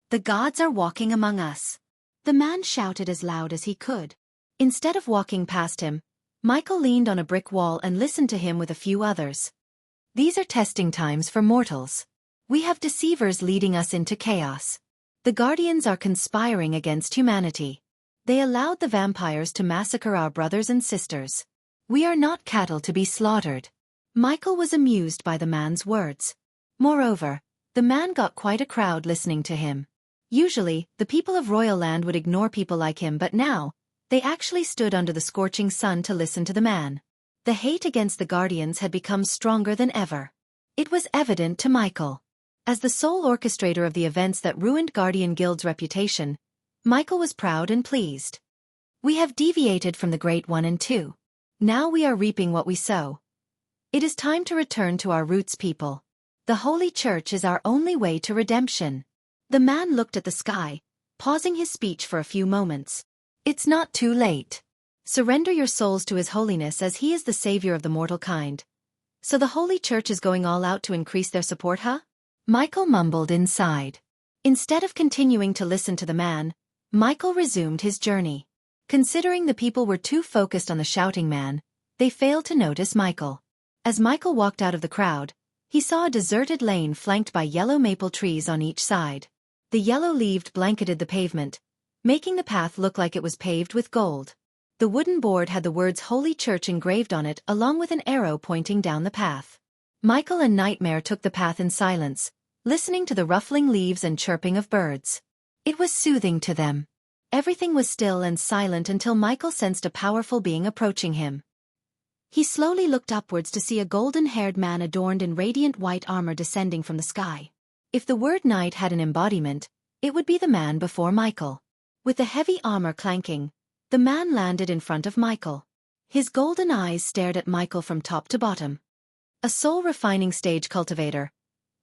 The gods are walking among us. The man shouted as loud as he could. Instead of walking past him, Michael leaned on a brick wall and listened to him with a few others. These are testing times for mortals. We have deceivers leading us into chaos. The Guardians are conspiring against humanity. They allowed the vampires to massacre our brothers and sisters. We are not cattle to be slaughtered. Michael was amused by the man's words. Moreover, the man got quite a crowd listening to him. Usually, the people of Royal Land would ignore people like him, but now, they actually stood under the scorching sun to listen to the man. The hate against the Guardians had become stronger than ever. It was evident to Michael. As the sole orchestrator of the events that ruined Guardian Guild's reputation, Michael was proud and pleased. We have deviated from the Great One and Two. Now we are reaping what we sow. It is time to return to our roots, people. The Holy Church is our only way to redemption. The man looked at the sky, pausing his speech for a few moments. It's not too late. Surrender your souls to His Holiness as He is the savior of the mortal kind. So the Holy Church is going all out to increase their support, huh? Michael mumbled inside. Instead of continuing to listen to the man, Michael resumed his journey. Considering the people were too focused on the shouting man, they failed to notice Michael. As Michael walked out of the crowd, he saw a deserted lane flanked by yellow maple trees on each side. The yellow-leaved blanketed the pavement, making the path look like it was paved with gold. The wooden board had the words Holy Church engraved on it along with an arrow pointing down the path. Michael and Nightmare took the path in silence, listening to the ruffling leaves and chirping of birds. It was soothing to them. Everything was still and silent until Michael sensed a powerful being approaching him. He slowly looked upwards to see a golden-haired man adorned in radiant white armor descending from the sky. If the word knight had an embodiment, it would be the man before Michael. With the heavy armor clanking, the man landed in front of Michael. His golden eyes stared at Michael from top to bottom. A soul-refining stage cultivator.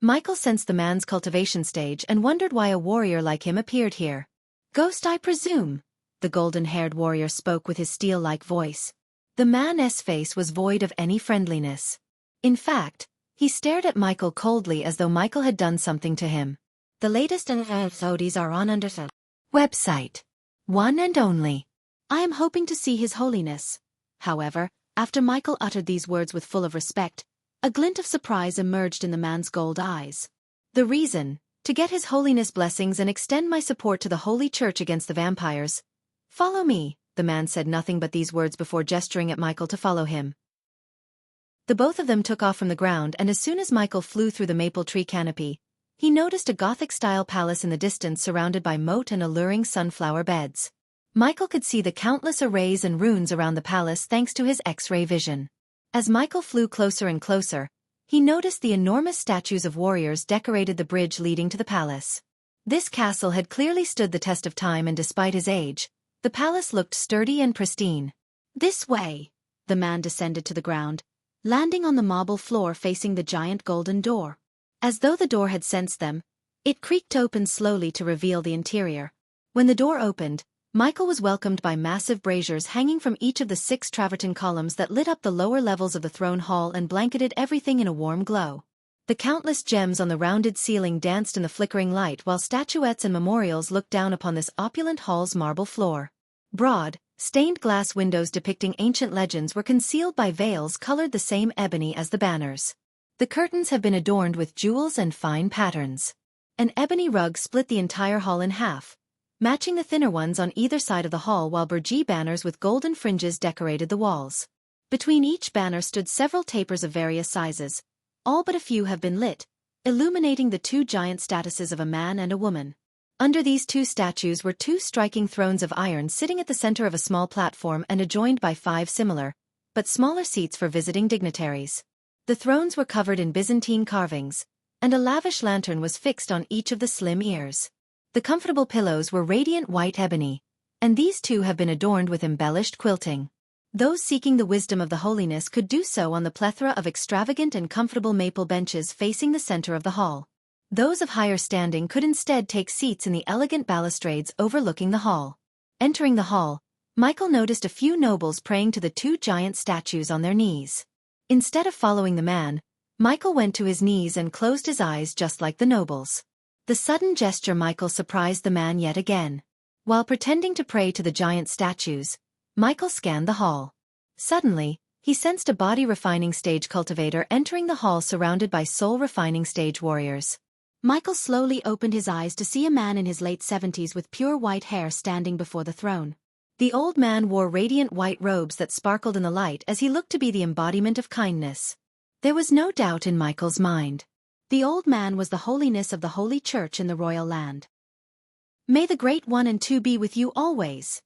Michael sensed the man's cultivation stage and wondered why a warrior like him appeared here. Ghost, I presume, the golden-haired warrior spoke with his steel-like voice. The man's face was void of any friendliness. In fact, he stared at Michael coldly as though Michael had done something to him. The latest episodes are on under the website. One and only. I am hoping to see His Holiness. However, after Michael uttered these words with full of respect, a glint of surprise emerged in the man's gold eyes. The reason? To get His Holiness' blessings and extend my support to the Holy Church against the vampires. Follow me, the man said nothing but these words before gesturing at Michael to follow him. The both of them took off from the ground, and as soon as Michael flew through the maple tree canopy, he noticed a Gothic-style palace in the distance surrounded by moat and alluring sunflower beds. Michael could see the countless arrays and runes around the palace thanks to his X-ray vision. As Michael flew closer and closer, he noticed the enormous statues of warriors decorated the bridge leading to the palace. This castle had clearly stood the test of time, and despite his age, the palace looked sturdy and pristine. This way. The man descended to the ground, landing on the marble floor facing the giant golden door. As though the door had sensed them, it creaked open slowly to reveal the interior. When the door opened, Michael was welcomed by massive braziers hanging from each of the 6 travertine columns that lit up the lower levels of the throne hall and blanketed everything in a warm glow. The countless gems on the rounded ceiling danced in the flickering light while statuettes and memorials looked down upon this opulent hall's marble floor. Broad, stained glass windows depicting ancient legends were concealed by veils colored the same ebony as the banners. The curtains have been adorned with jewels and fine patterns. An ebony rug split the entire hall in half, matching the thinner ones on either side of the hall, while burgee banners with golden fringes decorated the walls. Between each banner stood several tapers of various sizes. All but a few have been lit, illuminating the two giant statues of a man and a woman. Under these two statues were two striking thrones of iron sitting at the center of a small platform and adjoined by 5 similar, but smaller seats for visiting dignitaries. The thrones were covered in Byzantine carvings, and a lavish lantern was fixed on each of the slim ears. The comfortable pillows were radiant white ebony, and these too have been adorned with embellished quilting. Those seeking the wisdom of the holiness could do so on the plethora of extravagant and comfortable maple benches facing the center of the hall. Those of higher standing could instead take seats in the elegant balustrades overlooking the hall. Entering the hall, Michael noticed a few nobles praying to the two giant statues on their knees. Instead of following the man, Michael went to his knees and closed his eyes just like the nobles. The sudden gesture Michael surprised the man yet again. While pretending to pray to the giant statues, Michael scanned the hall. Suddenly, he sensed a body refining stage cultivator entering the hall surrounded by soul refining stage warriors. Michael slowly opened his eyes to see a man in his late 70s with pure white hair standing before the throne. The old man wore radiant white robes that sparkled in the light as he looked to be the embodiment of kindness. There was no doubt in Michael's mind. The old man was the holiness of the Holy Church in the royal land. "May the Great One and Two be with you always."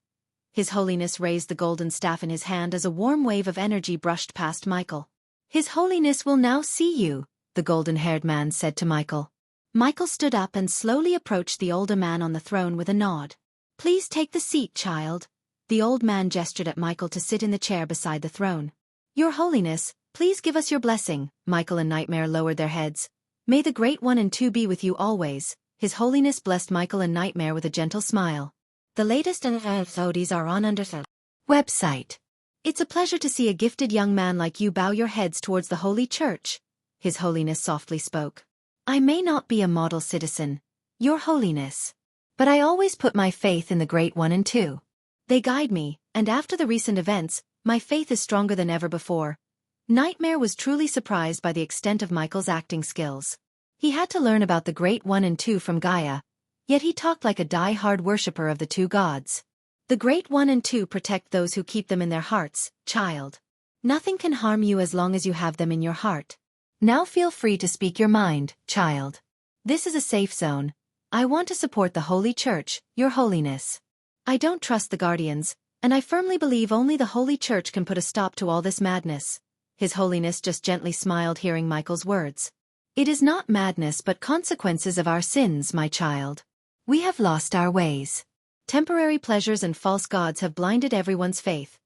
His Holiness raised the golden staff in his hand as a warm wave of energy brushed past Michael. "His Holiness will now see you," the golden-haired man said to Michael. Michael stood up and slowly approached the older man on the throne with a nod. "Please take the seat, child." The old man gestured at Michael to sit in the chair beside the throne. "Your Holiness, please give us your blessing." Michael and Nightmare lowered their heads. "May the Great One and Two be with you always." His Holiness blessed Michael and Nightmare with a gentle smile. The latest episodes are on under the website. "It's a pleasure to see a gifted young man like you bow your heads towards the Holy Church," His Holiness softly spoke. "I may not be a model citizen, Your Holiness, but I always put my faith in the Great One and Two. They guide me, and after the recent events, my faith is stronger than ever before." Nightmare was truly surprised by the extent of Michael's acting skills. He had to learn about the Great One and Two from Gaia, yet he talked like a die-hard worshipper of the two gods. "The Great One and Two protect those who keep them in their hearts, child. Nothing can harm you as long as you have them in your heart. Now feel free to speak your mind, child. This is a safe zone. I want to support the Holy Church, Your Holiness. I don't trust the Guardians, and I firmly believe only the Holy Church can put a stop to all this madness." His Holiness just gently smiled hearing Michael's words. "It is not madness but consequences of our sins, my child. We have lost our ways. Temporary pleasures and false gods have blinded everyone's faith.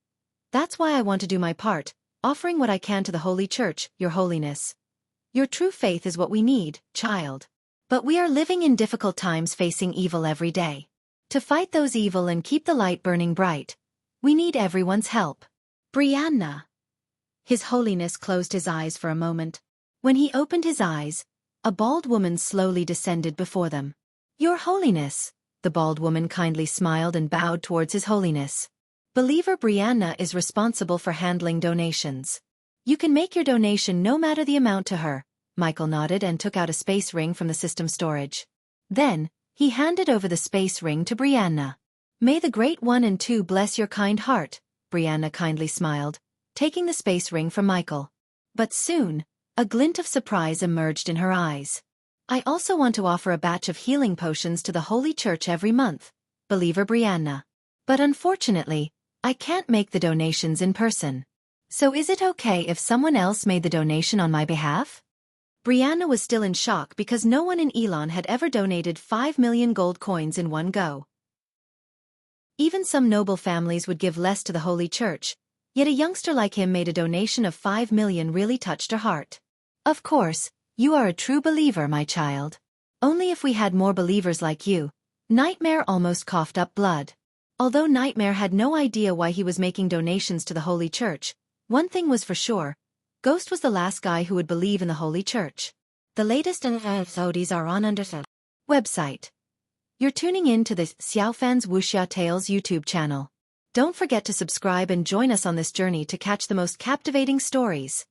That's why I want to do my part, offering what I can to the Holy Church, Your Holiness. Your true faith is what we need, child. But we are living in difficult times facing evil every day. To fight those evil and keep the light burning bright, we need everyone's help. Brianna." His Holiness closed his eyes for a moment. When he opened his eyes, a bald woman slowly descended before them. "Your Holiness." The bald woman kindly smiled and bowed towards His Holiness. "Believer Brianna is responsible for handling donations. You can make your donation no matter the amount to her." Michael nodded and took out a space ring from the system storage. Then, he handed over the space ring to Brianna. "May the Great One and Two bless your kind heart," Brianna kindly smiled, taking the space ring from Michael. But soon, a glint of surprise emerged in her eyes. "I also want to offer a batch of healing potions to the Holy Church every month, Believer Brianna. But unfortunately, I can't make the donations in person. So is it okay if someone else made the donation on my behalf?" Brianna was still in shock because no one in Elon had ever donated 5 million gold coins in one go. Even some noble families would give less to the Holy Church, yet a youngster like him made a donation of 5 million really touched her heart. "Of course, you are a true believer, my child. Only if we had more believers like you." Nightmare almost coughed up blood. Although Nightmare had no idea why he was making donations to the Holy Church, one thing was for sure: Ghost was the last guy who would believe in the Holy Church. The latest episodes are on under the website. You're tuning in to the Xiaofan's Wuxia Tales YouTube channel. Don't forget to subscribe and join us on this journey to catch the most captivating stories.